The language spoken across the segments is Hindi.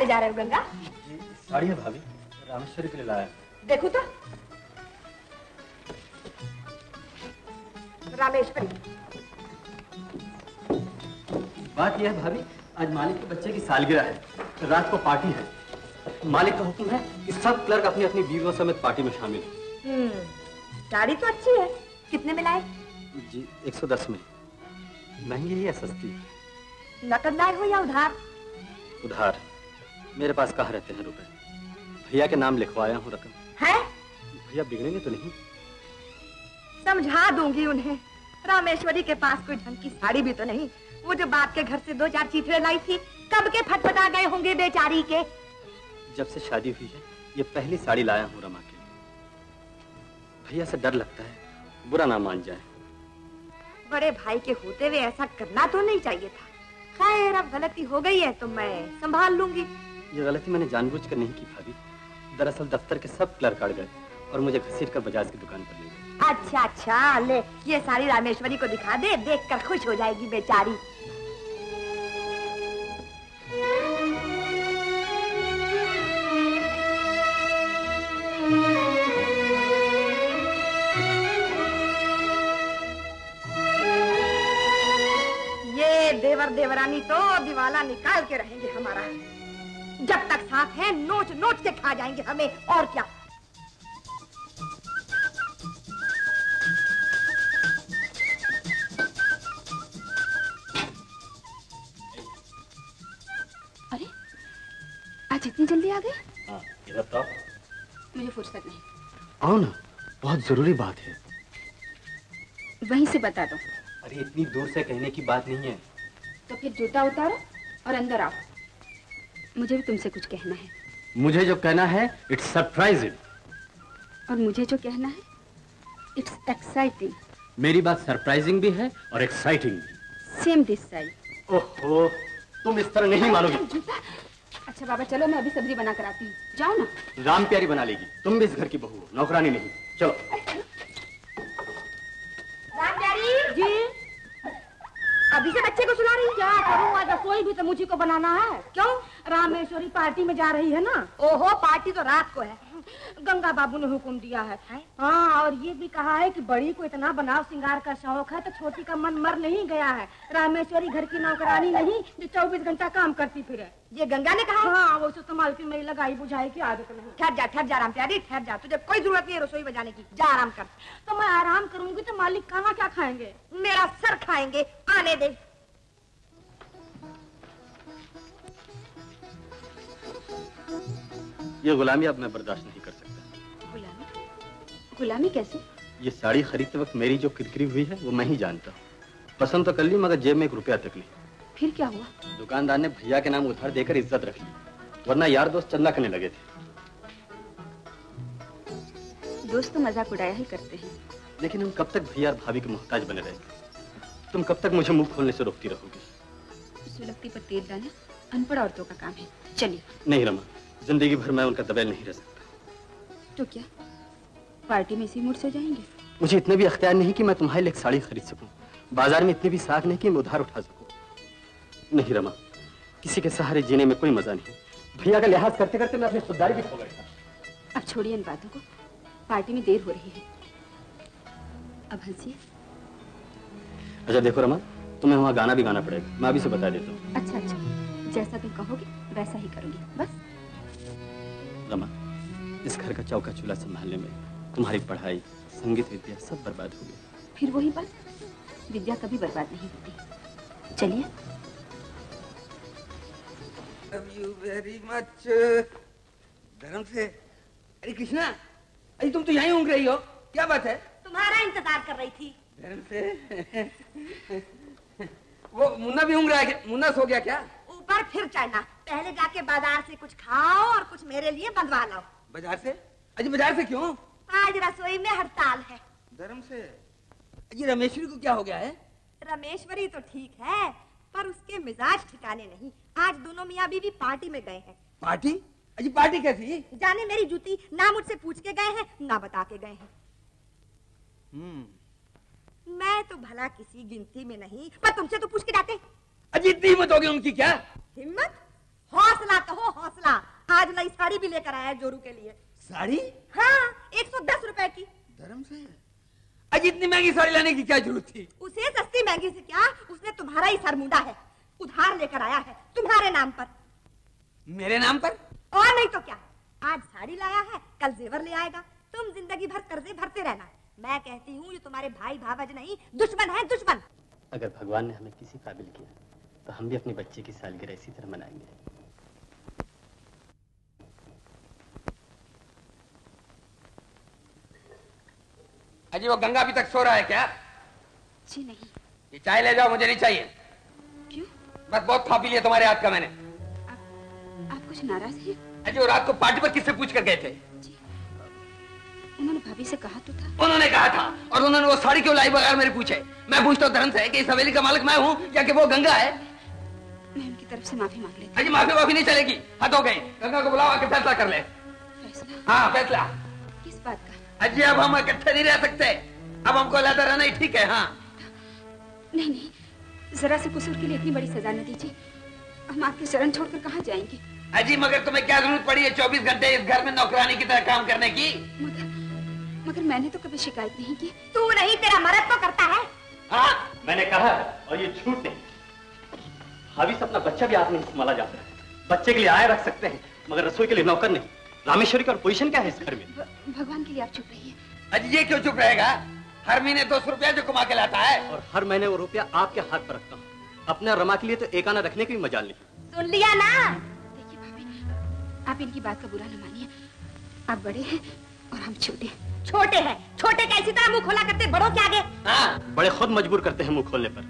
लाने जा रहे हो गंगा? जी साड़ी है भाभी, रामेश्वरी के लिए लाया। देखो तो रामेश्वरी। बात यह है भाभी, आज मालिक के बच्चे की सालगिरह है, रात को पार्टी है। मालिक का हुक्म है कि सब क्लर्क अपनी अपनी बीवियों समेत पार्टी में शामिल हो। साड़ी तो अच्छी है, कितने में लाए? जी 110 में। महंगी है या सस्ती? नकद लाए हो या उधार? उधार। मेरे पास कहाँ रहते हैं रुपए? भैया के नाम लिखवाया हूँ रकम। है? भैया बिगड़ेंगे तो नहीं? समझा दूंगी उन्हें। रामेश्वरी के पास कोई ढंग की साड़ी भी तो नहीं। वो जो बाप के घर से 2-4 चीथड़े लाई थी, कब के फटफटा गए होंगे बेचारी के। जब से शादी हुई है ये पहली साड़ी लाया हूँ रमा के लिए। भैया से डर लगता है बुरा ना मान जाए। बड़े भाई के होते हुए ऐसा करना तो नहीं चाहिए था। खैर अब गलती हो गई है तो मैं संभाल लूंगी। ये गलती मैंने जानबूझ कर नहीं की भाभी। दरअसल दफ्तर के सब क्लर्क अड़ गए और मुझे घसीट कर बजाज की दुकान पर ले गए। अच्छा अच्छा, ले ये साड़ी रामेश्वरी को दिखा दे, देखकर खुश हो जाएगी बेचारी। ये देवर देवरानी तो दिवाला निकाल के रहेंगे हमारा। जब तक साथ है नोच नोच के खा जाएंगे हमें, और क्या। अरे आज इतनी जल्दी आ गए? हाँ इधर तो। मुझे फुर्सत नहीं। आओ ना, बहुत जरूरी बात है। वहीं से बता दो। अरे इतनी दूर से कहने की बात नहीं है। तो फिर जूता उतारो और अंदर आओ। मुझे भी तुमसे कुछ कहना है। मुझे जो कहना है इट्स सरप्राइजिंग। और मुझे जो कहना है इट्स एक्साइटिंग। मेरी बात सरप्राइजिंग भी है और एक्साइटिंग भी। Same this side. ओहो, तुम इस तरह नहीं मानोगी। अच्छा बाबा चलो, मैं अभी सब्जी बना कर आती हूँ। जाओ ना। राम प्यारी बना लेगी, तुम भी इस घर की बहू हो, नौकरानी नहीं। चलो। राम प्यारी जी, अभी से बच्चे को सुला रही? क्या करूँ, आज रसोई भी तो मुझी को बनाना है। क्यों? रामेश्वरी पार्टी में जा रही है ना। ओहो, पार्टी तो रात को है। गंगा बाबू ने हुक्म दिया है। हाँ, और ये भी कहा है कि बड़ी को इतना बनाव सिंगार का शौक है तो छोटी का मन मर नहीं गया है। रामेश्वरी घर की नौकरानी नहीं जो 24 घंटा काम करती फिरे। ये गंगा ने कहा? हाँ, वो तो मालकिन मेरी लगाई बुझाई की आदत नहीं। ठहर जा राम प्यारी, ठहर जा। तुझे कोई जरूरत नहीं है रसोई बजाने की, जा आराम कर। तो मैं आराम करूंगी तो मालिक कहाँ क्या खाएंगे? मेरा सर खाएंगे, आने दे। ये गुलामी अब मैं बर्दाश्त नहीं कर सकता। गुलामी? गुलामी कैसे? ये साड़ी खरीदते वक्त मेरी जो किरकिरी हुई है वो मैं ही जानता हूँ। पसंद तो कर ली मगर जेब में 1 रुपया तक ली। फिर क्या हुआ? दुकानदार ने भैया के नाम उधार देकर इज्जत रख ली, वरना यार दोस्त चंदा करने लगे थे। दोस्त तो मजाक उड़ाया ही करते हैं। लेकिन हम कब तक भैया और भाभी के मोहताज बने रहेंगे? तुम कब तक मुझे मुंह खोलने से रोकती रहोगी? सुलगती पर तेल डालना अनपढ़ औरतों का काम है। चलिए। नहीं रमा, जिंदगी भर मैं उनका दबेल नहीं रह सकता। तो क्या पार्टी में इसी मूड से जाएंगे? मुझे इतने भी अख्तियार नहीं कि मैं तुम्हारे लिए एक साड़ी खरीद सकूं। बाजार में इतनी भी साख नहीं कि मैं उधार उठा सकूं। नहीं रमा, किसी के सहारे जीने में कोई मजा नहीं। भैया का लिहाज करते करते मैं अपनी खुददारी भी खो गया। अब छोड़िए इन बातों को, पार्टी में देर हो रही है। अब हंसिए। अच्छा देखो रमा, तुम्हें वहाँ गाना भी गाना पड़ेगा, मैं अभी से बता देता हूँ। अच्छा अच्छा, जैसा तुम कहोगे वैसा ही करूंगी। बस रमा, इस घर का चौका चूल्हा संभालने में तुम्हारी पढ़ाई, संगीत विद्या सब बर्बाद हो गई। फिर वही बात, विद्या कभी बर्बाद नहीं होती। चलिए। Love you very much. धर्म से। अरे कृष्णा, अरे तुम तो यहीं ऊँग रही हो, क्या बात है? तुम्हारा इंतजार कर रही थी। धर्म से। वो मुन्ना भी ऊँग रहा है क्या? मुन्ना सो गया क्या? ऊपर फिर चढ़ना, पहले जाके बाजार से कुछ खाओ और कुछ मेरे लिए बंधवा लाओ। बाजार से? अजी बाजार से क्यों? आज रसोई में हड़ताल है। धर्म से। अजी रमेश्वरी को क्या हो गया है? रमेश्वरी तो ठीक है पर उसके मिजाज ठिकाने नहीं। आज दोनों मियाँ बीवी पार्टी में गए हैं। पार्टी? अजी पार्टी कैसी? जाने मेरी जूती, ना मुझसे पूछ के गए हैं ना बता के गए हैं। मैं तो भला किसी गिनती में नहीं, पर तुमसे तो पूछ के जाते। अजी इतनी हिम्मत होगी उनकी क्या? हिम्मत? हौसला कहो हौसला। आज नई साड़ी भी लेकर आया है जोरू के लिए। साड़ी? हाँ, 110 रुपए की। धर्म से? अजी इतनी महंगी साड़ी लाने की क्या जरूरत थी? उसे सस्ती महंगी से क्या, उसने तुम्हारा ही सर मुंडा है, उधार लेकर आया है तुम्हारे नाम पर। मेरे नाम पर? और नहीं तो क्या, आज साड़ी लाया है, कल जेवर ले आएगा। तुम जिंदगी भर कर्जे भरते रहना। मैं कहती हूँ ये तुम्हारे भाई भावज नहीं, दुश्मन है दुश्मन। अगर भगवान ने हमें किसी काबिल किया तो हम भी अपने बच्चे की सालगिरह इसी तरह मनाएंगे। अजी वो गंगा अभी तक सो रहा है क्या? जी नहीं। ये चाय ले जाओ, मुझे नहीं चाहिए। क्यों? बस बहुत खा पी लिया तुम्हारे हाथ का मैंने। आप कुछ नाराज हैं? अजी वो रात को पार्टी पर किससे पूछ कर गए थे? जी, उन्होंने भाभी से कहा तो था। उन्होंने कहा था, और उन्होंने वो साड़ी क्यों लाई बगैर मेरे पूछे? मैं पूछता हूँ धर्म से कि इस हवेली का मालिक मैं हूँ या कि वो गंगा है? मैं उनकी तरफ से माफी मांग लेती। अजी माफी नहीं चलेगी, हद हो गई। गंगा को बुलाओ, आके फैसला कर ले। फैसला? हाँ फैसला। किस बात का? अजी अब हम इकट्ठे नहीं रह सकते, अब हमको अलग रहना ही ठीक है। हाँ नहीं नहीं, जरा से कसूर के लिए इतनी बड़ी सजा न दीजिए। हम आपके शरण छोड़कर कहाँ जाएंगे? अजी मगर तुम्हें क्या जरूरत पड़ी है 24 घंटे इस घर में नौकरानी की तरह काम करने की? मगर मैंने तो कभी शिकायत नहीं की। तू नहीं, तेरा मर्द तो करता है। हाँ मैंने कहा, और ये झूठ नहीं। भाभी से अपना बच्चा भी आप नहीं संभाला जाता है। बच्चे के लिए आए रख सकते हैं, मगर रसोई के लिए नौकर नहीं। रामेश्वरी का पोजीशन क्या है इस घर में? भगवान के लिए आप चुप रहिए। अजी ये क्यों चुप रहेगा? हर महीने 200 रुपया जो कमा के लाता है, और हर महीने वो रुपया आपके हाथ पर रखता हूँ। अपना रमा के लिए तो एक आना रखने की भी मजाल नहीं। सुन लिया ना? देखिए भाभी, आप इनकी बात का बुरा न मानिए। आप बड़े हैं और हम छोटे। छोटे हैं, छोटे कैसी तरह मुंह खोला करते बड़ों के आगे? हाँ बड़े खुद मजबूर करते हैं मुंह खोलने पर।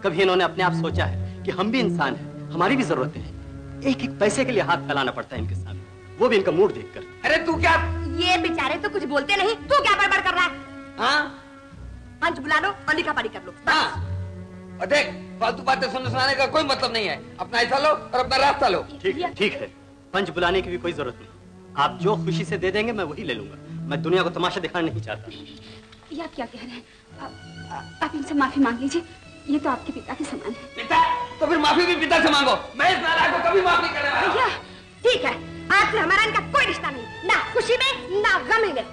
कभी इन्होंने अपने आप सोचा है कि हम भी इंसान हैं, हमारी भी जरूरतें हैं। एक एक पैसे के लिए हाथ फैलाना पड़ता है इनके सामने, वो भी इनका मूड देखकर। अरे तू क्या? ये बेचारे तो कुछ बोलते नहीं, तू क्या बड़बड़ कर रहा है? हाँ पंच बुला लो और लिखा पढ़ी कर लो। हाँ, और देख फालतू बातें सुनाने का कोई मतलब नहीं है। अपना हिस्सा लो और अपना रास्ता लो। ठीक है, पंच बुलाने की भी कोई जरूरत नहीं। आप जो खुशी से दे देंगे मैं वही ले लूंगा। मैं दुनिया को तमाशा दिखाना नहीं चाहता। ये आप क्या कह रहे हैं? आप इनसे माफी मांग लीजिए, ये तो आपके पिता के समान है। पिता? तो फिर माफी भी पिता से मांगो। मैं इस नालायक को कभी माफ नहीं करने वाला। भैया ठीक है, आज से हमारा इनका कोई रिश्ता नहीं, ना खुशी में ना गम में।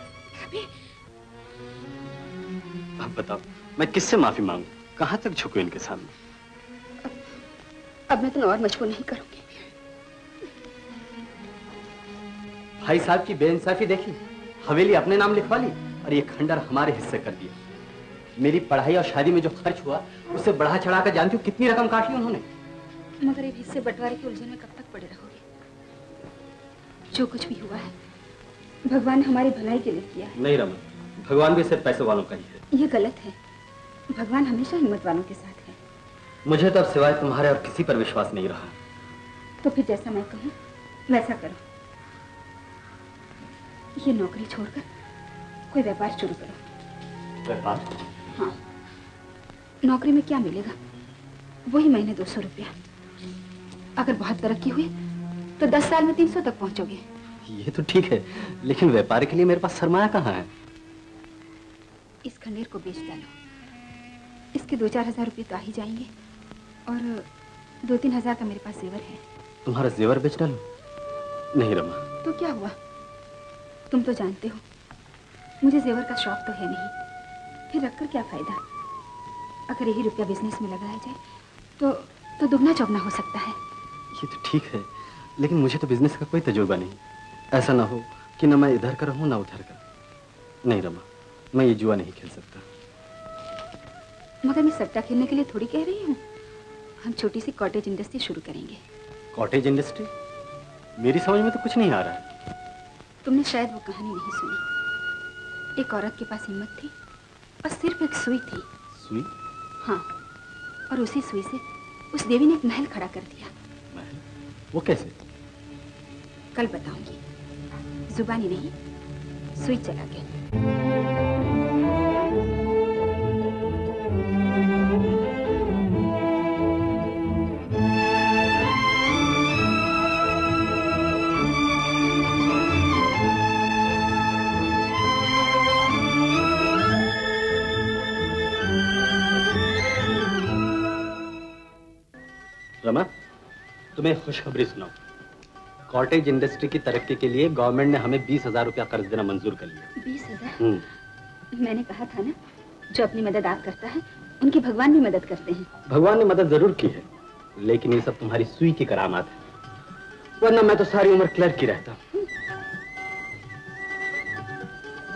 अब बताओ मैं किससे माफी मांगू? कहाँ तक झुकूं इनके सामने? अब मैं तुम्हें और मजबूर नहीं करूंगी। भाई साहब की बेइंसाफी देखी, हवेली अपने नाम लिखवा ली और ये खंडर हमारे हिस्से कर दिया। मेरी पढ़ाई और शादी में जो खर्च हुआ उसे बढ़ा चढ़ा कर जानती हूँ कितनी रकम काटी उन्होंने। मगर ये हिस्से बंटवारे के उलझन में कब तक पड़े रहोगे? जो कुछ भी हुआ है भगवान ने हमारी भलाई के लिए किया है। नहीं रमा, भगवान भी सिर्फ पैसे वालों का ही है। ये गलत है, भगवान हमेशा हिम्मत वालों के साथ है। मुझे तो अब सिवाय तुम्हारे और किसी पर विश्वास नहीं रहा। तो फिर जैसा मैं कहूँ वैसा करो। ये नौकरी छोड़कर कोई व्यापार शुरू करो। व्यापार? हाँ, नौकरी में क्या मिलेगा? वही महीने 200 रुपया। अगर बहुत तरक्की हुई तो 10 साल में 300 तक पहुंचोगे। ये तो ठीक है, लेकिन व्यापार के लिए मेरे पास सरमाया कहाँ है? इस खंडेर को बेच डालो, इसके 2-4 हजार रुपये तो आ ही जाएंगे, और 2-3 हजार का मेरे पास जेवर है। तुम्हारा जेवर बेच डालूं? नहीं रमा। तो क्या हुआ? तुम तो जानते हो मुझे जेवर का शौक तो है नहीं, फिर रखकर क्या फायदा? अगर यही रुपया बिजनेस में लगाया जाए तो दुगना चौगना हो सकता है। ये तो ठीक है, लेकिन मुझे तो बिजनेस का कोई तजुर्बा नहीं। ऐसा ना हो कि ना मैं इधर का रहूं ना उधर का। नहीं रमा, मैं ये जुआ नहीं खेल सकता। मगर मैं सट्टा खेलने के लिए थोड़ी कह रही हूँ। हम छोटी सी कॉटेज इंडस्ट्री शुरू करेंगे। Cottage industry? मेरी समझ में तो कुछ नहीं आ रहा है। तुमने शायद वो कहानी नहीं सुनी। एक औरत के पास हिम्मत थी और सिर्फ एक सुई थी। सुई? हाँ, और उसी सुई से उस देवी ने एक महल खड़ा कर दिया। महल? वो कैसे? कल बताऊंगी। जुबानी नहीं, सुई चला के। रमा, तुम्हें खुशखबरी सुनाऊं। कॉटेज इंडस्ट्री की तरक्की के लिए गवर्नमेंट ने हमें 20,000 रुपया कर्ज देना मंजूर कर लिया। 20,000? मैंने कहा था ना, जो अपनी मदद आप करता है उनकी भगवान भी मदद करते हैं। भगवान ने मदद जरूर की है, लेकिन ये सब तुम्हारी सुई की करामात है, वरना मैं तो सारी उम्र क्लर्क ही रहता।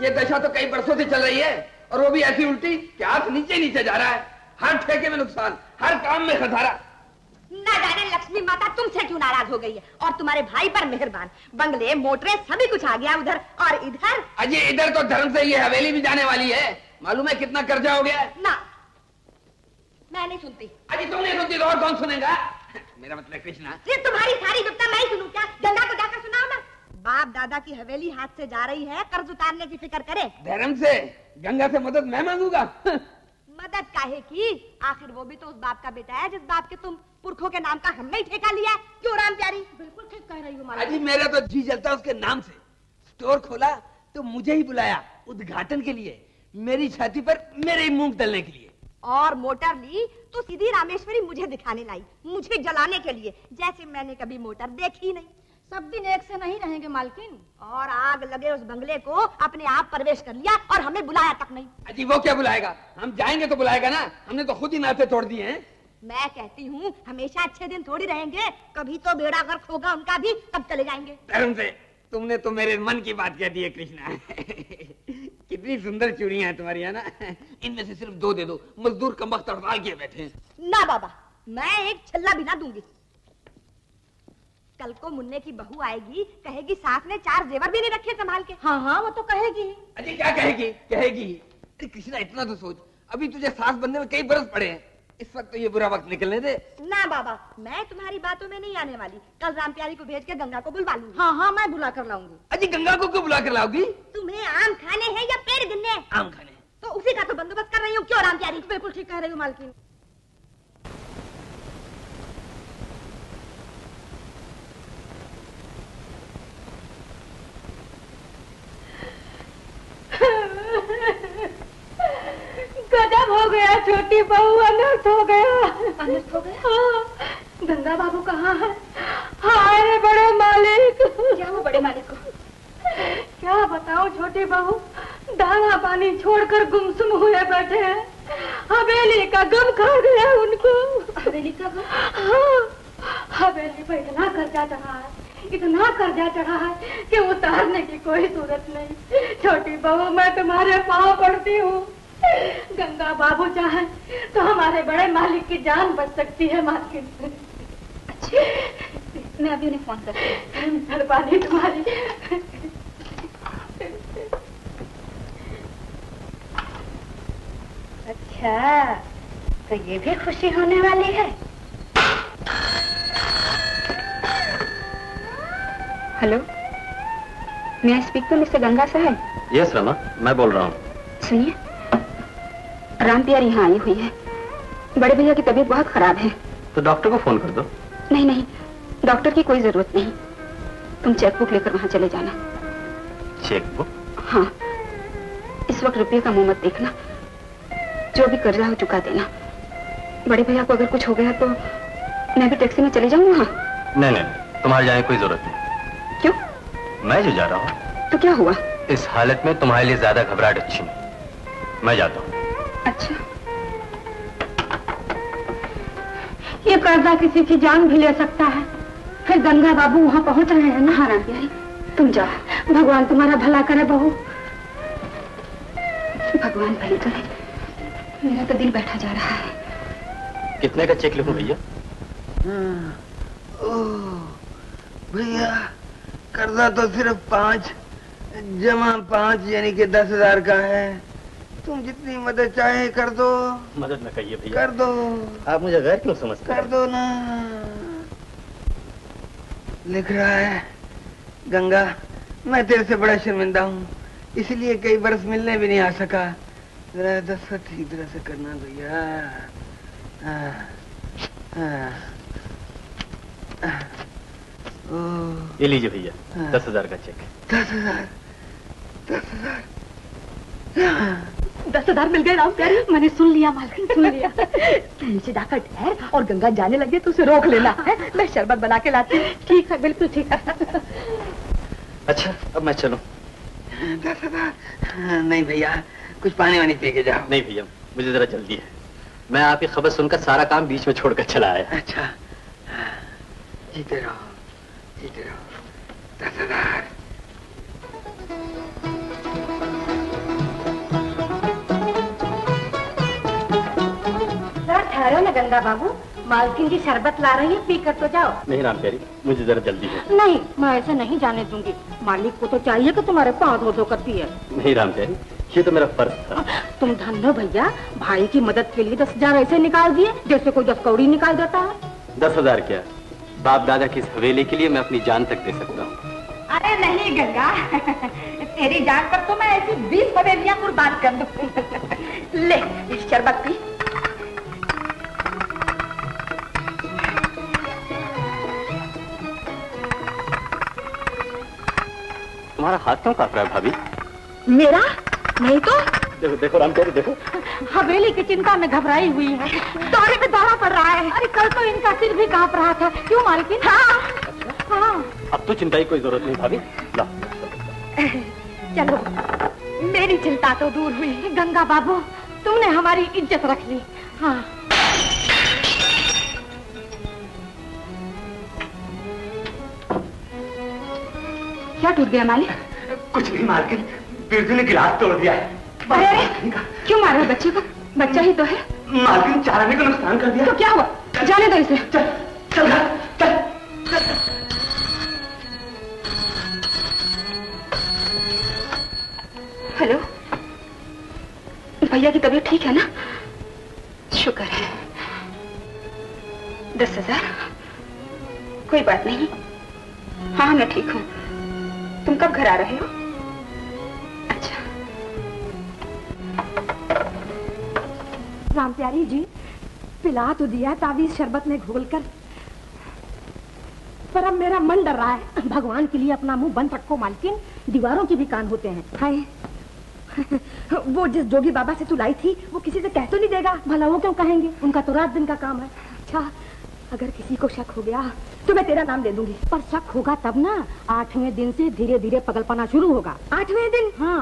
ये दशा तो कई बरसों से चल रही है, और वो भी ऐसी उल्टी कि हाथ नीचे नीचे जा रहा है। हर ठेके में नुकसान, हर काम में खसारा। ना जाने लक्ष्मी माता तुमसे क्यों नाराज हो गई है, और तुम्हारे भाई पर मेहरबान। बंगले, मोटरें, सभी कुछ आ गया उधर, और इधर अजय इधर तो धर्म से ये हवेली भी जाने वाली है। मालूम है कितना कर्जा हो गया? ना, मैं नहीं सुनती। अजय तुम नहीं सुनती तो और कौन सुनेगा? मेरा मतलब कृष्णा, सिर्फ तुम्हारी सारी विपदा मैं ही सुनूं क्या? गंगा को जाकर सुनाओ ना। बाप दादा की हवेली हाथ से जा रही है, कर्ज उतारने की फिक्र करे। धर्म से गंगा से मदद मैं मांगूंगा? मदद काहे की? आखिर वो भी तो उस बाप का बेटा है जिस बाप के तुम पुरखों के नाम का हमने ही ठेका लिया है। क्यों राम प्यारी? बिल्कुल ठीक कह रही हूँ। अजी मेरा तो जी जलता उसके नाम से। स्टोर खोला तो मुझे ही बुलाया उद्घाटन के लिए, मेरी छाती पर मेरे ही मूंग तलने के लिए। और मोटर ली तो सीधी रामेश्वरी मुझे दिखाने लाई, मुझे जलाने के लिए, जैसे मैंने कभी मोटर देखी नहीं। सब दिन एक से नहीं रहेंगे मालकिन। और आग लगे उस बंगले को अपने आप प्रवेश कर लिया, और हमें बुलाया तक नहीं। अजी वो क्या बुलाएगा? हम जाएंगे तो बुलाएगा ना, हमने तो खुद ही नाते तोड़ दिए हैं। मैं कहती हूँ हमेशा अच्छे दिन थोड़ी रहेंगे, कभी तो बेड़ा गर्क होगा उनका भी, कब चले जाएंगे। धर्म से तुमने तो मेरे मन की बात कह दी है कृष्णा। कितनी सुंदर चूड़ियां हैं तुम्हारी, है ना? इनमें से सिर्फ 2 दे दो, मजदूर कमबख्त हड़ताल किए बैठे हैं। ना बाबा, मैं एक छल्ला भी ना दूंगी। कल को मुन्ने की बहू आएगी, कहेगी सास ने 4 जेवर भी नहीं रखे संभाल के। हाँ हाँ, वो तो कहेगी। अजी क्या कहेगी? कहेगी अरे कृष्णा इतना तो सोच, अभी तुझे सास बनने में कई बरस पड़े हैं, इस वक्त तो ये बुरा वक्त निकलने दे। ना बाबा, मैं तुम्हारी बातों में नहीं आने वाली। कल राम प्यारी को भेज के गंगा को बुलवा लूंगी। हाँ हाँ, मैं बुला कर लाऊंगी। अजी गंगा को क्यों बुला कर लाओगी? तुम्हें आम खाने हैं या पेड़ गिनने? आम खाने। तो उसी का तो बंदोबस्त कर रही हूँ। क्यों राम प्यारी? बिल्कुल ठीक कह रही हूँ मालकिन। गजब हो गया, छोटी बहू अनर्थ हो गया। अनर्थ हो गया? हाँ। गंगा बाबू कहाँ है? हाय रे बड़े मालिक। क्या वो बड़े मालिक को? क्या बताऊं छोटी बहू, दाना पानी छोड़कर गुमसुम हुए बैठे हैं। हवेली का गम खा गया उनको। हवेली का गम? हाँ, हवेली पर इतना कर्जा चढ़ा है, इतना कर्जा चढ़ा है कि उतारने की कोई सूरत नहीं। छोटी बहू मैं तुम्हारे पाँव पड़ती हूँ। गंगा बाबू चाहे तो हमारे बड़े मालिक की जान बच सकती है मालकिन। अच्छा, मैं अभी उन्हें फोन करती हूँ। मेहरबानी तुम्हारी। अच्छा, तो ये भी खुशी होने वाली है। Hello, may I speak to mister Ganga sahab? Yes Rama, मैं बोल रहा हूँ। सुनिए, राम प्यारी यहाँ आई हुई है। बड़े भैया की तबीयत बहुत खराब है। तो डॉक्टर को फोन कर दो। नहीं नहीं, डॉक्टर की कोई जरूरत नहीं। तुम चेकबुक लेकर वहाँ चले जाना। चेकबुक? हाँ, इस वक्त रुपये का मुंह मत देखना, जो भी कर्जा हो चुका देना। बड़े भैया को अगर कुछ हो गया तो मैं भी टैक्सी में चले जाऊँ वहाँ। नहीं नहीं, तुम्हारे जाने की कोई जरूरत नहीं। क्यों? मैं जो जा रहा हूँ। तो क्या हुआ? इस हालत में तुम्हारे लिए ज्यादा घबराहट अच्छी नहीं। मैं जाता हूँ। अच्छा, ये कर्जा किसी की जान भी ले सकता है। फिर गंगा बाबू वहाँ पहुँच रहे हैं ना। हाँ राम प्यारी, तुम जाओ। भगवान तुम्हारा भला करे बहू। भगवान भले करे, मेरा तो दिल बैठा जा रहा है। कितने का चेक लिखूं भैया? भैया कर्जा तो सिर्फ 5 जमा 5 यानी कि 10,000 का है। तुम जितनी मदद चाहे कर दो। मदद न कहिए भैया। कर दो। आप मुझे गैर क्यों समझते हैं? कर दो ना। लिख रहा है, गंगा मैं तेरे से बड़ा शर्मिंदा हूँ, इसलिए कई बरस मिलने भी नहीं आ सका। जरा दस्तखत ठीक तरह से करना भैया। ये लीजिए भैया, 10,000 का चेक। 10,000? 10,000? 10,000 मिल गए राम प्यारी। मैंने सुन लिया मालकिन, सुन लिया। तुम नीचे जाकर ठहर और गंगा जाने लगे तो उसे रोक लेना है। मैं शरबत बना के लाती हूँ। ठीक है, बिल्कुल ठीक है। अच्छा, अब मैं चलूं? 10,000 नहीं भैया, कुछ पानी वानी पी के जाओ। नहीं भैया, मुझे जरा जल्दी है। मैं आपकी खबर सुनकर सारा काम बीच में छोड़कर चला आया। अच्छा, जीते रहो, जीते रहो। 10,000। जरा ठहरो ना गंगा बाबू, मालकिन की शरबत ला रही है, पी कर तो जाओ। नहीं राम प्यारी, मुझे जरा जल्दी है। नहीं, मैं ऐसे नहीं जाने दूंगी। मालिक को तो चाहिए कि तुम्हारे पाँव धो धो कर पिए। नहीं राम प्यारी, ये तो मेरा फर्ज था। तुम धन्य हो भैया, भाई की मदद के लिए 10,000 ऐसे निकाल दिए जैसे कोई 10 कौड़ी निकाल देता है। 10,000 क्या, बाप दादा की इस हवेली के लिए मैं अपनी जान तक दे सकता हूँ। अरे नहीं गंगा, तेरी जान पर तो मैं ऐसी 20 हवेलियां कुर्बान कर दूँ। ले शरबत पी। तुम्हारा हाथ क्यों कांप रहा है भाभी? मेरा नहीं तो। देखो देखो राम प्यारी, देखो। हवेली की चिंता में घबराई हुई है, दौरे पे दौरा पड़ रहा है। अरे कल तो इनका सिर भी कांप रहा था। क्यों मालकिन? हाँ हाँ। अब तो चिंता की कोई जरूरत नहीं भाभी। ला। चलो, मेरी चिंता तो दूर हुई। गंगा बाबू, तुमने हमारी इज्जत रख ली। हाँ। क्या टूट गया मालिक? कुछ नहीं मालकिन, बिरजू ने गिलास तोड़ दिया है। अरे क्यों मार रहे हो बच्चे को? बच्चा ही तो है। मालकिन चाराने को नुकसान कर दिया। तो क्या हुआ? जाने दो इसे। चल चल चल चल। हेलो, भैया की तबीयत ठीक है ना? शुक्र है। 10,000? कोई बात नहीं। हाँ, मैं ठीक हूँ। तुम कब घर आ रहे हो? अच्छा। राम प्यारी जी, पिला तो दिया तावीज शरबत में घोलकर, पर अब मेरा मन डर रहा है। भगवान के लिए अपना मुंह बंद रखो मालकिन, दीवारों के भी कान होते हैं। हाय वो जिस जोगी बाबा से तू लाई थी, वो किसी से कह तो नहीं देगा? भला वो क्यों कहेंगे? उनका तो रात दिन का काम है। अच्छा, अगर किसी को शक हो गया तो मैं तेरा नाम दे दूंगी। पर शक होगा तब ना, 8वें दिन से धीरे धीरे पगलपना शुरू होगा। 8वें दिन? हाँ।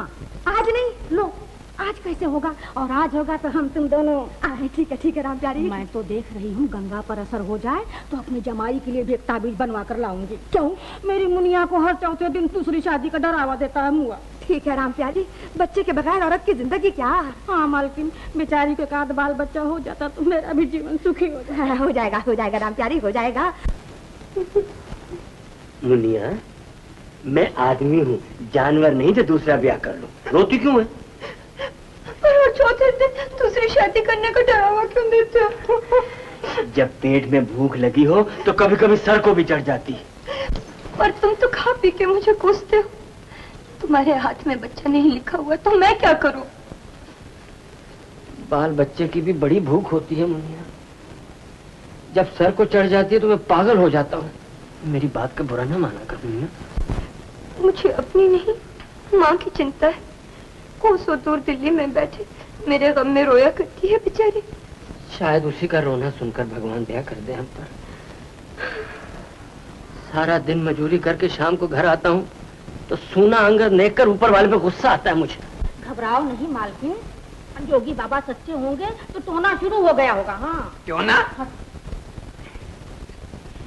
आज नहीं, लो आज कैसे होगा? और आज होगा तो हम तुम दोनों। ठीक है राम प्यारी। मैं तो देख रही हूँ गंगा पर असर हो जाए तो अपनी जमाई के लिए भी एक ताबीज बनवा कर लाऊंगी। क्यों? मेरी मुनिया को हर चौथे दिन दूसरी शादी का डरावा देता है मुआ। ठीक है राम प्यारी, बच्चे के बगैर औरत की जिंदगी क्या? हाँ मालकिन, बेचारी के साथ बाल बच्चा हो जाता तो मेरा भी जीवन सुखी हो जाएगा। हो जाएगा राम प्यारी, हो जाएगा। मुनिया, मैं आदमी हूँ, जानवर नहीं जो दूसरा ब्याह कर लूं। रोती क्यों है? और चौथे दिन दूसरी शादी करने का डरावा क्यों देते हो? जब पेट में भूख लगी हो तो कभी कभी सर को भी चढ़ जाती है। पर तुम तो खा पी के मुझे कोसते हो। तुम्हारे हाथ में बच्चा नहीं लिखा हुआ तो मैं क्या करूं? बाल बच्चे की भी बड़ी भूख होती है मुनिया। जब सर को चढ़ जाती है तो मैं पागल हो जाता हूँ। मेरी बात का बुरा ना माना कर मुनिया। मुझे अपनी नहीं, माँ की चिंता है। कोसों दूर दिल्ली में बैठे मेरे गम में रोया करती है बेचारी। शायद उसी का रोना सुनकर भगवान दया कर दे हम पर। सारा दिन मजूरी करके शाम को घर आता हूँ तो सूना अंगर देखकर ऊपर वाले पे गुस्सा आता है मुझे। घबराओ नहीं मालकिन, जोगी बाबा सच्चे होंगे तो टोना शुरू हो गया होगा। हाँ। टोना?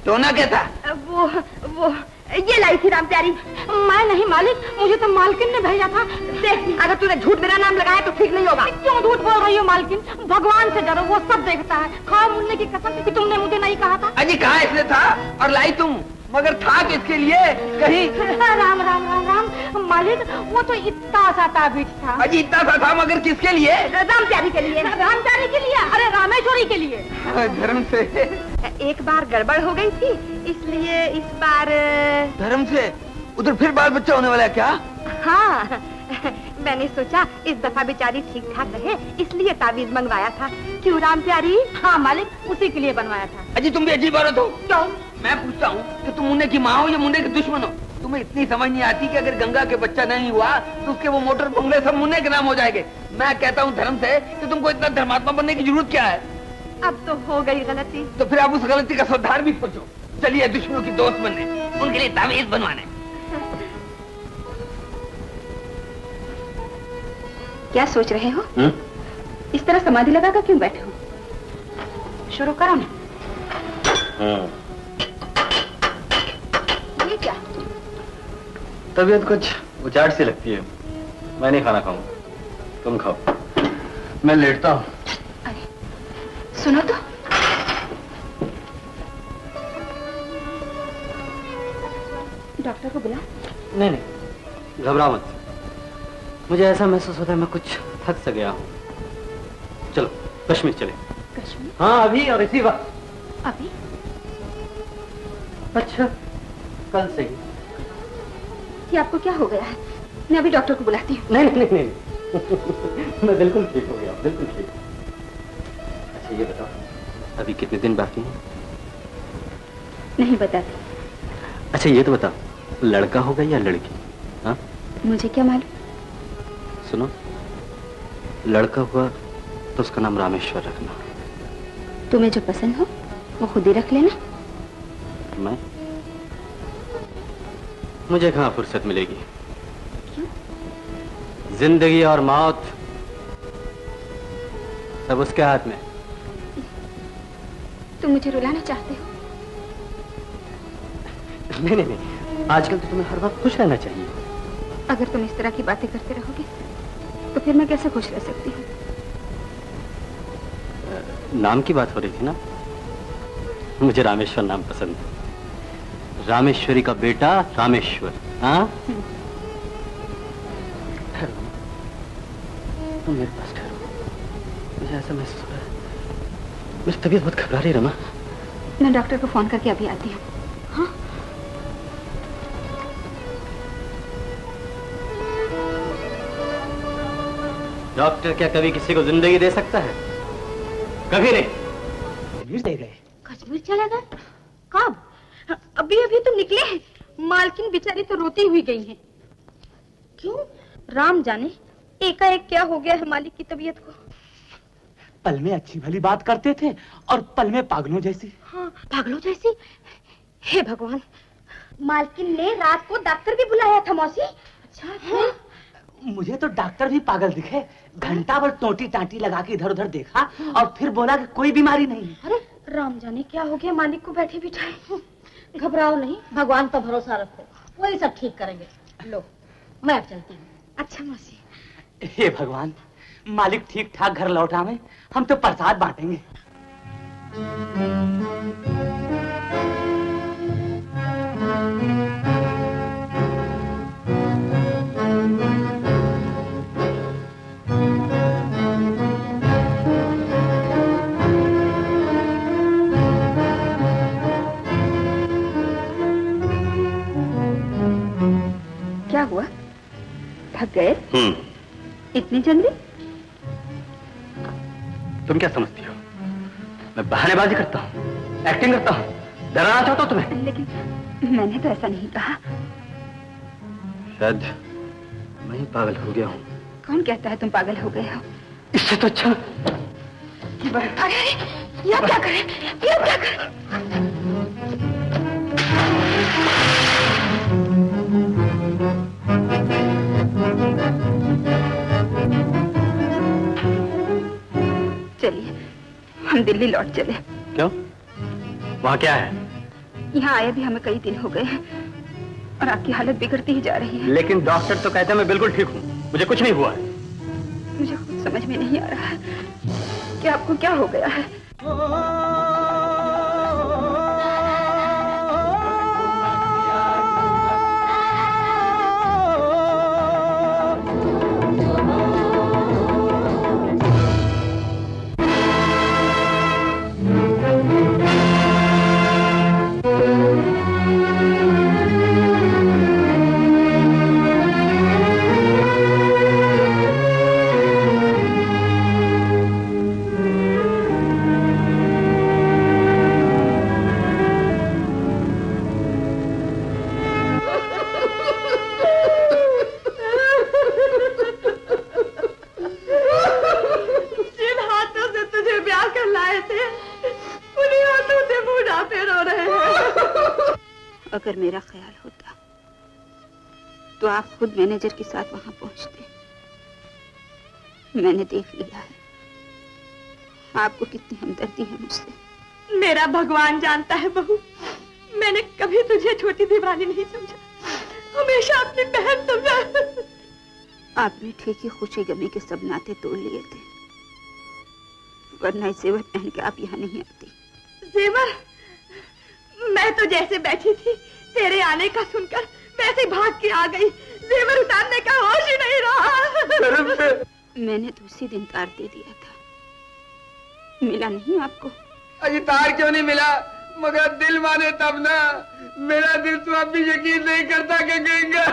टोना क्या था? वो ये लाई थी राम प्यारी। मैं नहीं मालिक, मुझे तो मालकिन ने भेजा था। देख, अगर तूने झूठ मेरा नाम लगाया तो ठीक नहीं होगा। क्यों झूठ बोल रही हो मालकिन? भगवान से डरो, वो सब देखता है। खाओ मुन्ने की कसम कि तुमने मुझे नहीं कहा था। अजी कहाँ इसने था और लाई तुम, मगर था किसके लिए? कहीं राम राम राम राम मालिक, वो तो इतना सा ताबीज था। अजी इतना सा था मगर किसके लिए? राम प्यारी के लिए। राम प्यारी के लिए? अरे रामेश्वरी के लिए। धर्म से एक बार गड़बड़ हो गई थी, इसलिए इस बार। धर्म से? उधर फिर बाल बच्चा होने वाला है क्या? हाँ मैंने सोचा इस दफा बेचारी ठीक ठाक रहे, इसलिए ताबीज मंगवाया था। क्यों राम प्यारी? हाँ मालिक, उसी के लिए बनवाया था। अजी तुम भी अजीब औरत हो। क्यों? मैं पूछता हूँ कि तुम मुन्ने की माँ हो या मुन्ने के दुश्मन हो? तुम्हें इतनी समझ नहीं आती कि अगर गंगा के बच्चा नहीं हुआ तो उसके वो मोटर बंगले सब मुन्ने के नाम हो जाएंगे। मैं कहता हूँ धर्म से कि तुमको इतना धर्मात्मा बनने की जरूरत क्या है? अब तो हो गई गलती। तो फिर आप उस गलती का सुधार भी खोजो। चलिए दुश्मनों की दोस्त बनने, उनके लिए तावीज बनवाने। क्या सोच रहे हो? इस तरह समाधि लगाकर क्यों बैठे हो? शुरू करो ना। ये क्या? तबीयत कुछ उचाट सी लगती है। मैं नहीं खाना खाऊंगा, तुम खाओ। मैं लेटता हूँ। अरे सुनो तो। डॉक्टर को बुला। नहीं नहीं, घबरा मत। मुझे ऐसा महसूस होता है मैं कुछ थक सा गया हूँ। चलो कश्मीर चले। कश्मीर? हाँ अभी और इसी वक्त। अभी? अच्छा कल से ही। कि आपको क्या हो गया है? मैं अभी डॉक्टर को बुलाती हूँ। नहीं नहीं नहीं, नहीं। मैं बिल्कुल ठीक हो गया, बिल्कुल ठीक। अच्छा ये बताओ अभी कितने दिन बाकी हैं? नहीं बताती। अच्छा ये तो बता, लड़का होगा या लड़की? हाँ मुझे क्या मालूम। सुनो, लड़का हुआ तो उसका नाम रामेश्वर रखना। तुम्हें जो पसंद हो वो खुद ही रख लेना। मैं? मुझे कहाँ फुर्सत मिलेगी? क्यों? जिंदगी और मौत सब उसके हाथ में। तुम मुझे रुलाना चाहते हो? नहीं नहीं नहीं, आजकल तो तुम्हें हर वक्त खुश रहना चाहिए। अगर तुम इस तरह की बातें करते रहोगे तो फिर मैं कैसे खुश रह सकती हूँ? नाम की बात हो रही थी ना, मुझे रामेश्वर नाम पसंद है। रामेश्वरी का बेटा रामेश्वर। हाँ ठहरो, तुम मेरे पास ठहरो। मुझे ऐसा महसूस हो रहा है, मेरी तबीयत बहुत घबरा रही रमा। मैं डॉक्टर को फोन करके अभी आती हूँ। हाँ डॉक्टर क्या कभी किसी को जिंदगी दे सकता है? कभी नहीं। कश्मीर दे गए? कश्मीर चला गया? कब? अभी अभी तो निकले हैं। मालकिन बेचारी तो रोती हुई गई हैं। क्यों? राम जाने एकाएक क्या हो गया है मालिक की तबीयत को। पल में अच्छी भली बात करते थे और पल में पागलों जैसी। हाँ पागलों जैसी। हे भगवान, मालकिन ने रात को डॉक्टर भी बुलाया था मौसी। अच्छा हाँ? मुझे तो डॉक्टर भी पागल दिखे। घंटा भर टोटी टाटी लगा के इधर उधर देखा और फिर बोला कि कोई बीमारी नहीं। अरे राम जाने क्या हो गया मालिक को बैठे बिठाए। घबराओ नहीं, भगवान पर भरोसा रखो, वही सब ठीक करेंगे। लो मैं अब चलती हूँ। अच्छा मौसी। हे भगवान, मालिक ठीक ठाक घर लौट आवे, हम तो प्रसाद बांटेंगे। क्या हुआ? थक गए? इतनी जल्दी? तुम क्या समझती हो मैं बहानेबाजी करता हूँ, एक्टिंग करता हूँ, डराना चाहता हूँ तुम्हें? लेकिन मैंने तो ऐसा नहीं कहा। शायद मैं ही पागल हो गया हूँ। कौन कहता है तुम पागल हो गए हो? इससे तो अच्छा। अरे अरे ये क्या करें? ये क्या करें? चलिए हम दिल्ली लौट चले। क्यों? वहाँ क्या है? यहाँ आए भी हमें कई दिन हो गए हैं और आपकी हालत बिगड़ती ही जा रही है। लेकिन डॉक्टर तो कहते हैं मैं बिल्कुल ठीक हूँ, मुझे कुछ नहीं हुआ है। मुझे खुद समझ में नहीं आ रहा है कि आपको क्या हो गया है। पे रो रहे हैं। अगर मेरा ख्याल होता तो आप खुद मैनेजर के साथ वहां पहुंचते। मैंने देख लिया है आपको कितनी हमदर्दी है मुझसे। मेरा भगवान जानता है बहू, मैंने कभी तुझे छोटी देवरानी नहीं समझा, हमेशा अपनी बहन समझा। आपने ठीक ही खुशी गमी के सब नाते तोड़ लिए थे, वरना इस जेवर पहन के आप यहाँ नहीं आती। जेवर? मैं तो जैसे बैठी थी तेरे आने का सुनकर वैसे भाग के आ गई। जेवर उतारने का होश ही नहीं रहा। मैंने तो उसी दिन तार दे दिया था, मिला नहीं आपको? अजी तार क्यों नहीं मिला? मगर दिल माने तब ना। मेरा दिल तो अब भी यकीन नहीं करता कि गंगा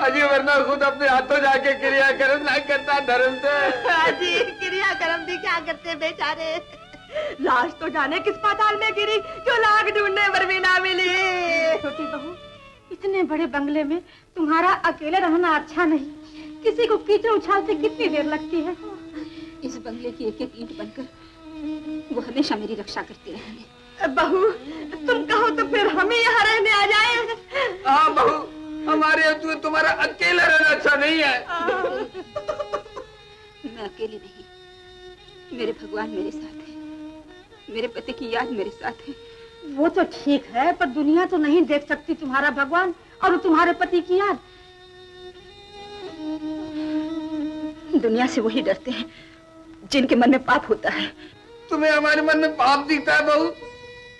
अजी वरना खुद अपने हाथों जाके क्रियाकर्म ना करता धर्म से। अजी क्रियाकर्म भी क्या करते बेचारे, लाश तो जाने किस पाताल में गिरी जो लाख ढूंढने पर भी ना मिली। छोटी बहू, इतने बड़े बंगले में तुम्हारा अकेले रहना अच्छा नहीं। किसी को कीचड़ उछालते कितनी देर लगती है। इस बंगले की एक एक ईंट बनकर वो हमेशा मेरी रक्षा करती रहेंगे। बहू तुम कहो तो फिर हम ही यहाँ रहने आ जाए। हाँ बहू, हमारे यहाँ तुम्हारा अकेला रहना अच्छा नहीं है। मैं अकेली नहीं, मेरे भगवान मेरे साथ है, मेरे पति की याद मेरे साथ है। वो तो ठीक है, पर दुनिया तो नहीं देख सकती तुम्हारा भगवान और तुम्हारे पति की याद। दुनिया से वही डरते हैं जिनके मन में पाप होता है। तुम्हें हमारे मन में पाप दिखता है बहू?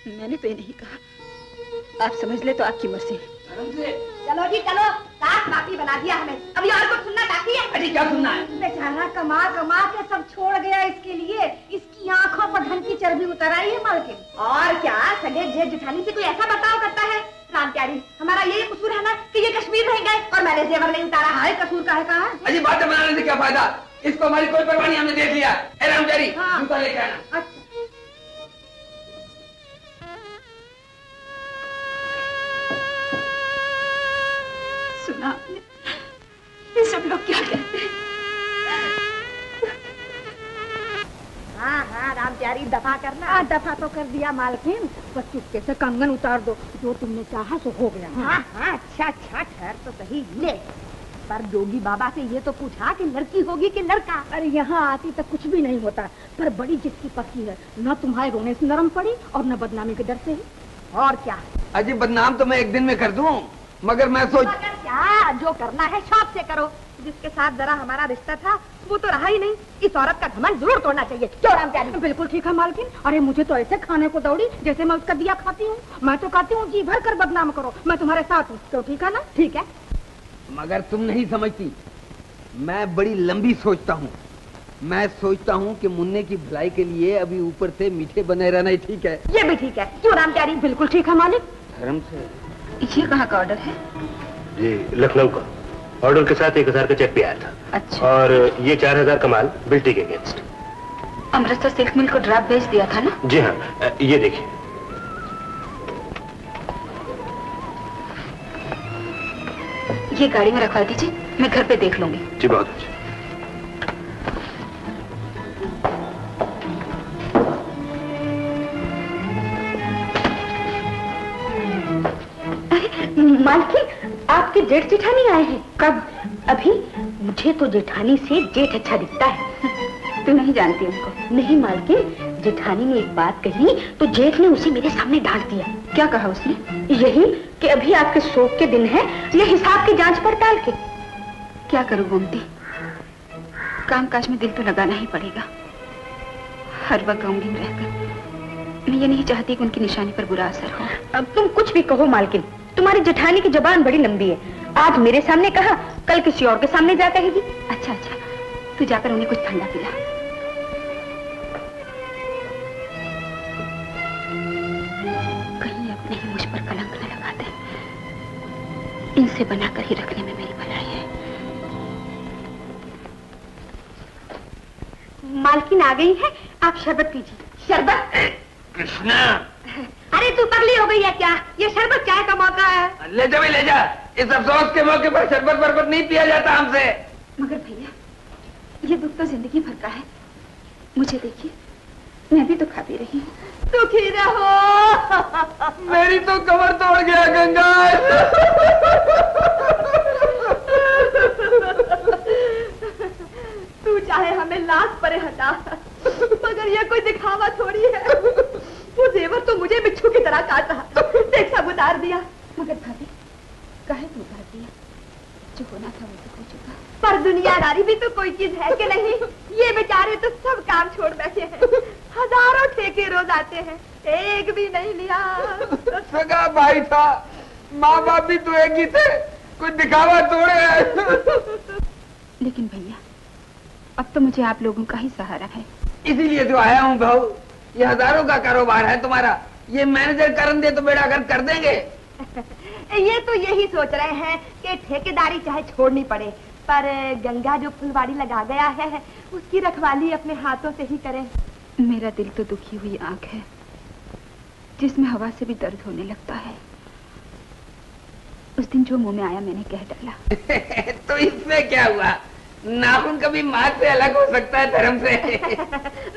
मैंने तो ये नहीं कहा, आप समझ ले तो आपकी मर्जी। चलो जी चलो, साथ बाकी बना दिया हमें, अभी और कुछ सुनना बाकी है? अरे क्या सुनना है? बेचारा कमा कमा के सब छोड़ गया इसके लिए, इसकी आंखों पर धन की चर्बी उतर आई है मालकिन। और क्या सगे जेठ जेठानी से कोई ऐसा बर्ताव करता है? राम प्यारी, हमारा यही कसूर है ना कि ये कश्मीर रह गए और मैंने जेवर नहीं उतारा। हाय कसूर का है कहाँ? अजी बातें बनाने से क्या फायदा, इसको हमारी कोई परवाह नहीं, हमने देख लिया। राम प्यारी हाँ। जूता लेके आना। अच्छा सुना आपने ये सब लोग क्या कहते हैं? हाँ हाँ राम प्यारी, दफा करना। दफा तो कर दिया मालकिन, बस चुपके से कंगन उतार दो, जो तुमने चाहा सो हो गया। हाँ हाँ अच्छा अच्छा, ठहर तो सही। ले, पर जोगी बाबा से ये तो पूछा कि लड़की होगी कि लड़का। अरे यहाँ आती तक कुछ भी नहीं होता, पर बड़ी जिसकी पक्की है, न तुम्हारे रोने से नरम पड़ी और न बदनामी के डर से ही। और क्या? अजी बदनाम तो मैं एक दिन में कर दूं, मगर मैं सोच। मगर क्या, जो करना है शौक से करो। जिसके साथ जरा हमारा रिश्ता था वो तो रहा ही नहीं। इस औरत का घमंड जरूर तोड़ना चाहिए। क्यों राम प्यारी? बिल्कुल ठीक है मालकिन। अरे मुझे तो ऐसे खाने को दौड़ी जैसे मैं उसका दिया खाती हूँ। मैं तो कहती हूँ जी भर कर बदनाम करो, मैं तुम्हारे साथ हूँ। तो ठीक है ना? ठीक है। मगर तुम नहीं समझती, मैं बड़ी लंबी सोचता हूँ। मैं सोचता हूँ कि मुन्ने की भलाई के लिए अभी ऊपर से मीठे बने रहना ही ठीक है। ये भी ठीक है। क्यों राम प्यारी? बिल्कुल ठीक है मालिक। धर्म से। ये कहाँ का ऑर्डर है? जी लखनऊ का। ऑर्डर के साथ 1000 का चेक भी आया था। अच्छा। और ये 4000 का माल बिल्टी के अगेंस्ट। अमृतसर सिल्क मिल को ड्राफ्ट भेज दिया था ना? जी हाँ, ये देखिए। ये गाड़ी में रखवा दीजिए, मैं घर पे देख लूंगी। जी बहुत अच्छा। मालकिन, आपके जेठ जेठानी आए हैं। कब? अभी। मुझे तो जेठानी से जेठ अच्छा दिखता है। तू नहीं जानती उनको? नहीं मालकिन, जेठानी ने एक बात कही तो जेठ ने उसे मेरे सामने डांट दिया। क्या कहा उसने? यही कि अभी आपके शोक के दिन है, ये हिसाब की जांच पड़ताल के। क्या करूं गोमती, कामकाज में दिल तो लगाना ही पड़ेगा। हर वक्त गंभीर रहकर मैं ये नहीं चाहती कि उनकी निशानी पर बुरा असर हो। अब तुम कुछ भी कहो मालकिन, तुम्हारी जेठानी की जुबान बड़ी लंबी है। आज मेरे सामने कहा, कल किसी और के सामने जा कहेगी। अच्छा अच्छा, तू जाकर उन्हें कुछ ठंडा पिला। कहीं अपने ही मुझ पर कलंक न लगा दे। इनसे बनाकर ही रखने में मेरी भलाई है। मालकिन आ गई है, आप शरबत पीजिए। शरबत? कृष्णा, अरे तू पगली हो गई है क्या? ये शरबत चाय का मौका है। ले जा भाई ले जा। इस अफसोस के मौके पर शरबत बरबत नहीं पिया जाता हमसे। मगर भैया, ये दुख तो जिंदगी भर का है। मुझे देखिए, मैं भी तो खा पी रही हूँ। दुखी रहो। मेरी तो कमर तोड़ गया गंगा। तू चाहे हमें लाश परे हटा, मगर ये कोई दिखावा थोड़ी है। वो जेवर तो मुझे बिच्छू की तरह काट रहा, देख सब उतार दिया। मगर भाभी, काहे तो उतार दिया? जो होना था वो तो हो चुका। पर दुनियादारी भी तो कोई चीज है कि नहीं? ये बेचारे तो सब काम छोड़ बैठे हैं। हजारों ठेके रोज आते हैं, एक भी नहीं लिया। सगा भाई था, माँ बाप भी तो एक ही थे, कुछ दिखावा थोड़े है। लेकिन भैया, अब तो मुझे आप लोगों का ही सहारा है। इसीलिए तो आया हूँ बहू। ये हजारों का कारोबार है तुम्हारा, ये मैनेजर करन दे तो बेड़ा गर्क कर देंगे। ये तो यही सोच रहे हैं कि ठेकेदारी चाहे छोड़नी पड़े, पर गंगा जो फुलवाड़ी लगा गया है उसकी रखवाली अपने हाथों से ही करें। मेरा दिल तो दुखी हुई आंख है, जिसमें हवा से भी दर्द होने लगता है। उस दिन जो मुंह में आया मैंने कह डाला। तो इसमें क्या हुआ? नाखून कभी माँ से अलग हो सकता है धर्म से।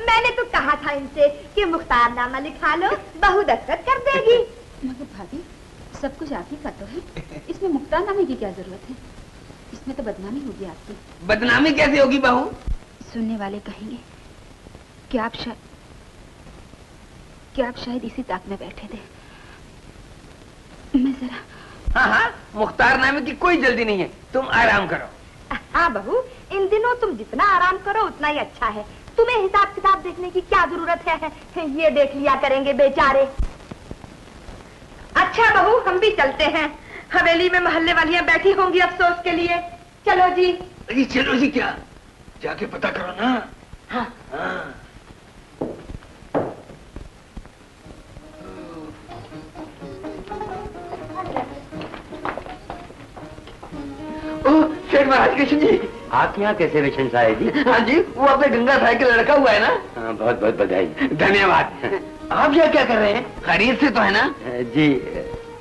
मैंने तो कहा था इनसे कि मुख्तारनामा लिखा लो, बहू दस्तखत कर देगी। मगर भाभी, सब कुछ आप ही का तो है, इसमें मुख्तारनामे की क्या जरूरत है? इसमें तो बदनामी होगी आपकी। बदनामी कैसे होगी बहू? सुनने वाले कहेंगे कि आप शायद इसी ताक में बैठे थे। मैं जरा। हाँ हाँ, मुख्तारनामे की कोई जल्दी नहीं है, तुम आराम करो। हाँ बहू, इन दिनों तुम जितना आराम करो उतना ही अच्छा है। तुम्हें हिसाब किताब देखने की क्या जरूरत है? ये देख लिया करेंगे बेचारे। अच्छा बहू, हम भी चलते हैं। हवेली में मोहल्ले वालियां बैठी होंगी अफसोस के लिए। चलो जी। अरे चलो जी, क्या जाके पता करो ना। हाँ। हाँ। सेठ महाराज कृष्ण जी, आपके यहाँ कैसे रेशन साहेब जी? हाँ जी, वो अपने गंगा साहब के लड़का हुआ है ना। हाँ, बहुत बहुत बधाई। धन्यवाद। आप यहाँ क्या कर रहे हैं? खरीद से तो है ना? जी,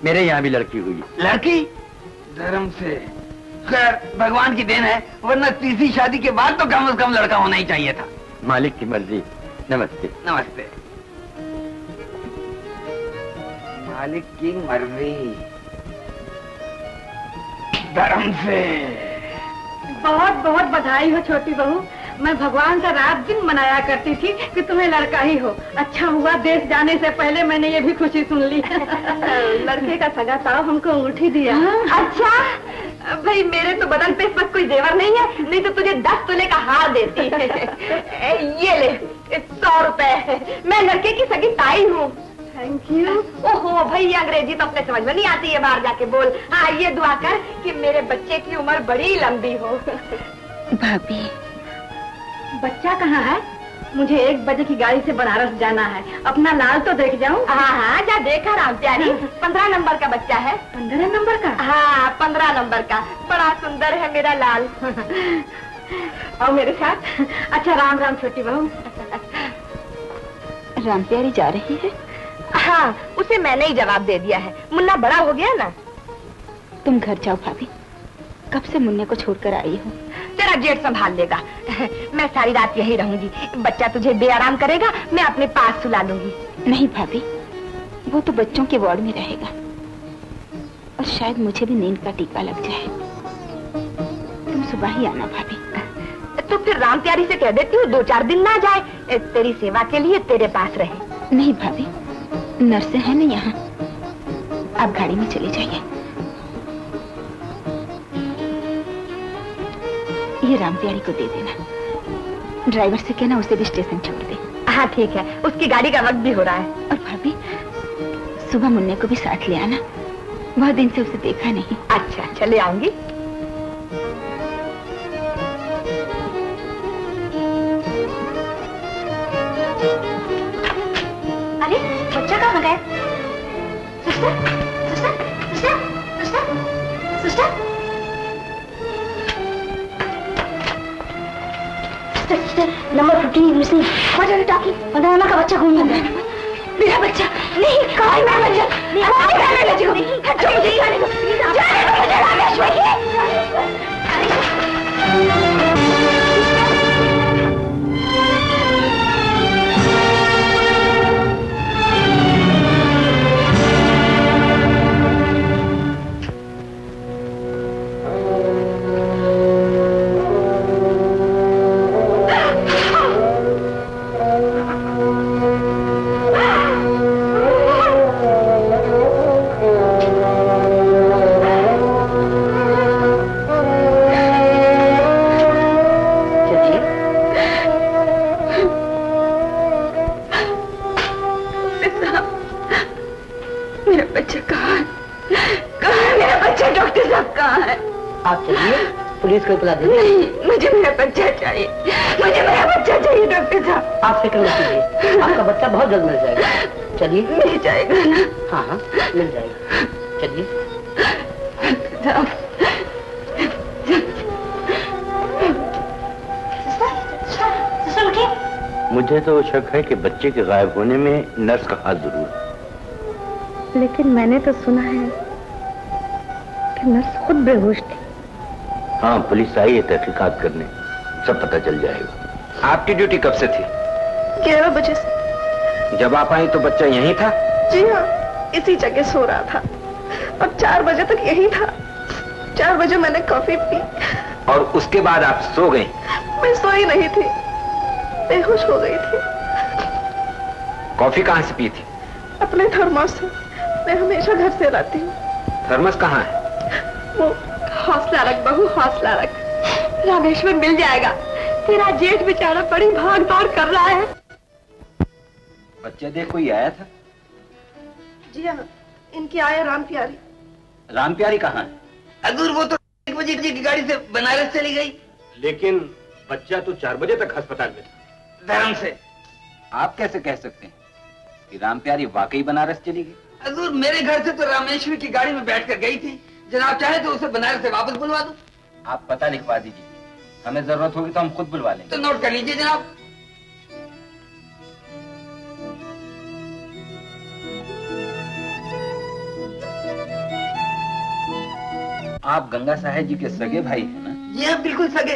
मेरे यहाँ भी लड़की हुई। लड़की? धर्म से। खैर, भगवान की देन है, वरना तीसरी शादी के बाद तो कम से कम लड़का होना ही चाहिए था। मालिक की मर्जी। नमस्ते। नमस्ते। मालिक की मर्जी, धर्म से। बहुत बहुत बधाई हो छोटी बहू। मैं भगवान से रात दिन मनाया करती थी कि तुम्हें लड़का ही हो। अच्छा हुआ देश जाने से पहले मैंने ये भी खुशी सुन ली। लड़के का सगा ताऊ हमको अंगूठी दिया। अच्छा भाई, मेरे तो बदन पे इस वक्त कोई जेवर नहीं है, नहीं तो तुझे 10 तोले का हार देती। ये ले 100 रुपए, मैं लड़के की सगी ताई हूँ। Thank you. ओहो भाई, अंग्रेजी तो अपने समझ में नहीं आती है, बाहर जाके बोल। हाँ, ये दुआ कर कि मेरे बच्चे की उम्र बड़ी लंबी हो। भाभी, बच्चा कहाँ है? मुझे 1 बजे की गाड़ी से बनारस जाना है, अपना लाल तो देख जाऊं। हाँ हाँ, जा देखा राम प्यारी। 15 नंबर का बच्चा है। 15 नंबर का? हाँ, 15 नंबर का। बड़ा सुंदर है मेरा लाल। और मेरे साथ। अच्छा, राम राम छोटी बहू। राम प्यारी जा रही है? हाँ, उसे मैंने ही जवाब दे दिया है, मुन्ना बड़ा हो गया ना। तुम घर जाओ भाभी, कब से मुन्ने को छोड़कर आई हो। तेरा जेठ संभाल लेगा। मैं सारी रात यही रहूंगी, बच्चा तुझे बेआराम करेगा, मैं अपने पास सुला लूंगी। नहीं भाभी, वो तो बच्चों के वार्ड में रहेगा, और शायद मुझे भी नींद का टीका लग जाए। तुम सुबह ही आना भाभी। तो फिर राम प्यारी से कह देती हूँ 2-4 दिन ना जाए, तेरी सेवा के लिए तेरे पास रहे। नहीं भाभी, नर्से हैं ना यहाँ, आप गाड़ी में चले जाइए। ये राम प्यारी को दे देना, ड्राइवर से कहना उसे भी स्टेशन छोड़ दे। हाँ ठीक है, उसकी गाड़ी का वक्त भी हो रहा है। और भाभी, सुबह मुन्ने को भी साथ ले आना, बहुत दिन से उसे देखा नहीं। अच्छा, चले आऊंगी। अरे बच्चा कहाँ गया? Sister, sister, sister, sister, sister, sister, number 15 मिसिंग। What are you talking? Madna का बच्चा घूम गया। मेरा बच्चा नहीं, कहाँ है मेरा बच्चा? नहीं, मेरा बच्चा को नहीं, जाने दो, जाने दो मुझे रामेश्वरी। आप चलिए, पुलिस को इतला देंगे। नहीं, मुझे मेरा बच्चा चाहिए, मुझे मेरा बच्चा चाहिए डॉक्टर साहब। आप फिक्र मत कीजिए, आपका बच्चा बहुत जल्द मिल जाएगा। चलिए। मिल जाएगा ना? हाँ हाँ, मिल जाएगा। चलिए। मुझे तो शक है कि बच्चे के गायब होने में नर्स का हाथ जरूर है। लेकिन मैंने तो सुना है कि नर्स खुद बेहोश थी। हाँ, पुलिस आई है तहकीकात करने, सब पता चल जाएगा। आपकी ड्यूटी कब से थी? 11 बजे से। जब आप आई तो बच्चा यहीं था? जी हाँ, इसी जगह सो रहा था और 4 बजे तक यहीं था। 4 बजे मैंने कॉफी पी। और उसके बाद आप सो गई? मैं सोई नहीं थी, बेहोश हो गई थी। कॉफी कहाँ से पी थी? अपने थर्मस से। मैं हमेशा घर से लाती हूँ। थर्मस कहाँ है? वो हौसला रख बहू, हौसला रख। रामेश्वर मिल जाएगा। तेरा जेठ बेचारा बड़ी भाग दौड़ कर रहा है। बच्चे देख कोई आया था? जी हाँ, इनकी आया राम प्यारी। राम प्यारी कहाँ है? हजूर वो तो 1 बजे की गाड़ी से बनारस चली गई। लेकिन बच्चा तो 4 बजे तक अस्पताल में था। धर्म से। आप कैसे कह सकते हैं कि राम प्यारी वाकई बनारस चली गई? हजूर मेरे घर से तो रामेश्वरी की गाड़ी में बैठकर गई थी। जनाब चाहे तो उसे बनारस से वापस बुलवा दूं। आप पता लिखवा दीजिए, हमें जरूरत होगी तो हम खुद बुलवा लेंगे। तो नोट कर लीजिए जनाब। आप गंगा साहेब जी के सगे भाई हैं ना? जी हाँ, बिल्कुल सगे।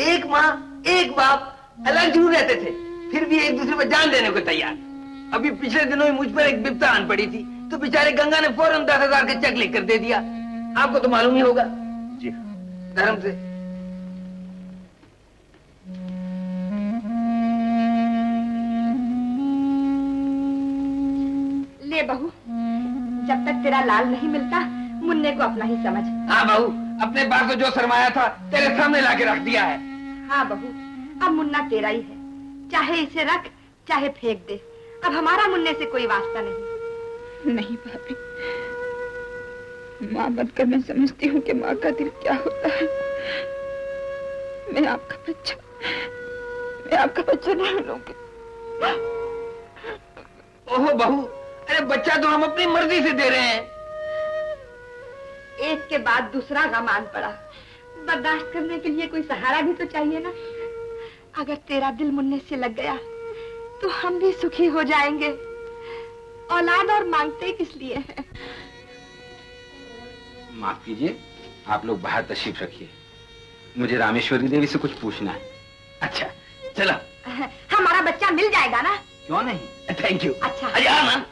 एक माँ एक बाप, अलग जरूर रहते थे, फिर भी एक दूसरे पर जान देने को तैयार। अभी पिछले दिनों ही मुझ पर एक विपदा आन पड़ी थी, तो बेचारे गंगा ने फौरन 10,000 के चेक लिखकर दे दिया। आपको तो मालूम ही होगा। जी धर्म से। ले बहू, जब तक तेरा लाल नहीं मिलता मुन्ने को अपना ही समझ। हाँ बहू, अपने पास तो जो सरमाया था तेरे सामने लाके रख दिया है। हाँ बहू, अब मुन्ना तेरा ही है, चाहे इसे रख चाहे फेंक दे। अब हमारा मुन्ने से कोई वास्ता नहीं। नहीं भाभी, माँ बनकर मैं समझती हूँ कि माँ का दिल क्या होता है। मैं आपका बच्चा नहीं लूंगी। ओहो बहू, अरे बच्चा तो हम अपनी मर्जी से दे रहे हैं। एक के बाद दूसरा गम आन पड़ा, बर्दाश्त करने के लिए कोई सहारा भी तो चाहिए ना। अगर तेरा दिल मुन्ने से लग गया तो हम भी सुखी हो जाएंगे। औलाद और मांगते किस लिए हैं? माफ कीजिए, आप लोग बाहर तशरीफ रखिए, मुझे रामेश्वरी देवी से कुछ पूछना है। अच्छा चलो। हमारा बच्चा मिल जाएगा ना? क्यों नहीं? Thank you. अच्छा अरे हाँ ना।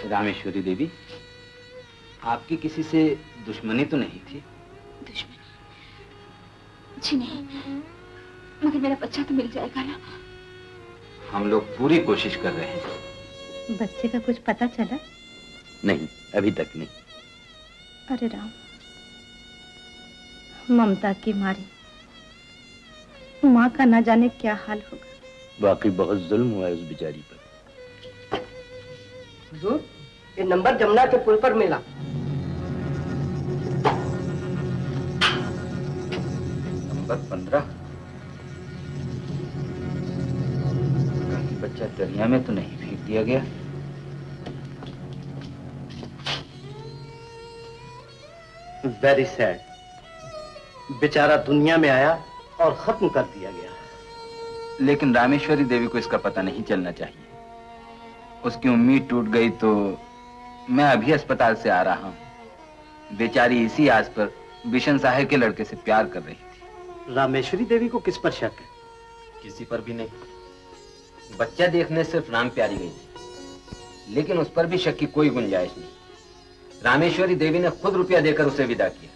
रामेश्वरी देवी, आपकी किसी से दुश्मनी तो नहीं थी? दुश्मनी? जी नहीं, मगर मेरा बच्चा तो मिल जाएगा ना? हम लोग पूरी कोशिश कर रहे हैं। बच्चे का कुछ पता चला? नहीं, अभी तक नहीं। अरे राम, ममता की मारी माँ का ना जाने क्या हाल होगा। वाकई बहुत जुल्म हुआ है उस बेचारी पर। हुजूर, ये नंबर जमुना के पुल पर मिला। नंबर 15। कहीं बच्चा दरिया में तो नहीं फेंक दिया गया? वेरी सैड, बेचारा दुनिया में आया और खत्म कर दिया गया। लेकिन रामेश्वरी देवी को इसका पता नहीं चलना चाहिए। उसकी उम्मीद टूट गई तो मैं अभी अस्पताल से आ रहा हूँ। बेचारी इसी आस पर बिशन साहब के लड़के से प्यार कर रही थी। रामेश्वरी देवी को किस पर शक है? किसी पर भी नहीं। बच्चा देखने सिर्फ राम प्यारी गई थी, लेकिन उस पर भी शक की कोई गुंजाइश नहीं। रामेश्वरी देवी ने खुद रुपया देकर उसे विदा किया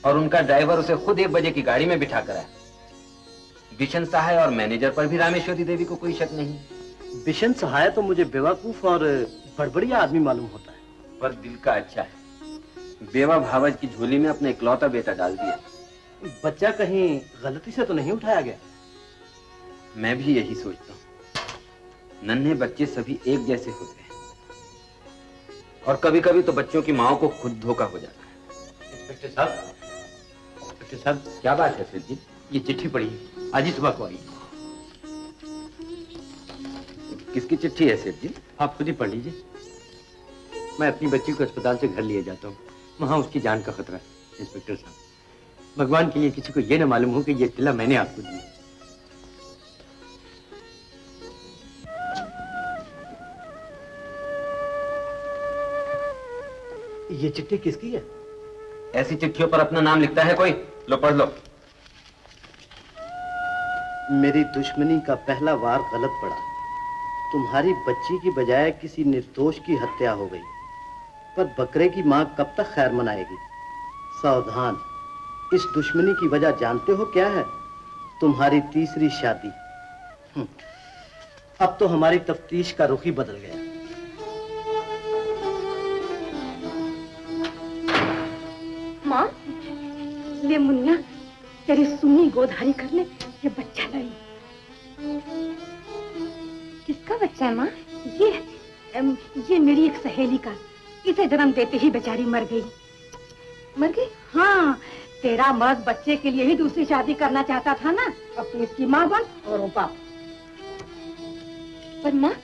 और उनका ड्राइवर उसे खुद 1 बजे की गाड़ी में बिठा कर आया। बिशन सहाय और मैनेजर पर भी रामेश्वरी देवी को कोई शक नहीं। बिशन सहाय तो मुझे बेवकूफ और बड़बड़िया आदमी मालूम होता है। पर दिल का अच्छा है। बेवा भावज की झोली में अपना इकलौता बेटा डाल दिया। बच्चा कहीं गलती से तो नहीं उठाया गया? मैं भी यही सोचता हूँ। नन्हे बच्चे सभी एक जैसे होते हैं। और कभी कभी तो बच्चों की माओ को खुद धोखा हो जाता है। इंस्पेक्टर साहब, क्या बात है सेठ जी? ये चिट्ठी पढ़ी, आज ही सुबह को आई। किसकी चिट्ठी है सेठ जी? आप खुद ही पढ़ लीजिए। मैं अपनी बच्ची को अस्पताल से घर लिए जाता हूँ, वहां उसकी जान का खतरा है। इंस्पेक्टर साहब, भगवान के लिए किसी को ये न मालूम हो कि ये इत्तला मैंने आपको दी। ये चिट्ठी किसकी है? ऐसी चिट्ठियों पर अपना नाम लिखता है कोई? लो पढ़ लो। मेरी दुश्मनी का पहला वार गलत पड़ा। तुम्हारी बच्ची की बजाय किसी निर्दोष की हत्या हो गई, पर बकरे की मां कब तक खैर मनाएगी? सावधान, इस दुश्मनी की वजह जानते हो क्या है? तुम्हारी तीसरी शादी। अब तो हमारी तफ्तीश का रुख ही बदल गया। माँ, ले मुन्ना, तेरी सुन्नी गोदहारी करने ये बच्चा लाई। किसका बच्चा है माँ? ये मेरी एक सहेली का। इसे जन्म देते ही बेचारी मर गई। मर गई? हाँ, तेरा मर्द बच्चे के लिए ही दूसरी शादी करना चाहता था ना। अब तो इसकी माँ बन और वो बाप। पर माँ,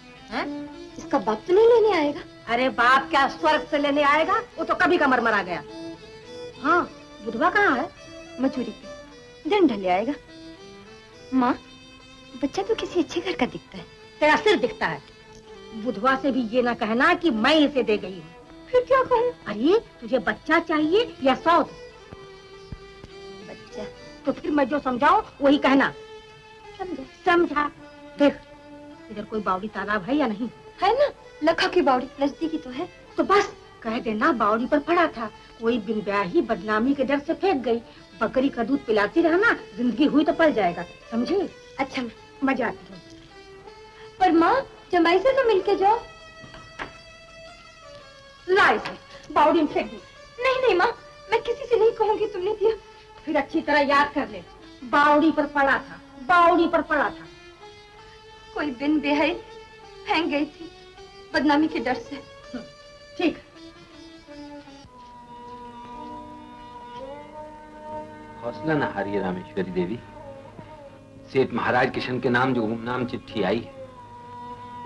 इसका बाप तो नहीं लेने आएगा? अरे बाप क्या स्वर्ग से लेने आएगा? वो तो कभी का मर गया। हाँ, बुधवा कहाँ है? मजूरी पे, दिन ढले आएगा। माँ, बच्चा तो किसी अच्छे घर का दिखता है। तेरा सिर दिखता है। बुधवा से भी ये ना कहना कि मैं इसे दे गई हूँ। फिर क्या कहूँ? अरे तुझे बच्चा चाहिए या सौत? बच्चा। तो फिर मैं जो समझाऊं वही कहना। समझा। देख, इधर कोई बावड़ी तालाब है या नहीं? है ना, लखा की बावड़ी नजदीकी तो है। तो बस कह देना बावड़ी पर पड़ा था, कोई बिन ब्याही बदनामी के डर से फेंक गई। बकरी का दूध पिलाती रहना, जिंदगी हुई तो पल जाएगा, समझी? अच्छा, मैं जाती हूँ। पर माँ, जमाई से तो मिलके जाओ। लाई से बावड़ी में फेंक दी। नहीं माँ, मैं किसी से नहीं कहूँगी तुमने दिया। फिर अच्छी तरह याद कर ले, बावड़ी पर पड़ा था, बावड़ी पर पड़ा था। कोई बिन बेहाई फेंक गई थी बदनामी के डर से। ठीक। हौसला न हारिए रामेश्वरी देवी। सेठ महाराज किशन के नाम जो गुमनाम चिट्ठी आई है,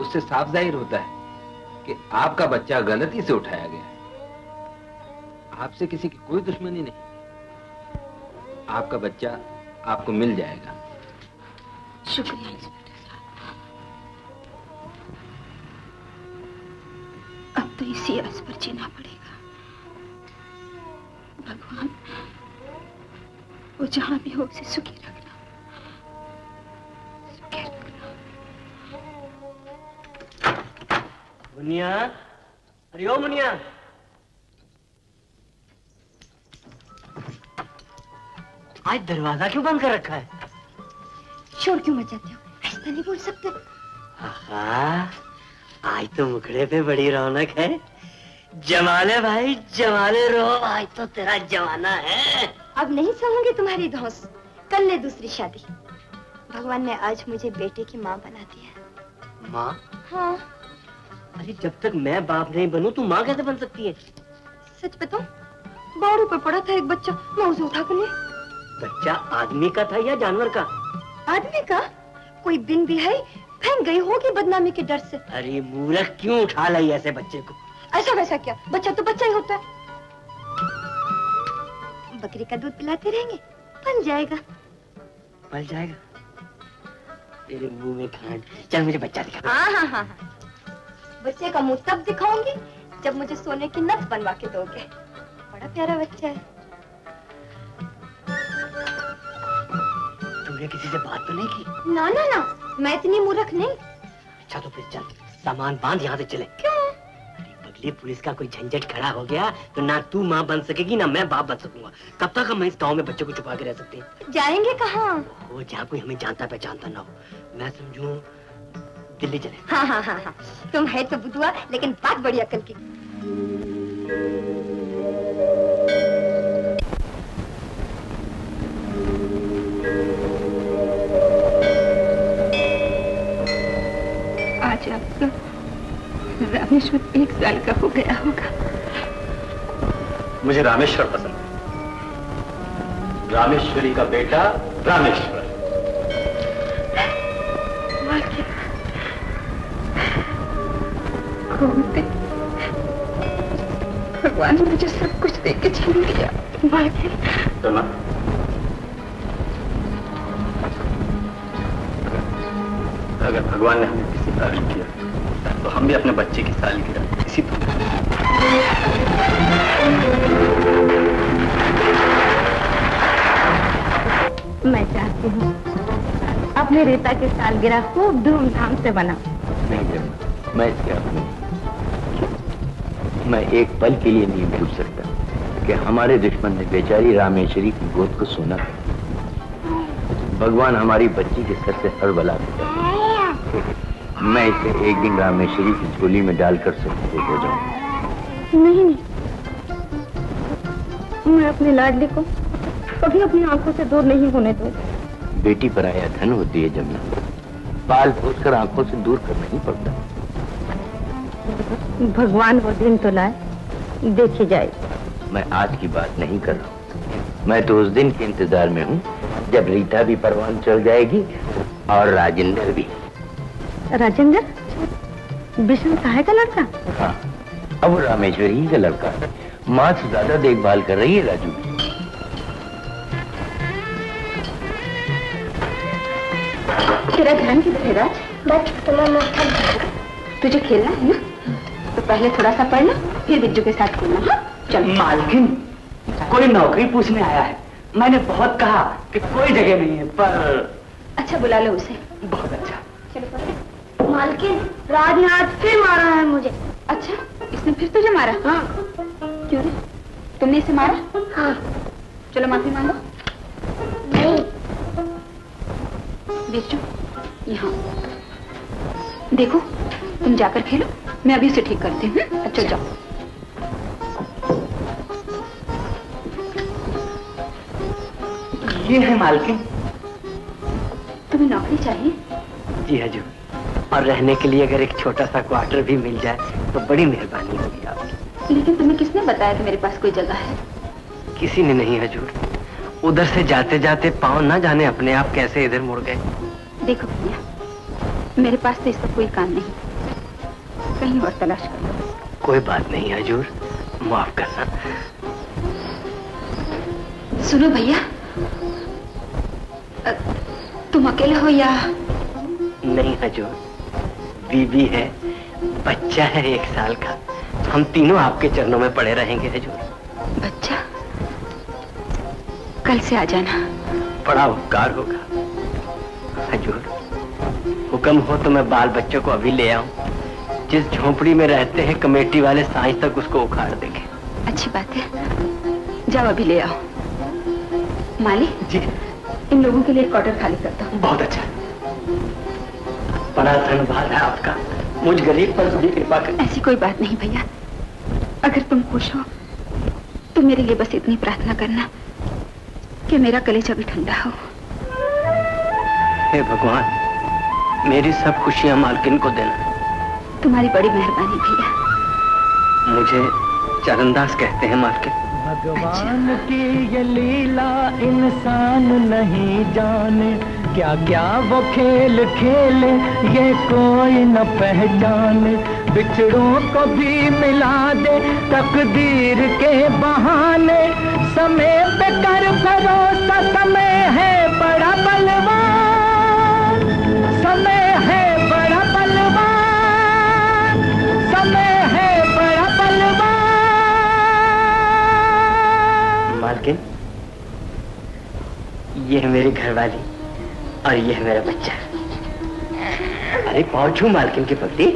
उससे साफ जाहिर होता है कि आपका बच्चा गलती से उठाया गया है। आपसे किसी की कोई दुश्मनी नहीं। आपका बच्चा आपको मिल जाएगा। शुक्रिया इंस्पेक्टर साहब। अब तो इसी आस पर जीना पड़ेगा। भगवान, वो जहां भी हो उसे सुखी रखना, सुखी रखना। मुनिया, अरे ओ मुनिया। आज दरवाजा क्यों बंद कर रखा है? शोर क्यों मचाते हो? ऐसा नहीं बोल सकते। आज तो मुखड़े पे बड़ी रौनक है। जमाले भाई, जमाले रहो, आज तो तेरा जमाना है। अब नहीं सहूंगी तुम्हारी धौंस। कल ले दूसरी शादी। भगवान ने आज मुझे बेटे की माँ बना दिया। माँ? हाँ। अरे जब तक मैं बाप नहीं बनूं, तू माँ कैसे बन सकती है? सच बताऊं, बावड़ी पर पड़ा था एक बच्चा, मैं उसे उठा कर ले। बच्चा आदमी का था या जानवर का? आदमी का। कोई बिन बिहाई फेंक गई होगी बदनामी के डर से। अरे मूर्ख, क्यों उठा लाई ऐसे बच्चे को? ऐसा वैसा क्या, बच्चा तो बच्चा ही होता है। बकरी का दूध पिलाते रहेंगे, पल जाएगा। पल जाएगा? तेरे मुंह में खांड। चल मुझे बच्चा दिखा। हाँ। बच्चे का मुंह तब दिखाऊंगी जब मुझे सोने की नथ बनवा के दोगे। बड़ा प्यारा बच्चा है। तुमने किसी से बात तो नहीं की? ना, मैं इतनी मूर्ख नहीं। अच्छा तो फिर चल, सामान बांध, यहाँ से चले। क्यों? अरे बगली पुलिस का कोई झंझट खड़ा हो गया तो ना तू माँ बन सकेगी ना मैं बाप बन सकूंगा। कब तक हम इस गाँव में बच्चों को छुपा के रह सकते हैं? जाएंगे कहाँ? वो जहाँ कोई हमें जानता पहचानता ना हो। मैं समझूं दिल्ली चले। हाँ। तुम है तो बुधवा, लेकिन बात बड़ी अकल की। आज आपका रामेश्वर 1 साल का हो गया होगा। मुझे रामेश्वर पसंद है, रामेश्वरी का बेटा रामेश्वर। भगवान ने मुझे सब कुछ दे के छीन लिया। रमा, अगर भगवान ने हमें किसी तारीफ किया तो हम भी अपने बच्चे की सालगिरह इसी तरह। मैं चाहती हूँ अपने रीता की सालगिरह खूब धूमधाम से बनाऊं। नहीं जमा, मैं इसके अपने मैं एक पल के लिए नहीं भूल सकता कि हमारे दुश्मन ने बेचारी रामेश्वरी की गोद को सोना कर। भगवान हमारी बच्ची के सर से हर बला को मैं इसे एक दिन रामेश्वरी की झोली में डालकर सब हो जाऊं। नहीं, मैं अपनी लाडली को कभी अपनी आंखों से दूर नहीं होने दूंगी। बेटी पराया धन होती है जमुना, पाल पोस कर आंखों से दूर करना ही पड़ता। भगवान वो दिन तो लाए, देखी जाए। मैं आज की बात नहीं कर रहा हूँ, मैं तो उस दिन के इंतजार में हूँ जब रीता भी परवान चल जाएगी और राजेंद्र भी। राजेंद्र विष्णु सहाय का लड़का? हाँ, अब रामेश्वरी का लड़का माँ से ज्यादा देखभाल कर रही है राजू। तेरा ध्यान किधर है राज? तुझे खेलना है ना, तो पहले थोड़ा सा पढ़ना, फिर बिज्जू के साथ खेलना। हाँ चल। मालकिन, कोई नौकरी पूछने आया है। मैंने बहुत कहा कि कोई जगह नहीं है, पर अच्छा बुला लो उसे। बहुत अच्छा। चलो पढ़ो। मालकिन, राज ने आज फिर मारा है मुझे। अच्छा, इसने फिर तुझे मारा? हाँ। क्यों रे, तुमने इसे मारा? हाँ। चलो माफी मांगो। नहीं। बिज्जू, यहाँ देखो, तुम जाकर खेलो, मैं अभी उसे ठीक करती हूँ। अच्छा जाओ। ये है मालकिन। तुम्हें नौकरी चाहिए? जी हजूर, और रहने के लिए अगर एक छोटा सा क्वार्टर भी मिल जाए तो बड़ी मेहरबानी होगी आपकी। लेकिन तुम्हें किसने बताया कि मेरे पास कोई जगह है? किसी ने नहीं हजूर, उधर से जाते जाते पाँव ना जाने अपने आप कैसे इधर मुड़ गए। देखो भैया, मेरे पास तो इसका कोई काम नहीं, कहीं और तलाश कर लो। कोई बात नहीं हजूर, माफ करना। सुनो भैया, तुम अकेले हो या? नहीं हजूर, बीबी है, बच्चा है 1 साल का, हम तीनों आपके चरणों में पड़े रहेंगे हजूर। बच्चा? कल से आ जाना। बड़ा उपकार होगा हजूर, हुक्म हो तो मैं बाल बच्चों को अभी ले आऊं। जिस झोपड़ी में रहते हैं कमेटी वाले सांझ तक उसको उखाड़ देंगे। अच्छी बात है, जाओ अभी ले आओ। माली जी, इन लोगों के लिए क्वार्टर खाली करता हूँ। बहुत अच्छा, बड़ा धन्यवाद है आपका, मुझ गरीब पर बड़ी कृपा कर। ऐसी कोई बात नहीं भैया, अगर तुम खुश हो तो मेरे लिए बस इतनी प्रार्थना करना कि मेरा कलेजा भी ठंडा हो। हे भगवान, मेरी सब खुशियां मालकिन को देना। तुम्हारी बड़ी मेहरबानी भैया। मुझे चरणदास कहते हैं मालकिन। भगवान की ये लीला इंसान नहीं जाने, क्या क्या वो खेल खेले ये कोई न पहचाने। बिछड़ों को भी मिला दे तकदीर के बहाने, समय पे कर भरोसा, समय है बड़ा बलवान, समय है बड़ा बलवान, समय है बड़ा बलवान। मालकिन, ये है मेरी घरवाली और ये है मेरा बच्चा। अरे पहुंचू मालकिन की पगड़ी।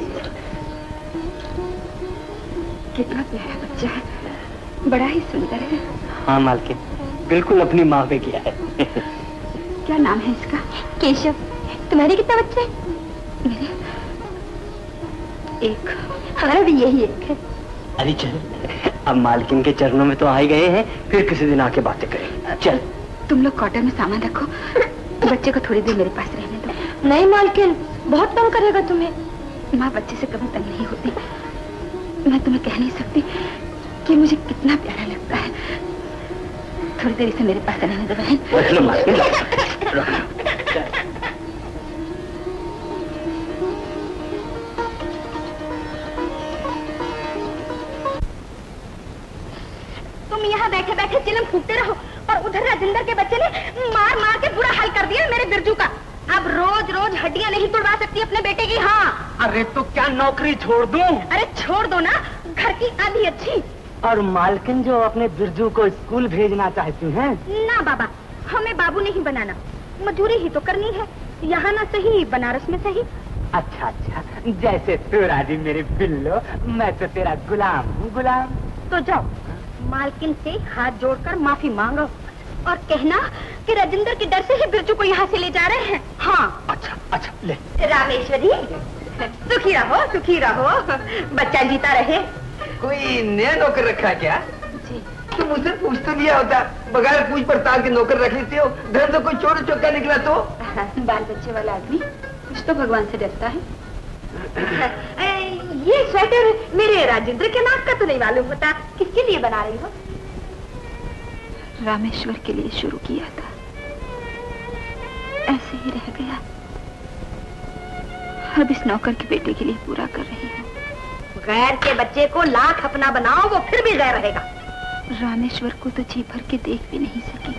कितना प्यारा बच्चा है, बड़ा ही सुंदर है। हाँ मालकिन, बिल्कुल अपनी माँ पे किया है। क्या नाम है इसका? केशव। तुम्हारे कितने बच्चे हैं? मेरे एक। हमारा भी यही एक है। अरे चल, अब मालकिन के चरणों में तो आ ही गए हैं, फिर किसी दिन आके बातें करेंगे। चल। तुम लोग क्वार्टर में सामान रखो, बच्चे को थोड़ी देर मेरे पास रहने दो। नहीं मालकिन, बहुत तंग करेगा तुम्हें। माँ बच्चे से कभी तंग नहीं होती, मैं तुम्हें कह नहीं सकती कि मुझे कितना प्यारा लगता है। थोड़ी देर से मेरे पास रहने दो बहन। तुम यहाँ बैठे बैठे चिलम फूकते रहो और उधर राजेंद्र के बच्चे ने मार मार के बुरा हाल कर दिया मेरे बिरजू का। अब रोज रोज हड्डियाँ नहीं तुड़वा सकती अपने बेटे की। हाँ। अरे तो क्या नौकरी छोड़ दूं? अरे छोड़ दो ना, घर की आधी अच्छी। और मालकिन जो अपने बिरजू को स्कूल भेजना चाहती हैं? ना बाबा, हमें बाबू नहीं बनाना, मजदूरी ही तो करनी है, यहाँ ना सही बनारस में सही। अच्छा अच्छा, जैसे तू राजी मेरे बिल्लो, मैं तो तेरा गुलाम हूँ, गुलाम। तो जाओ मालकिन से हाथ जोड़कर माफी मांगो और कहना कि राजेंद्र के डर से ही बिरजू को यहाँ से ले जा रहे हैं। हाँ। अच्छा अच्छा, ले। रामेश्वरी सुखी रहो, बच्चा जीता रहे। कोई नया नौकर रखा क्या? जी। तुम मुझसे पूछ तो लिया होता, बगैर पूछ पड़ताल के नौकर रख लेते हो। धर्म से कोई चोर चौका निकला तो? बाल बच्चे वाला आदमी कुछ तो भगवान से डरता है। ये स्वेटर मेरे राजेंद्र के नाक का तो नहीं मालूम होता, किसके लिए बना रही हो? रामेश्वर के लिए शुरू किया था, ऐसे ही रह गया। अब इस नौकर के बेटे के लिए पूरा कर रही हूँ। गैर के बच्चे को लाख अपना बनाओ, वो फिर भी गैर रहेगा। रामेश्वर को तो जी भर के देख भी नहीं सकी,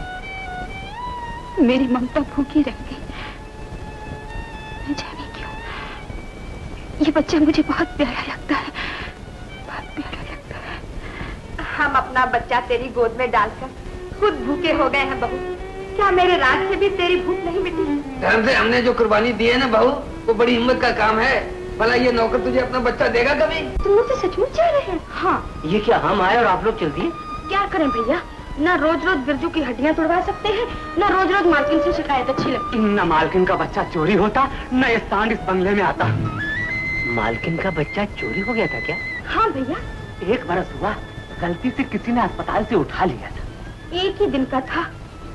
मेरी ममता भूखी रह गई। न जाने क्यों ये बच्चा मुझे बहुत प्यारा लगता है, बहुत प्यारा लगता है। हम अपना बच्चा तेरी गोद में डालकर खुद भूखे हो गए हैं बहू। क्या मेरे राज से भी तेरी भूख नहीं मिटी? धर्म से हमने जो कुर्बानी दी है ना बहू, वो बड़ी हिम्मत का काम है। भला ये नौकर तुझे अपना बच्चा देगा कभी? तुम मुझसे सचमुच चाह रहे हैं? हाँ। ये क्या हम आए और आप लोग चल दिए? क्या करें भैया, न रोज रोज बिरजू की हड्डियाँ तोड़वा सकते हैं, न रोज रोज मालकिन से शिकायत अच्छी लगती। न मालकिन का बच्चा चोरी होता, न ये सांड इस बंगले में आता। मालकिन का बच्चा चोरी हो गया था क्या? हाँ भैया। 1 बरस हुआ, गलती से किसी ने अस्पताल से उठा लिया था। एक ही दिन का था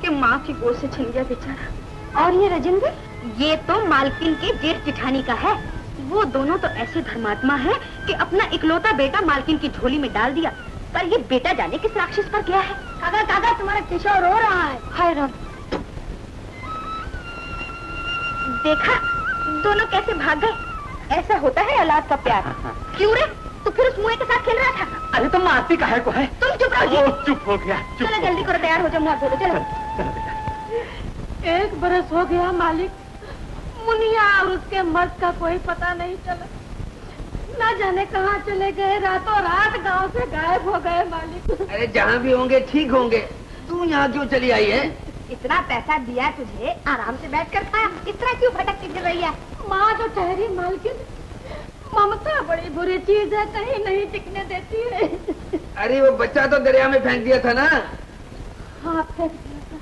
कि माँ की गोद से छिन गया बेचारा। और ये राजेंद्र, ये तो मालकिन के जेठ जिठानी का है। वो दोनों तो ऐसे धर्मात्मा हैं कि अपना इकलौता बेटा मालकिन की झोली में डाल दिया, पर ये बेटा जाने किस राक्षस पर गया है। काका काका, तुम्हारा किशोर रो रहा है। हाय राम, देखा दोनों कैसे भाग गए। ऐसा होता है औलाद का प्यार। क्यों रे, तू फिर उस मुए के साथ खेल रहा था? अरे तो मारती काहे को है? तुम चुप रहो। चुप हो गया। चलो जल्दी करो, तैयार हो जाओ, मुँह धो लो। चलो चलो बेटा। 1 बरस हो गया मालिक, मुनिया और उसके मर्द का कोई पता नहीं चला। न जाने कहाँ चले गए, रातों रात गांव से गायब हो गए मालिक। अरे जहाँ भी होंगे ठीक होंगे, तू यहाँ क्यों चली आई है? इतना पैसा दिया तुझे, आराम से बैठकर खा, इस तरह क्यों भटकती फिर रही है? माँ जो ठहरी मालकिन, ममता बड़ी बुरी चीज है, कहीं नहीं टिकने देती है। अरे वो बच्चा तो दरिया में फेंक दिया था ना? हाँ फेंक दिया था।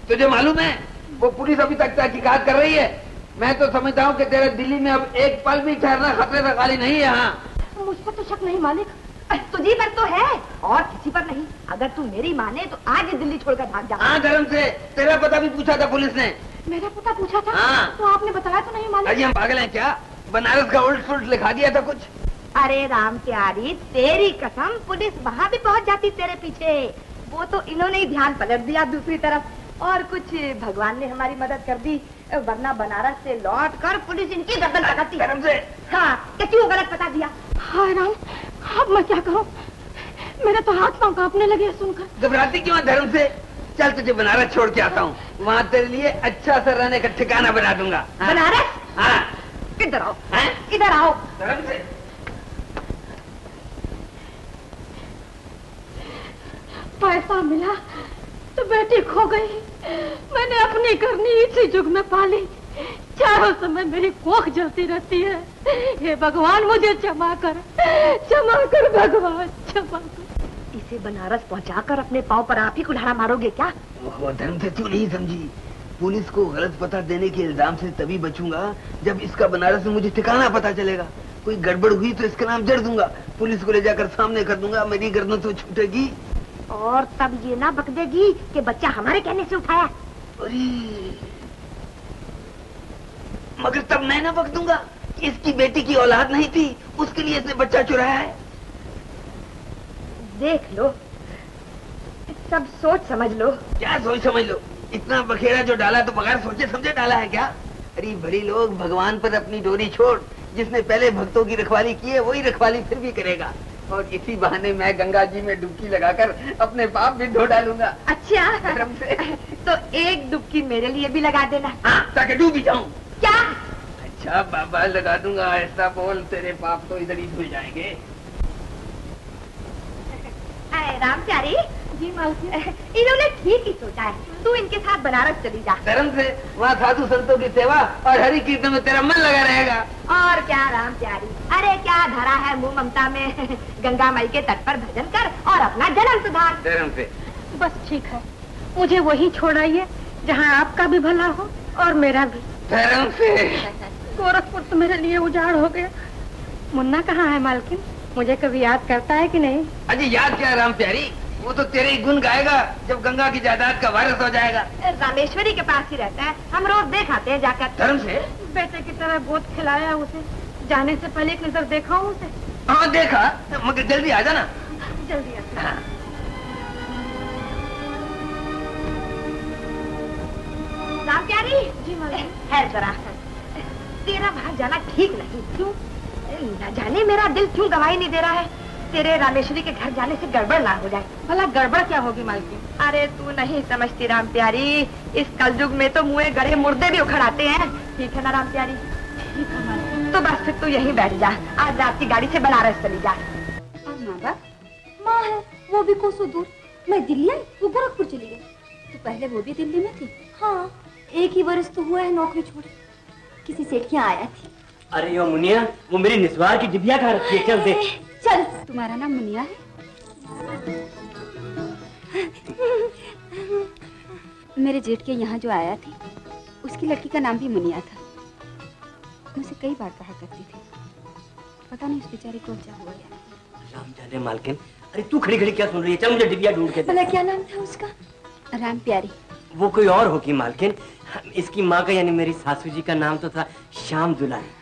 तुझे मालूम है वो पुलिस अभी तक तहकीकात कर रही है। मैं तो समझता हूँ कि तेरे दिल्ली में अब एक पल भी ठहरना खतरे से खाली नहीं है। यहाँ मुझ पर तो शक नहीं मालिक, तुझी पर तो है और किसी पर नहीं। अगर तू मेरी माने तो आज ही दिल्ली छोड़कर भाग जा। हाँ धर्म से, तेरा पता भी पूछा था पुलिस ने। मेरा पता पूछा था? हाँ। तो आपने बताया तो नहीं मालिक? अजी हम पागल हैं क्या? बनारस का उल्ट सुल्ट लिखा दिया था कुछ। अरे राम प्यारी, तेरी कसम, पुलिस वहाँ भी पहुँच जाती तेरे पीछे। वो तो इन्होंने ही ध्यान पलट दिया दूसरी तरफ, और कुछ भगवान ने हमारी मदद कर दी, वरना बनारस से लौट कर पुलिस इनकी गर्दन पकड़ती। धर्म से हाँ, कि क्यों गलत बता दिया? हाय राम, अब मैं क्या करूं? मेरे तो हाथ पांव कांपने लगे सुनकर। घबराती क्यों है धर्म से? चल तुझे बनारस छोड़ के आता हूँ, वहाँ तेरे लिए अच्छा सा रहने का ठिकाना बना दूंगा। बनारस? हाँ। इधर आओ, इधर आओ। धर्म से पैसा मिला तो बेटी खो गई, मैंने अपनी करनी इसी जुग में पाली। चारों समय मेरी कोख जलती रहती है। हे भगवान मुझे क्षमा कर भगवान, क्षमा कर। इसे बनारस पहुंचाकर अपने पाँव पर आप ही कुल्हाड़ा मारोगे क्या? वो धर्म से तू नहीं समझी। पुलिस को गलत पता देने के इल्जाम से तभी बचूंगा जब इसका बनारस में मुझे ठिकाना पता चलेगा। कोई गड़बड़ हुई तो इसका नाम जड़ दूंगा, पुलिस को ले जाकर सामने कर दूंगा, मेरी गर्दन तो छूटेगी। और तब ये ना बक देगी कि बच्चा हमारे कहने से उठाया। अरे मगर तब मैं ना बक दूंगा कि इसकी बेटी की औलाद नहीं थी, उसके लिए इसने बच्चा चुराया है। देख लो, सब सोच समझ लो। क्या सोच समझ लो? इतना बखेड़ा जो डाला तो बगैर सोचे समझे डाला है क्या? अरे बड़ी लोग, भगवान पर अपनी डोरी छोड़। जिसने पहले भक्तों की रखवाली की है वही रखवाली फिर भी करेगा। और इसी बहाने मैं गंगा जी में डुबकी लगाकर अपने पाप भी धो डालूंगा। अच्छा धर्म से। तो एक डुबकी मेरे लिए भी लगा देना। हाँ, ताकि डूब ही जाऊं। क्या? अच्छा बाबा लगा दूंगा, ऐसा बोल, तेरे पाप तो इधर ही धुल जाएंगे। राम प्यारी जी मालकिन, इन्होंने ठीक ही सोचा है, तू इनके साथ बनारस चली जा। धर्म से वहाँ साधु संतों की सेवा और हरि कीर्तन में तेरा मन लगा रहेगा। और क्या राम प्यारी, अरे क्या धरा है मुंह ममता में। गंगा माई के तट पर भजन कर और अपना जन्म सुधार। धर्म से बस ठीक है, मुझे वही छोड़ाइए जहाँ आपका भी भला हो और मेरा भी। धर्म से गोरखपुर तो मेरे लिए उजाड़ हो गया। मुन्ना कहाँ है मालकिन? मुझे कभी याद करता है कि नहीं? अजी याद क्या राम प्यारी, वो तो तेरे ही गुण गाएगा जब गंगा की जायदाद का वारिस हो जाएगा। रामेश्वरी के पास ही रहता है, हम रोज देख आते हैं जाकर। धर्म से बेटे की तरह गोद खिलाया उसे, जाने से पहले एक नजर देखा हूँ उसे। हाँ देखा, मगर जल्दी आ जाना। जल्दी आ। हाँ। राम प्यारी जी है जरा, तेरा बाहर जाना ठीक नहीं। क्यों? न जाने मेरा दिल क्यों गवाही नहीं दे रहा है। तेरे रामेश्वरी के घर जाने से गड़बड़ ना हो जाए। भला गड़बड़ क्या होगी मालकिन? अरे तू नहीं समझती राम प्यारी, इस कलयुग में तो मुँह गड़े मुर्दे भी उखड़ आते हैं। ठीक है ना राम प्यारी? ठीक है मालकिन। तो बस फिर तू यहीं बैठ जा, आज रात की गाड़ी से बनारस चली जा। और माँ बाप? माँ है, वो भी कोसों दूर। मैं दिल्ली आई, वो गोरखपुर चली गई। तो पहले वो भी दिल्ली में थी? हाँ, एक ही वर्ष तो हुआ है नौकरी छोड़े। किसी सेठ के यहाँ आया थी। अरे यो मुनिया, वो मेरी निस्वार की डिबिया कहाँ रखी है? चल देख। चल। तुम्हारा नाम मुनिया है? मेरे जेठ के यहाँ जो आया थी, उसकी लड़की का नाम भी मुनिया था। मुझे कई बार कहा करती थी, पता नहीं उस बेचारे को क्या हुआ गया। राम जाने मालकिन। अरे तू खड़ी खड़ी क्या सुन रही है? चल मुझे डिबिया ढूंढ के दे। भला क्या नाम था उसका? राम प्यारी। वो कोई और होगी मालकिन। इसकी माँ का यानी मेरी सासू जी का नाम तो था श्याम दुलारी।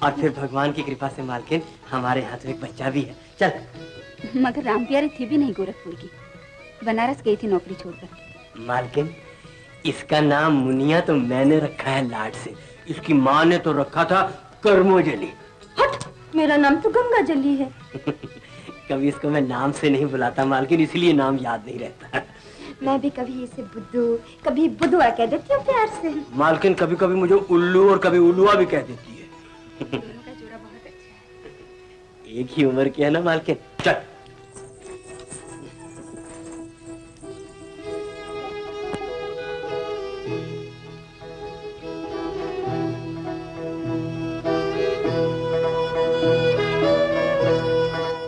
और फिर भगवान की कृपा से मालकिन हमारे यहाँ तो एक बच्चा भी है। चल। मगर राम प्यारी थी भी नहीं गोरखपुर की, बनारस गई थी नौकरी छोड़कर। मालकिन, इसका नाम मुनिया तो मैंने रखा है लाड से। इसकी माँ ने तो रखा था कर्मोजली। हट, मेरा नाम तो गंगा जली है। कभी इसको मैं नाम से नहीं बुलाता मालकिन, इसलिए नाम याद नहीं रहता। मैं भी कभी इसे बुद्धू, कभी बुधुआ कह देती हूँ प्यार से। मालकिन कभी कभी मुझे उल्लू और कभी उल्लुआ भी कह देती है। उनका जोड़ा बहुत अच्छा है। एक ही उम्र की है ना मालकिन। चल।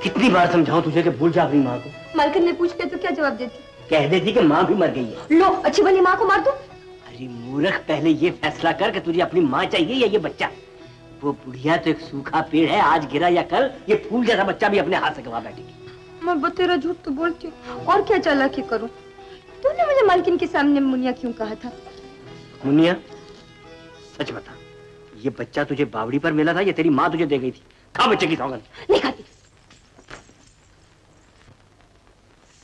कितनी बार समझाऊं तुझे कि भूल जा अपनी माँ को? मालकिन ने पूछते तो क्या जवाब देती? कह देती कि माँ भी मर गई है। लो, अच्छी भली माँ को मार दो। अरे मूर्ख, पहले ये फैसला कर कि तुझे अपनी माँ चाहिए या ये बच्चा। वो बुढ़िया तो एक सूखा पेड़ है, आज गिरा या कल ये फूल जैसा बच्चा भी अपने हाथ से गवा बैठेगी। मैं तेरा झूठ तो बोलती हूँ, और क्या चालाकी करूँ? तूने मुझे मालकिन के सामने मुनिया क्यों कहा था? मुनिया, सच बता, ये बच्चा तुझे बावड़ी पर मिला था या तेरी माँ तुझे दे गई थी? खा बच्चे की सौगंध। नहीं खाती।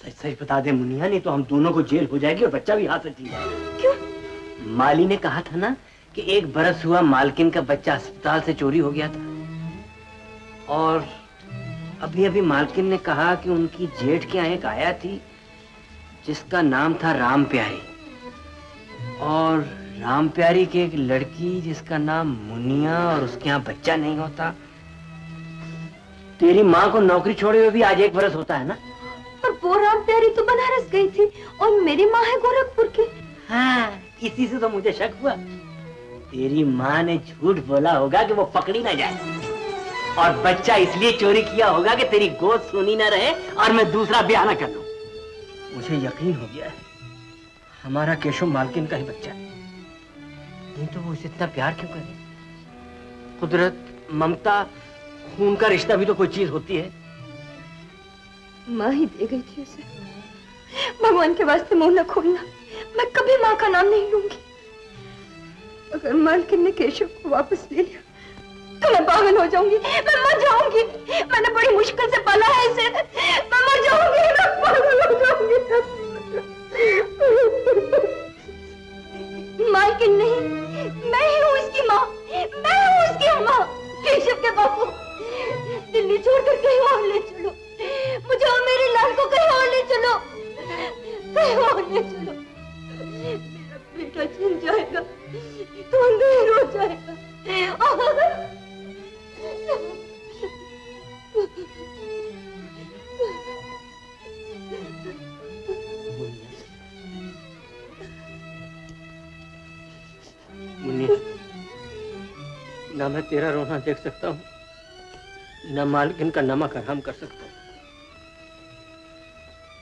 सच सच बता दे मुनिया, नहीं तो हम दोनों को जेल हो जाएगी और बच्चा भी हाथ से छीन जाएगा। क्यों? माली ने कहा था ना कि 1 बरस हुआ मालकिन का बच्चा अस्पताल से चोरी हो गया था। और अभी अभी मालकिन ने कहा कि उनकी जेठ के यहाँ एक आया थी जिसका नाम था राम प्यारी, और राम प्यारी की एक लड़की जिसका नाम मुनिया, और उसके यहाँ बच्चा नहीं होता। तेरी माँ को नौकरी छोड़े हुए भी आज 1 बरस होता है ना? पर वो राम प्यारी तो बनारस गई थी और मेरी माँ है गोरखपुर की। हाँ, इसी से तो मुझे शक हुआ। तेरी माँ ने झूठ बोला होगा कि वो पकड़ी ना जाए, और बच्चा इसलिए चोरी किया होगा कि तेरी गोद सुनी ना रहे और मैं दूसरा ब्याह ना कर लूं। मुझे यकीन हो गया है हमारा केशव मालकिन का ही बच्चा है। नहीं तो वो इसे इतना प्यार क्यों करे? कुदरत, ममता, खून का रिश्ता भी तो कोई चीज होती है। माँ ही दे गई थी उसे। भगवान के वास्ते मुंह न खोलना, मैं कभी माँ का नाम नहीं लूंगी। अगर मालकिन ने केशव को वापस ले लिया तो मैं पागल हो जाऊंगी, मैं मर जाऊंगी। मैंने बड़ी मुश्किल से पाला है इसे, मैं मर जाऊंगी, मैं पागल हो जाऊंगी। मालकिन नहीं, मैं ही हूँ इसकी माँ, मैं हूँ इसकी माँ। केशव के बापू, दिल्ली छोड़कर कहीं और ले चलो मुझे और मेरे लाल को, कहीं और ले चलो, कहीं और ले चलो। मेरा बेटा छिन जाएगा तो अंधेर हो जाएगा। मुन्नी, ना मैं तेरा रोना देख सकता हूँ, ना मालकिन का नमक हराम कर सकता हूँ।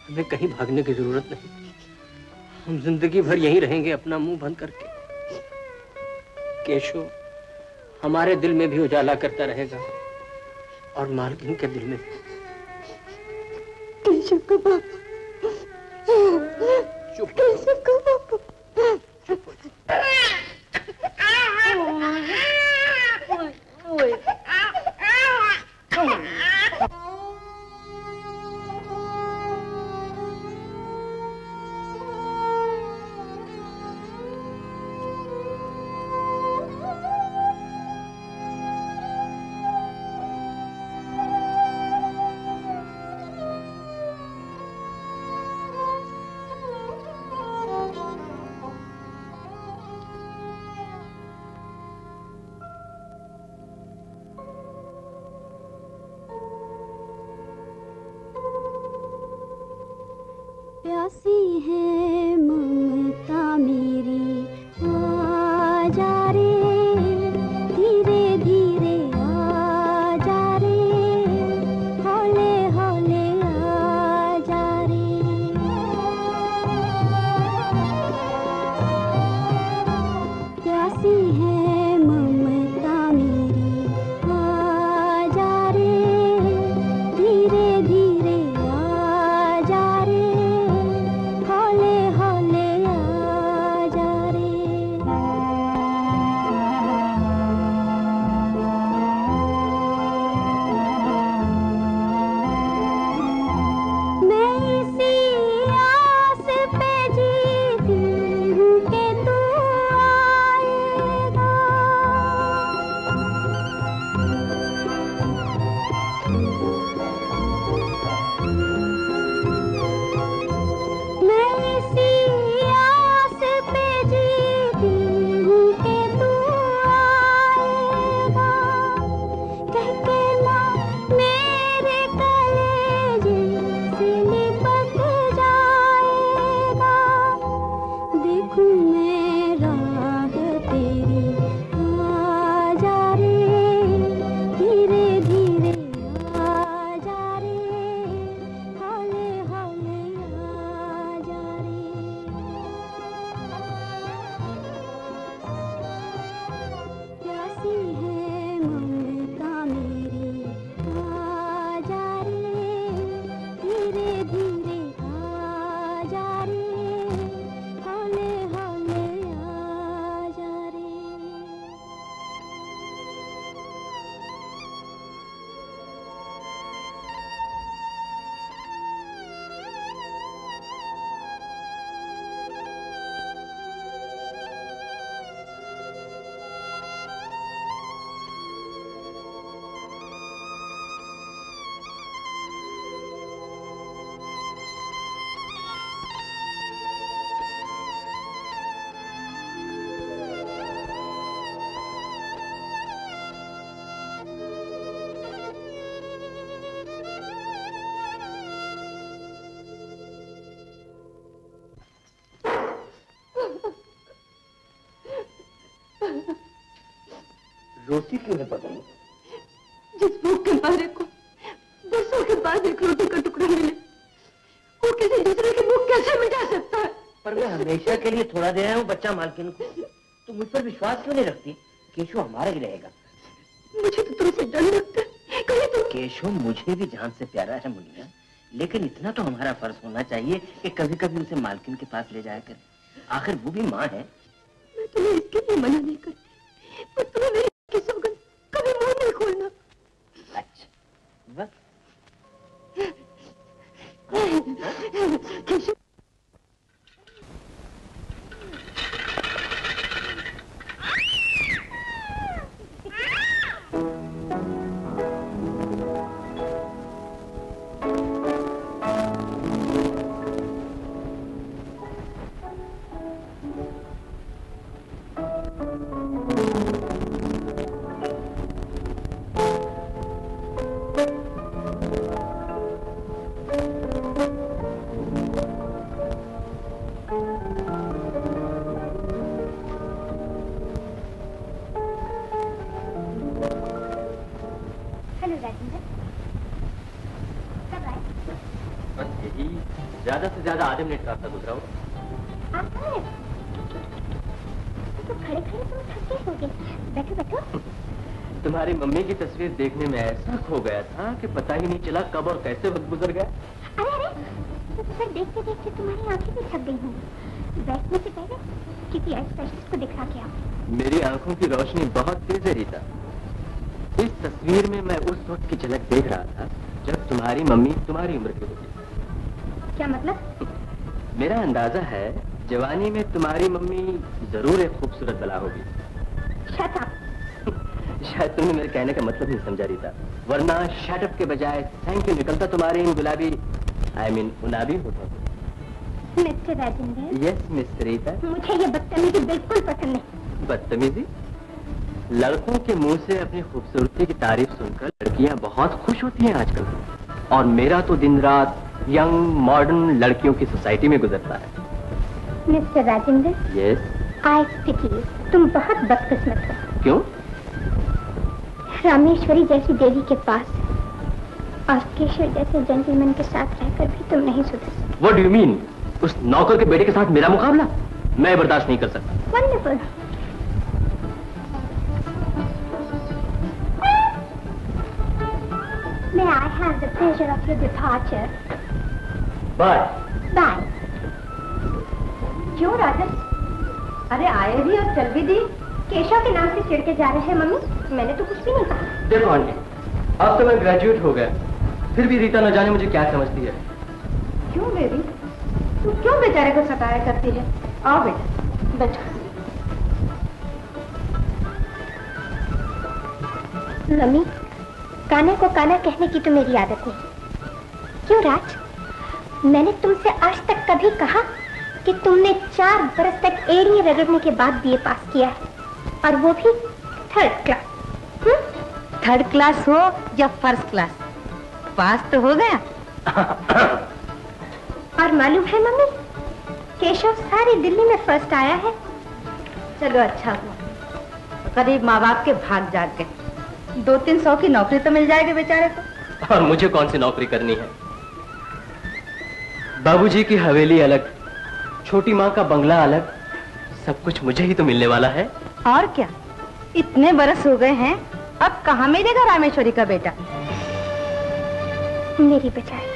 हमें कहीं भागने की जरूरत नहीं, हम जिंदगी भर यहीं रहेंगे अपना मुंह बंद करके। केशव हमारे दिल में भी उजाला करता रहेगा और मालकिन के दिल में। केशव का बापू, चुप, केशव का बापू, चुप। प्यासी है ममता मेरी, आ जा रे, धीरे धीरे आ जा रे, हौले हौले आ जा रे। प्यासी है ममता मेरी, आ जा रे, धीरे धीरे आ जा रे, हौले हौले आ जा रे। मैं इसी आस पे जीती हूँ कि तू आएगा। मैं इसी आस पे जीती हूँ कि तू आएगा। कह के ना मेरे कलेजे से लिपट जाएगा। देखूं मैं राह तेरी, आ जा रे, धीरे धीरे आ जा रे, हौले हौले आ जा रे। प्यासी है ममता मेरी, आ जा रे, धीरे धीरे आ जा रे, हौले हौले आ जा रे। रोटी क्यों है बदन? जिस भूख के मारे को बरसों के बाद एक रोटी का टुकड़ा मिले, वो किसी दूसरे की भूख कैसे मिटा सकता है? पर मैं हमेशा के लिए थोड़ा दे आया हूँ बच्चा मालकिन को। तो मुझ पर विश्वास क्यों नहीं रखती? केशव हमारा ही रहेगा। मुझे तो तुमसे डर लगता है, कहीं तुम। केशव मुझे भी जान से प्यारा है मुन्निया, लेकिन इतना तो हमारा फर्ज होना चाहिए कि कभी कभी उसे मालकिन के पास ले जाया कर। आखिर वो भी माँ है। मैं तुम्हें इसके लिए मना नहीं करती, पर तुम्हें मेरी की सौगंध कभी मुंह नहीं खोलना। अच्छा बस। केशव, ज्यादा से ज्यादा आधे मिनट का रास्ता गुजरा हो। तो खड़े खड़े तुम थके होगे, बैठो बैठो। तुम्हारी मम्मी की तस्वीर देखने में ऐसा खो गया था कि पता ही नहीं चला कब और कैसे वक्त गुजर गया। अरे अरे, तो सर देखते देखते तुम्हारी आंखें भी थक गई होंगी। बैठने से पहले किसी आई स्पेशलिस्ट को दिखा के आओ। मेरी आंखों की रोशनी बहुत तेज है रीता। इस तस्वीर में मैं उस वक्त की झलक देख रहा था जब तुम्हारी मम्मी तुम्हारी उम्र की होगी। क्या मतलब? मेरा अंदाजा है जवानी में तुम्हारी मम्मी जरूर एक खूबसूरत बला होगी। Shut up. शायद तुमने मेरे कहने का मतलब नहीं समझा रीता, वरना शट अप के बजाय थैंक यू निकलता तुम्हारे इन गुलाबी गुलाबी होता। Mister Rajendra. Yes miss Rita. मुझे ये बदतमीजी बिल्कुल पसंद नहीं। बदतमीजी? लड़कों के मुंह से अपनी खूबसूरती की तारीफ सुनकर लड़कियां बहुत खुश होती हैं आजकल, और मेरा तो दिन रात यंग मॉडर्न लड़कियों की सोसाइटी में गुजरता है। Mister Rajendra. Yes. I pity you, तुम बहुत बदकिस्मत हो। क्यों? रामेश्वरी जैसी देवी के पास और केशव जैसे जेंटलमैन के साथ रहकर भी तुम नहीं सुधर सकते। What do you mean? उस नौकर के बेटे के साथ मेरा मुकाबला? मैं बर्दाश्त नहीं कर सकता। Wonderful. May I have the pleasure of your departure? Bye. Bye. क्यों राजन? अरे आए भी और चल भी दी। केशव के नाम से चिढ़ के जा रहे हैं मम्मी? मैंने तो कुछ भी नहीं कहा। देखो आंटी, अब तो मैं ग्रेजुएट हो गया, फिर भी रीता न जाने मुझे क्या समझती है। क्यों बेबी, तू क्यों बेचारे को सताया करती है? आओ बेटा, बैठो। मम्मी, काना को काना कहने की तो मेरी आदत नहीं। क्यों राज, मैंने तुमसे आज तक कभी कहा कि तुमने 4 बरस तक एड़ियां रगड़ने के बाद बीए पास किया है, और वो भी 3rd क्लास। 3rd क्लास हो या 1st क्लास, पास तो हो गया। और मालूम है मम्मी, केशव सारी दिल्ली में फर्स्ट आया है। चलो अच्छा हुआ, करीब माँ बाप के भाग जाग गए। 200-300 की नौकरी तो मिल जाएगी बेचारे को। और मुझे कौन सी नौकरी करनी है? बाबूजी की हवेली अलग, छोटी माँ का बंगला अलग, सब कुछ मुझे ही तो मिलने वाला है। और क्या, इतने बरस हो गए हैं, अब कहाँ मिलेगा रामेश्वरी का बेटा? मेरी बजाय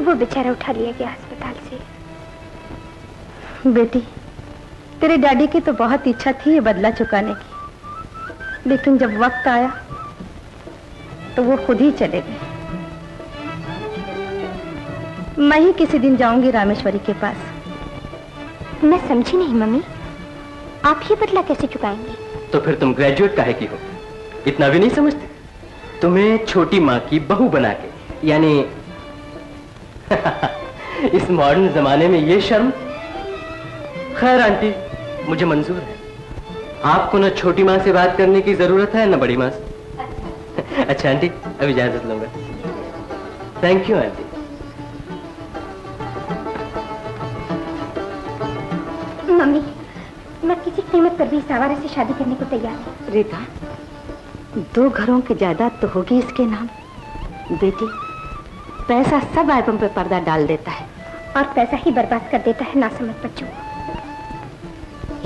वो बेचारा उठा लिया गया अस्पताल से। बेटी, तेरे डैडी की तो बहुत इच्छा थी ये बदला चुकाने की, लेकिन जब वक्त आया तो वो खुद ही चले गए। मैं ही किसी दिन जाऊंगी रामेश्वरी के पास। मैं समझी नहीं मम्मी, आप ही बदला कैसे चुकाएंगी? तो फिर तुम ग्रेजुएट काहे की हो? इतना भी नहीं समझते? तुम्हें छोटी माँ की बहू बना के, यानी इस मॉडर्न जमाने में ये शर्म। खैर आंटी, मुझे मंजूर है। आपको न छोटी माँ से बात करने की जरूरत है न बड़ी माँ से। अच्छा आंटी, अब इजाजत लूंगा। Thank you aunty. मम्मी, मैं किसी कीमत पर भी इस आवारा से शादी करने को तैयार हूँ। रीता, 2 घरों की जायदाद तो होगी इसके नाम। बेटी, पैसा सब एल्बम पे पर्दा डाल देता है, और पैसा ही बर्बाद कर देता है नासमझ बच्चों को।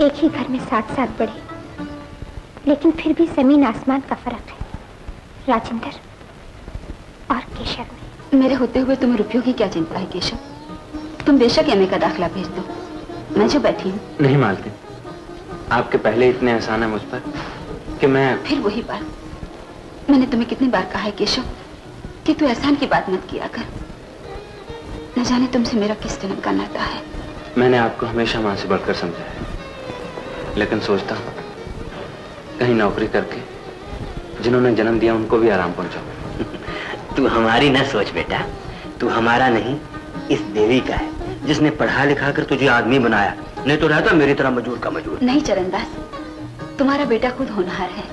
एक ही घर में 7 बड़े, लेकिन फिर भी जमीन आसमान का फर्क है राजेंद्र और केशव में। मेरे होते हुए तुम्हें रुपयों की क्या चिंता है केशव? तुम बेशक एमए का दाखला भेज दो, मैं जो बैठी हूँ। नहीं मालकिन, आपके पहले इतने एहसान है मुझ पर कि मैं... फिर वही बात। मैंने तुम्हें कितनी बार कहा है केशव कि तू एहसान की बात मत किया कर। न जाने तुमसे मेरा किस जन्म का नाता है। मैंने आपको हमेशा मां से बढ़कर समझा है, लेकिन सोचता हूँ कहीं नौकरी करके जिन्होंने जन्म दिया उनको भी आराम पहुंचाऊं। तू हमारी न सोच बेटा, तू हमारा नहीं इस देवी का है जिसने पढ़ा लिखा कर तुझे आदमी बनाया, नहीं तो रहता मेरी तरह मजूर का मजूर। नहीं चरणदास, तुम्हारा बेटा खुद होनहार है।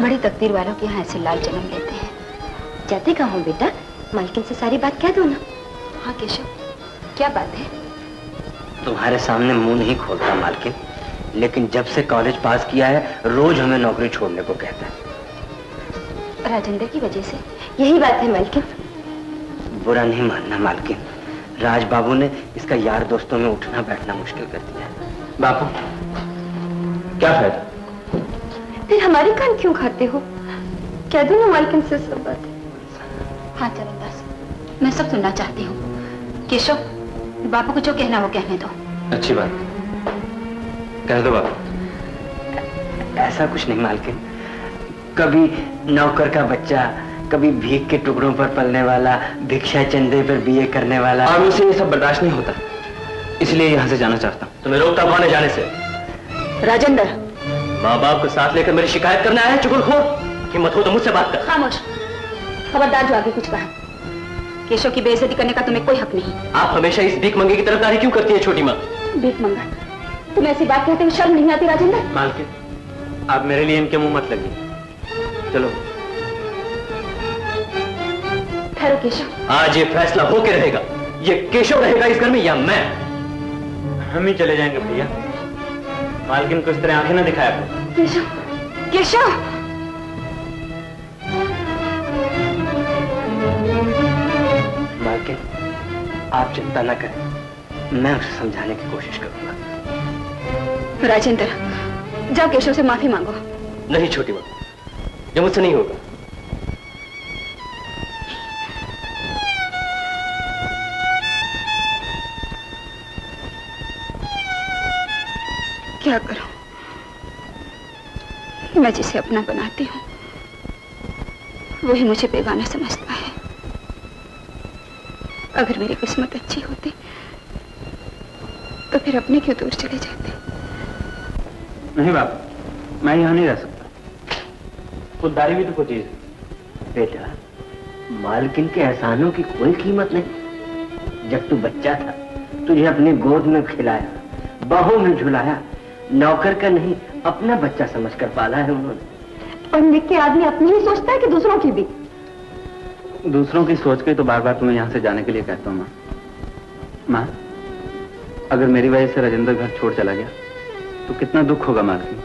बड़ी तकदीर वालों के यहाँ ऐसे लाल जन्म लेते हैं। जाते कहाँ हो बेटा? मालकिन से सारी बात कह दो ना। हाँ केशव, क्या बात है? तुम्हारे सामने मुंह नहीं खोलता मालकिन, लेकिन जब से कॉलेज पास किया है रोज हमें नौकरी छोड़ने को कहता है। राजेंद्र की वजह से? यही बात है मालकिन। बुरा नहीं मानना मालकिन, राज बाबू ने इसका यार दोस्तों में उठना बैठना मुश्किल कर दिया है। बापू, क्या फायदा? फिर हमारी कान क्यों खाते हो? कह दो ना मालकिन से सब बात। हाँ चरणदास, मैं सब सुनना चाहती हूँ। केशव, बापू को जो कहना वो कहने दो। अच्छी बात, कह दो बापू। ऐसा कुछ नहीं मालकिन, कभी नौकर का बच्चा, कभी भीख के टुकड़ों पर पलने वाला, भिक्षा चंदे पर बीए करने वाला। और मुझसे ये सब बर्दाश्त नहीं होता, इसलिए यहाँ से जाना चाहता हूँ। तुम्हें रोकता कौन है जाने से? राजेंद्र, माँ बाप को साथ लेकर मेरी शिकायत करने आया है चुगलखोर? हिम्मत हो तो मुझसे बात कर। खामोश, खबरदार जो आगे कुछ कहा। केशव की बेइज्जती करने का तुम्हें कोई हक नहीं। आप हमेशा इस भीख मंगे की तरफदारी क्यों करती है छोटी माँ? भीख मंगा? तुम्हें ऐसी बात कहते हुए शर्म नहीं आती राजेंद्र? मालकिन, आप मेरे लिए इनके मुंह मत लगिए। चलो ठहरो केशव। आज ये फैसला होके रहेगा, ये केशव रहेगा इस घर में या मैं? हम ही चले जाएंगे भैया। मालकिन को इस तरह आंखें ना दिखाया करो। केशव, केशव! मालकिन, आप चिंता न करें, मैं उसे समझाने की कोशिश करूंगा। राजेंद्र, जाओ केशव से माफी मांगो। नहीं छोटी माँ, ये मुझसे नहीं होगा। क्या करूं? मैं जिसे अपना बनाती हूँ वही मुझे बेगाना समझता है। अगर मेरी किस्मत अच्छी होती तो फिर अपने क्यों दूर चले जाते? नहीं बाप, मैं यहाँ नहीं रह सकता। खुददारी भी तो कोई चीज है। बेटा, मालकिन के एहसानों की कोई कीमत नहीं। जब तू बच्चा था तुझे अपनी गोद में खिलाया, बाहों में झुलाया, नौकर का नहीं अपना बच्चा समझकर पाला है उन्होंने। पढ़ लिख के आदमी अपनी ही सोचता है कि दूसरों की भी? दूसरों की सोच के तो बार बार तुम्हें यहाँ से जाने के लिए कहता हूँ माँ। माँ, अगर मेरी वजह से राजेंद्र घर छोड़ चला गया तो कितना दुख होगा मालकिन।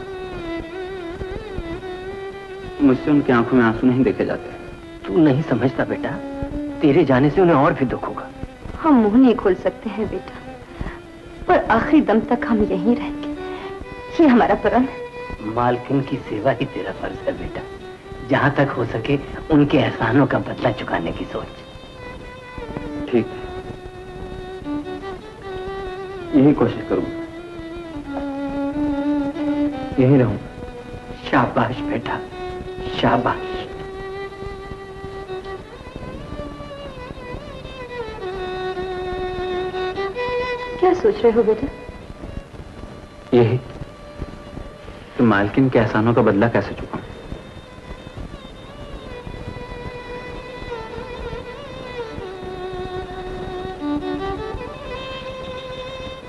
मुझसे उनकी आंखों में आंसू नहीं देखे जाते। तू नहीं समझता बेटा, तेरे जाने से उन्हें और भी दुख होगा। हम मुंह नहीं खोल सकते हैं बेटा, पर आखिरी दम तक हम यहीं रहेंगे, ये हमारा प्रण है। मालकिन की सेवा ही तेरा फर्ज है बेटा। जहां तक हो सके उनके एहसानों का बदला चुकाने की सोच। ठीक है, यही कोशिश करूंगा, यही रहूंगा। शाबाश बेटा, शाबाश। क्या सोच रहे हो बेटा? यही कि मालकिन के एहसानों का बदला कैसे चुकाऊं।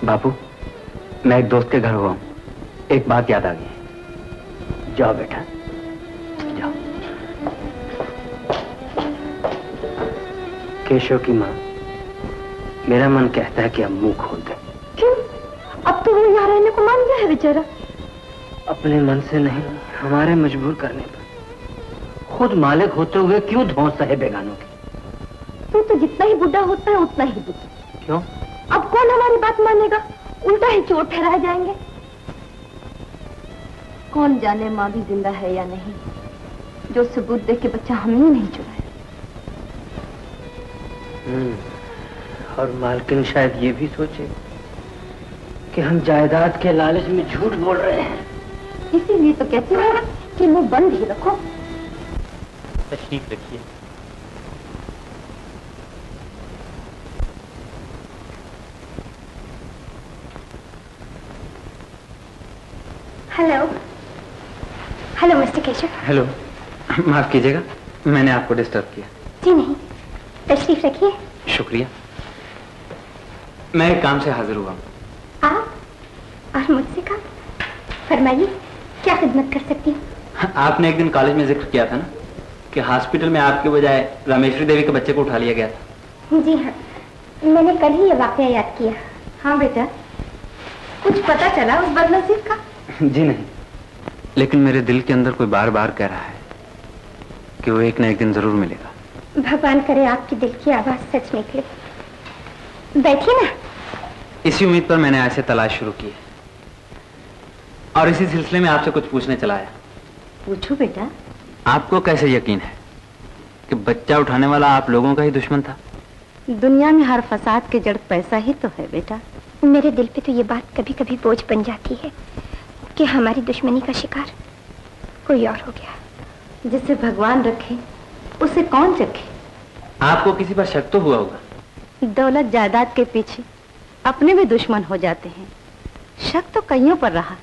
बापू, मैं एक दोस्त के घर हुआ हूं, एक बात याद आ गई। जाओ बेटा, जाओ। केशव की माँ, मेरा मन कहता है कि अब मुंह खोल दे। क्यों? अब तो वो यहाँ रहने को मान गया है बेचारा। अपने मन से नहीं, हमारे मजबूर करने पर। खुद मालिक होते हुए क्यों धौंस सहे बेगानों की? तू तो जितना ही बुढ़ा होता है उतना ही बुद्धू। क्यों? अब कौन हमारी बात मानेगा? उल्टा ही चोट ठहराए जाएंगे। कौन जाने माँ भी जिंदा है या नहीं, जो सबूत देख के बच्चा हमें ही नहीं चुराया। और मालकिन शायद ये भी सोचे कि हम जायदाद के लालच में झूठ बोल रहे हैं। इसीलिए तो कहती हूँ कि मुंह बंद ही रखो। तशरीफ रखिए। Hello hello mister Keshav. Hello, माफ कीजिएगा, मैंने आपको डिस्टर्ब किया। जी नहीं, तशरीफ रखिए। शुक्रिया। मैं एक काम से हाजिर हुआ हूँ। आप और मुझसे काम? फरमाइए, क्या खिदमत कर सकती हूँ? आपने एक दिन कॉलेज में जिक्र किया था ना कि हॉस्पिटल में आपके बजाय रामेश्वरी देवी के बच्चे को उठा लिया गया था। जी हाँ, मैंने कल ही ये वाकया याद किया। हाँ बेटा, कुछ पता चला उस बदनसीब का? जी नहीं, लेकिन मेरे दिल के अंदर कोई बार बार कह रहा है कि वो एक न एक दिन जरूर मिलेगा। भगवान करे आपके दिल की आवाज सच निकले। बैठिए ना। इसी उम्मीद पर मैंने आज से तलाश शुरू की है और इसी सिलसिले में आपसे कुछ पूछने चला आया। पूछो बेटा। आपको कैसे यकीन है कि बच्चा उठाने वाला आप लोगों का ही दुश्मन था? दुनिया में हर फसाद की जड़ पैसा ही तो है बेटा। मेरे दिल पे तो ये बात कभी कभी बोझ बन जाती है कि हमारी दुश्मनी का शिकार कोई और हो गया। जिसे भगवान रखे उसे कौन रखे? आपको किसी पर शक तो हुआ होगा। दौलत जायदाद के पीछे अपने भी दुश्मन हो जाते हैं। शक तो कईयों पर रहा,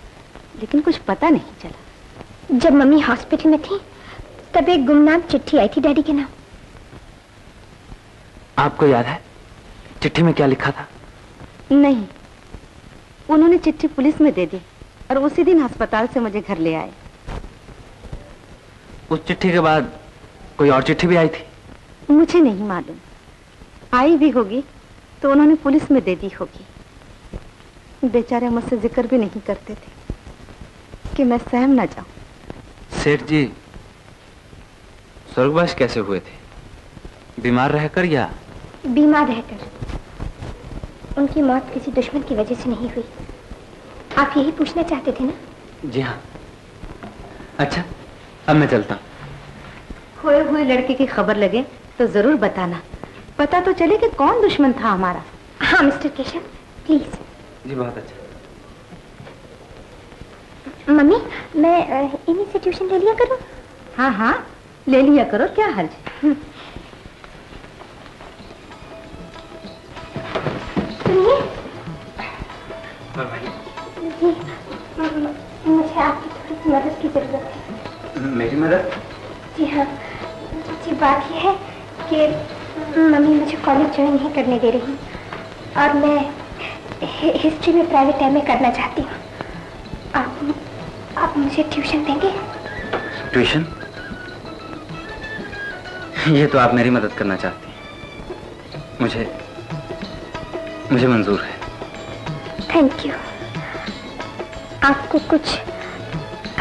लेकिन कुछ पता नहीं चला। जब मम्मी हॉस्पिटल में थी तब एक गुमनाम चिट्ठी आई थी डैडी के नाम। आपको याद है चिट्ठी में क्या लिखा था? नहीं, उन्होंने चिट्ठी पुलिस में दे दी और उसी दिन अस्पताल से मुझे घर ले आए। उस चिट्ठी के बाद कोई और चिट्ठी भी आई थी? मुझे नहीं मालूम, आई भी होगी तो उन्होंने पुलिस में दे दी होगी। बेचारे मुझसे जिक्र भी नहीं करते थे कि मैं सहम ना जाऊं। सेठ जी स्वर्गवास कैसे हुए थे? बीमार रहकर या? बीमार रहकर। उनकी मौत किसी दुश्मन की वजह से नहीं हुई। आप यही पूछना चाहते थे ना? जी हाँ। अच्छा, अब मैं चलता हूँ। खोए हुए लड़के की खबर लगे तो जरूर बताना, पता तो चले कि कौन दुश्मन था हमारा। हाँ मिस्टर केशव, प्लीज। जी बहुत अच्छा। मम्मी, मैं इन्हीं से ट्यूशन ले लिया करूं? हाँ हाँ, ले लिया करो, क्या हर्ज। सुनिए जी, मुझे आपकी थोड़ी सी मदद की जरूरत है। मेरी मदद? जी हाँ जी, बात यह है कि मम्मी मुझे कॉलेज ज्वाइन नहीं करने दे रही और मैं हिस्ट्री में प्राइवेट एमए करना चाहती हूँ। आप मुझे ट्यूशन देंगे? ट्यूशन? ये तो आप मेरी मदद करना चाहती हैं। मुझे मंजूर है। Thank you. आपको कुछ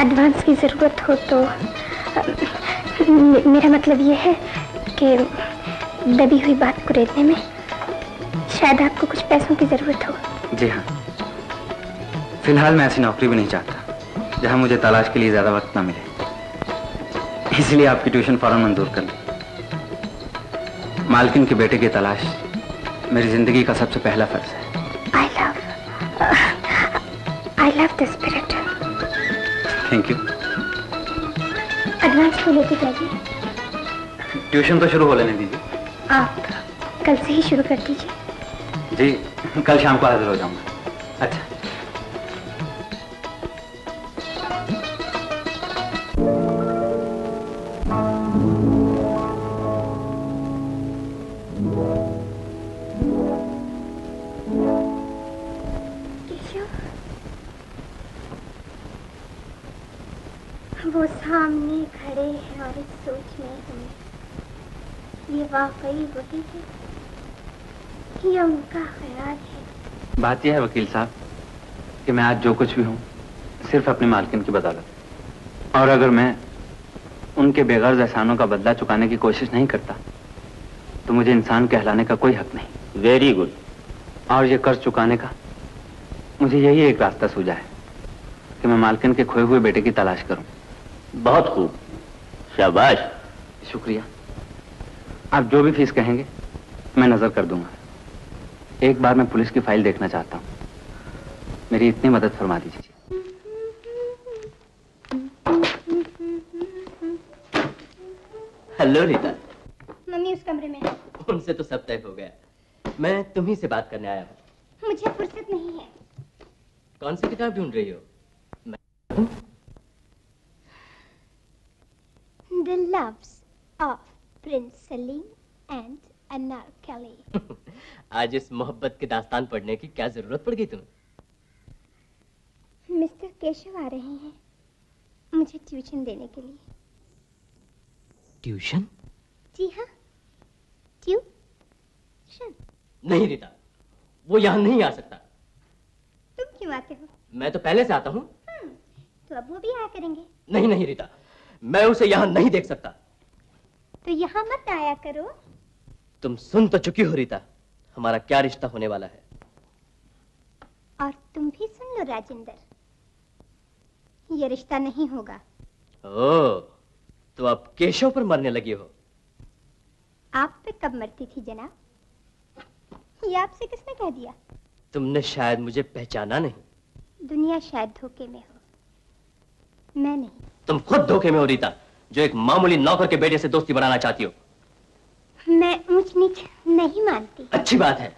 एडवांस की जरूरत हो तो मेरा मतलब ये है कि दबी हुई बात को रेतने में शायद आपको कुछ पैसों की जरूरत हो। जी हाँ, फिलहाल मैं ऐसी नौकरी भी नहीं चाहता जहां मुझे तलाश के लिए ज्यादा वक्त ना मिले, इसलिए आपकी ट्यूशन फौरन मंजूर कर ली। मालकिन के बेटे की तलाश मेरी जिंदगी का सबसे पहला फर्ज है। I love the spirit. Thank you. Advance को लेके जाइए। ट्यूशन तो शुरू हो लेने दीजिए। आप कल से ही शुरू कर दीजिए। जी, कल शाम को हाजिर हो जाऊंगा। अच्छा। वो सामने खड़े हैं और इस सोच में हूँ, ये वाकई वही है कि ये उनका ख्याल है। बात यह है वकील साहब कि मैं आज जो कुछ भी हूँ सिर्फ अपने मालकिन की बदौलत, और अगर मैं उनके बेगर्ज एहसानों का बदला चुकाने की कोशिश नहीं करता तो मुझे इंसान कहलाने का कोई हक नहीं। Very good. और ये कर्ज चुकाने का मुझे यही एक रास्ता सूझा है कि मैं मालकिन के खोए हुए बेटे की तलाश करूं। बहुत खूब, शाबाश। शुक्रिया। आप जो भी फीस कहेंगे मैं नजर कर दूंगा। एक बार मैं पुलिस की फाइल देखना चाहता हूं। मेरी इतनी मदद फरमा दीजिए। हेलो रीता। मम्मी उस कमरे में है। उनसे तो सब तय हो गया। मैं तुम्ही से बात करने आया हूँ। मुझे फुर्सत नहीं है। कौन सी किताब ढूंढ रही हो? The Loves of Prince Salim and Anarkali। आज इस मोहब्बत की दास्तान पढ़ने की क्या जरूरत पड़ गई तुम्हें? मिस्टर केशव आ रहे हैं मुझे ट्यूशन देने के लिए। ट्यूशन? जी हाँ, ट्यूशन। नहीं रीता, वो यहाँ नहीं आ सकता। तुम क्यों आते हो? मैं तो पहले से आता हूँ। तो अब वो भी आया करेंगे। नहीं नहीं रीता, मैं उसे यहाँ नहीं देख सकता। तो यहाँ मत आया करो। तुम सुन तो चुकी हो रीता, हमारा क्या रिश्ता होने वाला है। और तुम भी सुन लो राजेंद्र, ये रिश्ता नहीं होगा। ओह, तो अब केशव पर मरने लगी हो। आप पे कब मरती थी जनाब? ये आपसे किसने कह दिया? तुमने शायद मुझे पहचाना नहीं। दुनिया शायद धोखे में हो, मैं नहीं। तुम खुद धोखे में हो रीता, जो एक मामूली नौकर के बेटे से दोस्ती बनाना चाहती हो। मैं ऊंच नीच नहीं मानती। अच्छी बात है,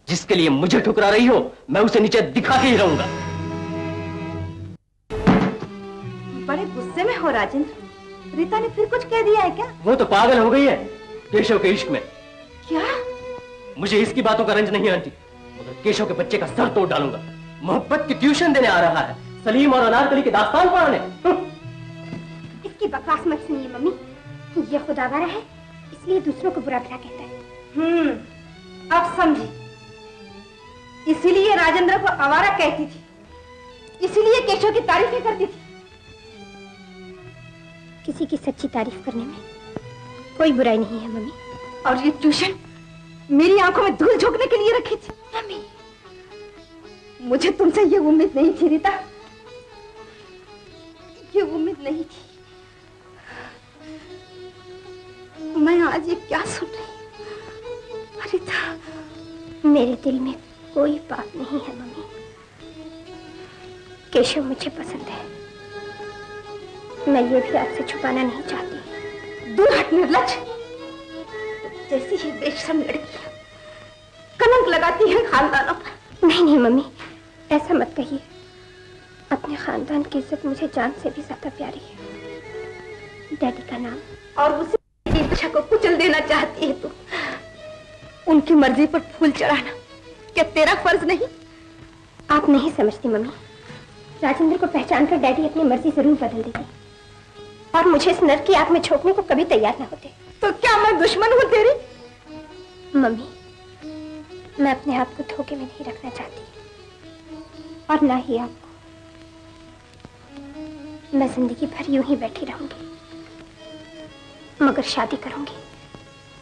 जिसके लिए मुझे ठुकरा रही हो मैं उसे नीचे दिखा के ही रहूंगा। बड़े गुस्से में हो राजेंद्र। रीता ने फिर कुछ कह दिया है क्या? वो तो पागल हो गई है केशव के इश्क में। क्या? मुझे इसकी बातों का रंज नहीं आंटी, मगर केशव के बच्चे का सर तोड़ डालूंगा। मोहब्बत की ट्यूशन देने आ रहा है, सलीम और अनारकली की दास्तान पढ़ाने। इसकी बकवास मत सुनिए मम्मी, ये खुदावारा है इसलिए दूसरों को बुरा भला कहता है। अब समझी, इसीलिए राजेंद्र को आवारा कहती थी, इसीलिए केशव की तारीफें करती थी। किसी की सच्ची तारीफ करने में कोई बुराई नहीं है मम्मी। और ये ट्यूशन मेरी आंखों में धूल झोंकने के लिए रखी थी। मम्मी, मुझे तुमसे ये उम्मीद नहीं थी रीता, ये उम्मीद नहीं थी। मैं आज ये क्या सुन रही हूँ रीता? मेरे दिल में कोई पाप नहीं है मम्मी। केशव मुझे पसंद है, मैं ये भी आपसे छुपाना नहीं चाहती। दूर हट निर्लज, जैसी ही बेशर्म लड़की कलंक लगाती है खानदानों पर। नहीं नहीं मम्मी, ऐसा मत कहिए। अपने खानदान की इज्जत मुझे जान से भी ज्यादा प्यारी है। डैडी का नाम और उसी इच्छा को कुचल देना चाहती है तू। उनकी मर्जी पर फूल चढ़ाना क्या तेरा फर्ज नहीं? आप नहीं समझती मम्मी, राजेंद्र को पहचान कर डैडी अपनी मर्जी जरूर बदल देती और मुझे इस नर्क की आग में झोंकने को कभी तैयार न होते। तो क्या मैं दुश्मन हूँ तेरी? मम्मी, मैं अपने आप को धोखे में नहीं रखना चाहती और ना ही आपको। मैं जिंदगी भर यूं ही बैठी रहूंगी, मगर शादी करूंगी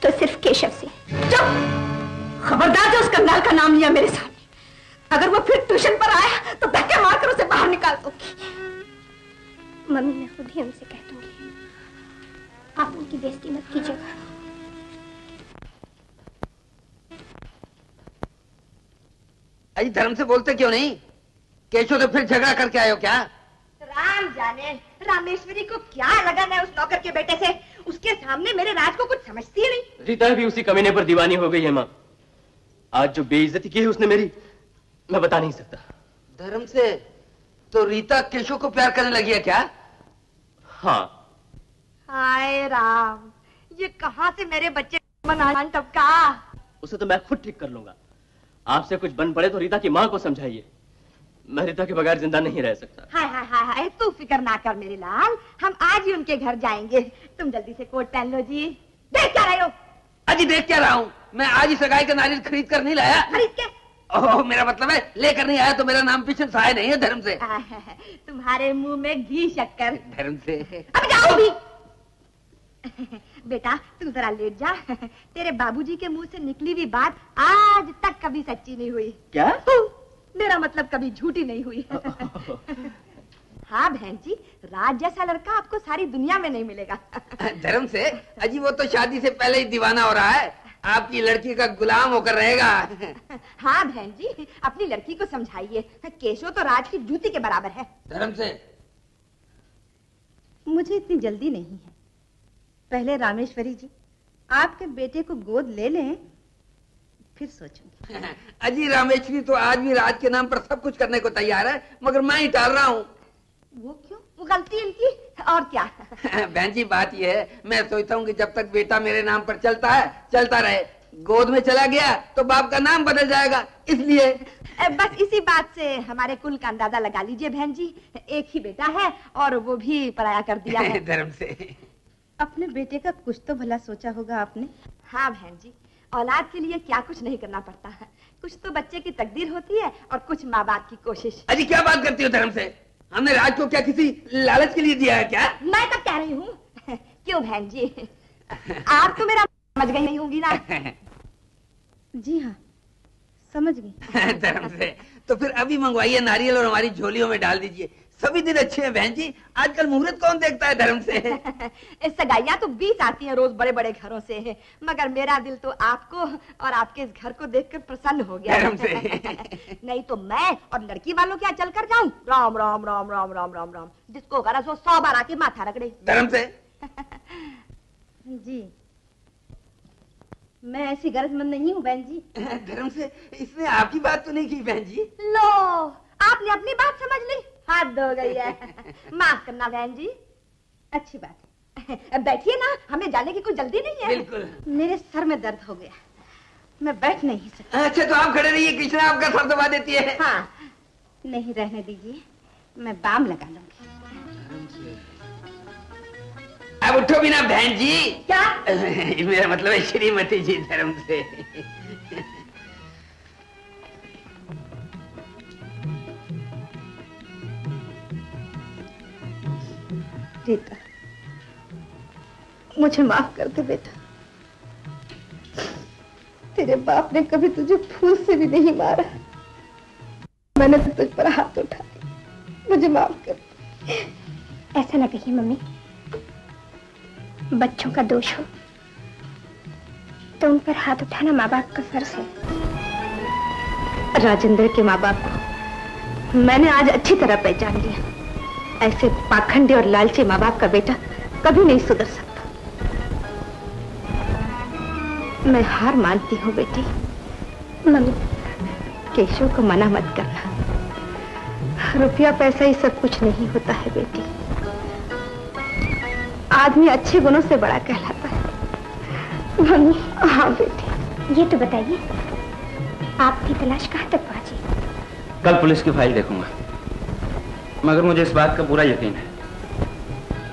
तो सिर्फ केशव से। चुप! खबरदार जो उस कंगाल का नाम लिया मेरे सामने। अगर वो फिर ट्यूशन पर आया तो धक्के मारकर उसे बाहर निकाल दूंगी। मम्मी, मैं खुद ही उनसे कह दूंगी, आप उनकी बेइज्जती मत कीजिएगा। अजी धर्म से बोलते क्यों नहीं? केशव से फिर झगड़ा करके आए हो क्या? राम जाने रामेश्वरी को क्या लगन है उस नौकर के बेटे से। उसके सामने मेरे राज को कुछ समझती है नहीं। रीता भी उसी कमीने पर दीवानी हो गई है माँ। आज जो बेइज्जती की है उसने मेरी, मैं बता नहीं सकता। धर्म से तो रीता केशव को प्यार करने लगी है क्या? हाँ। हाय राम, ये कहाँ से मेरे बच्चे मना टपका। उसे तो मैं खुद ठीक कर लूंगा। आपसे कुछ बन पड़े तो रीता की माँ को समझाइए। मैं रीता के बगैर जिंदा नहीं रह सकता। हाय हाय हाय हाय, तू फिक्र ना कर मेरे लाल, हम आज ही उनके घर जाएंगे। तुम जल्दी से कोट पहन लो जी। देख क्या रहे हो? अजी देख क्या रहा हूँ, मैं आज ही सगाई का नारियल खरीद कर नहीं लाया। खरीद के? ओह, मेरा मतलब है लेकर नहीं आया तो मेरा नाम पीछे साया नहीं है धर्म से। तुम्हारे मुंह में घी शक्कर। धर्म से अब जाओ भी। बेटा तू जरा लेट जा। तेरे बाबूजी के मुंह से निकली हुई बात आज तक कभी सच्ची नहीं हुई। क्या? मेरा मतलब कभी झूठी नहीं हुई। हाँ बहन जी, राज जैसा लड़का आपको सारी दुनिया में नहीं मिलेगा। धर्म से अजी वो तो शादी से पहले ही दीवाना हो रहा है। आपकी लड़की का गुलाम होकर रहेगा। हाँ बहन जी, अपनी लड़की को समझाइए, केशव तो राज की जूती के बराबर है। धर्म से मुझे इतनी जल्दी नहीं है। पहले रामेश्वरी जी आपके बेटे को गोद ले लें, फिर सोचूंगी। अजी रामेश्वरी तो आज भी राज के नाम पर सब कुछ करने को तैयार है, मगर मैं ही टाल रहा हूँ। वो क्यों? वो गलती इनकी और क्या? बहन जी बात ये है, मैं सोचता हूँ कि जब तक बेटा मेरे नाम पर चलता है चलता रहे, गोद में चला गया तो बाप का नाम बदल जाएगा, इसलिए बस इसी बात से हमारे कुल का अंदाजा लगा लीजिए बहन जी। एक ही बेटा है और वो भी पराया कर दिया है। धर्म से अपने बेटे का कुछ तो भला सोचा होगा आपने। हाँ बहन जी, औलाद के लिए क्या कुछ नहीं करना पड़ता है, कुछ तो बच्चे की तकदीर होती है और कुछ माँ बाप की कोशिश। अजी क्या बात करती हो धर्म से? हमने राज को क्या किसी लालच के लिए दिया है क्या? मैं कब कह रही हूँ? क्यों बहन जी, आप तो मेरा समझ गई नहीं होंगी ना? जी हाँ समझ गई। धर्म से तो फिर अभी मंगवाइए नारियल और हमारी झोलियों में डाल दीजिए। सभी दिन अच्छे हैं बहन जी, आजकल मुहूर्त कौन देखता है धर्म से? सगाइयां तो 20 आती हैं रोज बड़े बड़े घरों से, मगर मेरा दिल तो आपको और आपके इस घर को देखकर प्रसन्न हो गया। धर्म से नहीं तो मैं और लड़की वालों क्या चल कर जाऊं? राम राम राम राम राम राम राम, जिसको गरज हो 100 बार आके माथा रगड़े। धर्म से जी मैं ऐसी गरजमंद नहीं हूँ बहन जी। धर्म से इसने आपकी बात तो नहीं की बहन जी। लो आपने अपनी बात समझ ली, हद हो गई है। माफ करना बहन जी। अच्छी बात है। बैठिए ना, हमें जाने की कोई जल्दी नहीं है। बिल्कुल। मेरे सर में दर्द हो गया, मैं बैठ नहीं सकती। अच्छा तो आप खड़े रहिए, कृष्णा आपका सर दबा देती है। हाँ नहीं रहने दीजिए, मैं बाम लगा लूंगी। अब उठो भी ना बहन जी। क्या? मेरा मतलब है श्रीमती जी। धर्म से रीता मुझे माफ कर दे बेटा, तेरे बाप ने कभी तुझे फूल से भी नहीं मारा, मैंने तो तुझ पर हाथ उठाया, मुझे माफ कर। ऐसा ना कहिए मम्मी, बच्चों का दोष हो तो उन पर हाथ उठाना माँ बाप का फर्ज है। राजेंद्र के माँ बाप को मैंने आज अच्छी तरह पहचान लिया। ऐसे पाखंडी और लालची माँ बाप का बेटा कभी नहीं सुधर सकता। मैं हार मानती हूँ बेटी। मम्मी केशव को मना मत करना, रुपया पैसा ही सब कुछ नहीं होता है बेटी, आदमी अच्छे गुणों से बड़ा कहलाता है। मम्मी हाँ बेटी। ये तो बताइए आपकी तलाश कहाँ तक पहुंची? कल पुलिस की फाइल देखूंगा, मगर मुझे इस बात का पूरा यकीन है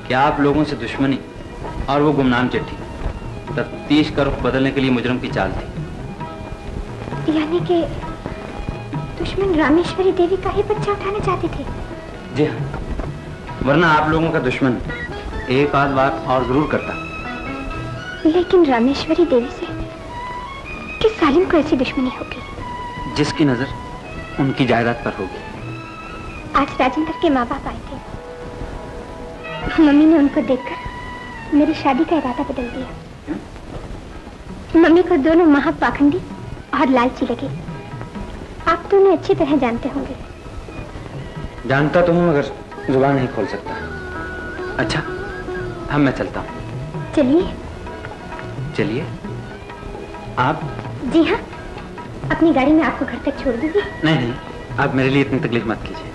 कि आप लोगों से दुश्मनी और वो गुमनाम चिट्ठी तफ्तीश का रुख बदलने के लिए मुजरिम की चाल थी। यानी कि दुश्मन रामेश्वरी देवी का ही बच्चा उठाना चाहते थे? जी हाँ, वरना आप लोगों का दुश्मन एक आध बार और जरूर करता। लेकिन रामेश्वरी देवी से किस सालिम को ऐसी दुश्मनी होगी? जिसकी नजर उनकी जायदाद पर होगी। आज राजेंद्र के माँ बाप आए थे, मम्मी ने उनको देखकर मेरी शादी का इरादा बदल दिया। मम्मी को दोनों महापाखंडी और लालची लगे। आप तो उन्हें अच्छी तरह जानते होंगे। जानता तो हूँ मगर जुबान नहीं खोल सकता। अच्छा हम मैं चलता हूँ। चलिए। चलिए आप? जी हाँ, अपनी गाड़ी में आपको घर तक छोड़ दूंगी। नहीं नहीं, आप मेरे लिए इतनी तकलीफ मत कीजिए।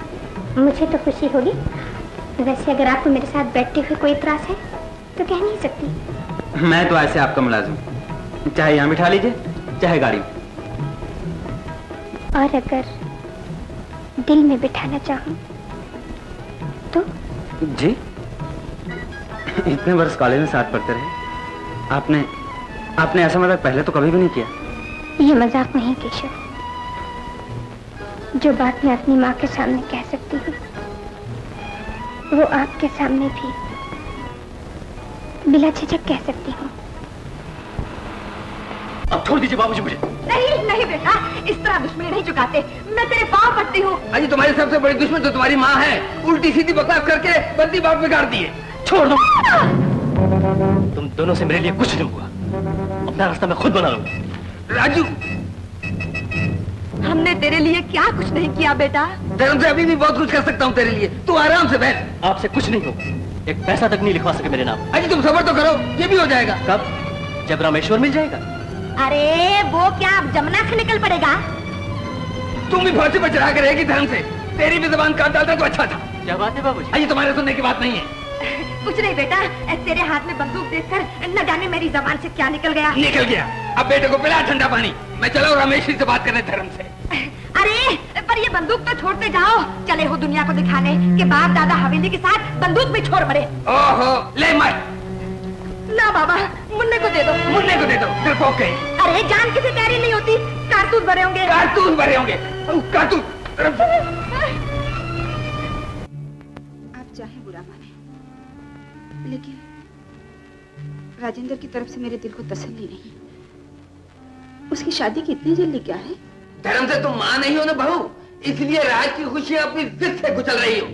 मुझे तो खुशी होगी, वैसे अगर आपको मेरे साथ बैठते हुए कोई इतराज है तो कह नहीं सकती। मैं तो ऐसे आपका मुलाजिम, चाहे यहाँ बिठा लीजिए चाहे गाड़ी में। और अगर दिल में बिठाना चाहूं तो? जी, इतने वर्ष कॉलेज में साथ पढ़ते रहे, आपने ऐसा मजाक पहले तो कभी भी नहीं किया। ये मजाक नहीं केशव, जो बात मैं अपनी माँ के सामने कह सकती हूँ वो आपके सामने भी बिला झिझक कह सकती हूँ। अब छोड़ दीजिए बाबूजी मुझे। नहीं नहीं बेटा, इस तरह दुश्मनी नहीं चुकाते, मैं तेरे पाँव पड़ती हूँ। अजी तुम्हारी सबसे बड़ी दुश्मन तो तुम्हारी माँ है, उल्टी सीधी बकवास करके बंदी बाप बिगाड़ दिए। छोड़ दो, तुम दोनों से मेरे लिए कुछ नहीं हुआ। अपना रास्ता मैं खुद बना लूंगा। राजू, हमने तेरे लिए क्या कुछ नहीं किया बेटा। धर्म से अभी भी बहुत कुछ कर सकता हूँ तेरे लिए, तू आराम से बैठ। आपसे कुछ नहीं होगा, एक पैसा तक नहीं लिखवा सके मेरे नाम। अजी तुम सबर तो करो, ये भी हो जाएगा। कब? जब रामेश्वर मिल जाएगा। अरे वो क्या अब जमुना से निकल पड़ेगा? तुम भी फांसी पर चढ़ा कर रहेगी धर्म से, तेरी भी जबान काट डालता तो अच्छा था। क्या बात है बाबूजी? अजी तुम्हारे सुनने की बात नहीं है। कुछ नहीं बेटा, तेरे हाथ में बंदूक देखकर न जाने मेरी जबान से क्या निकल गया। निकल गया। अब बेटे को पिला ठंडा पानी, मैं चला रामेश्वरी से बात करने धर्म से। अरे पर ये बंदूक तो छोड़ते जाओ, चले हो दुनिया को दिखाने कि बाप दादा हवेली के साथ बंदूक भी छोड़ मरे। ओहो, ले मत। ना बाबा, मुन्ने को दे दो। मुन्ने को दे दो, डरपोक कहीं। अरे जान किसी तैयारी नहीं होती, कारतूस भरे होंगे। कारतूस भरे होंगे, कारतूस। आप चाहे बुरा माने, लेकिन राजेंद्र की तरफ से मेरे दिल को तसल्ली नहीं। उसकी शादी की इतनी जल्दी क्या है? धर्म से तुम मां नहीं हो ना बहू, इसलिए राज की खुशियां अपनी जिद से कुचल रही हो।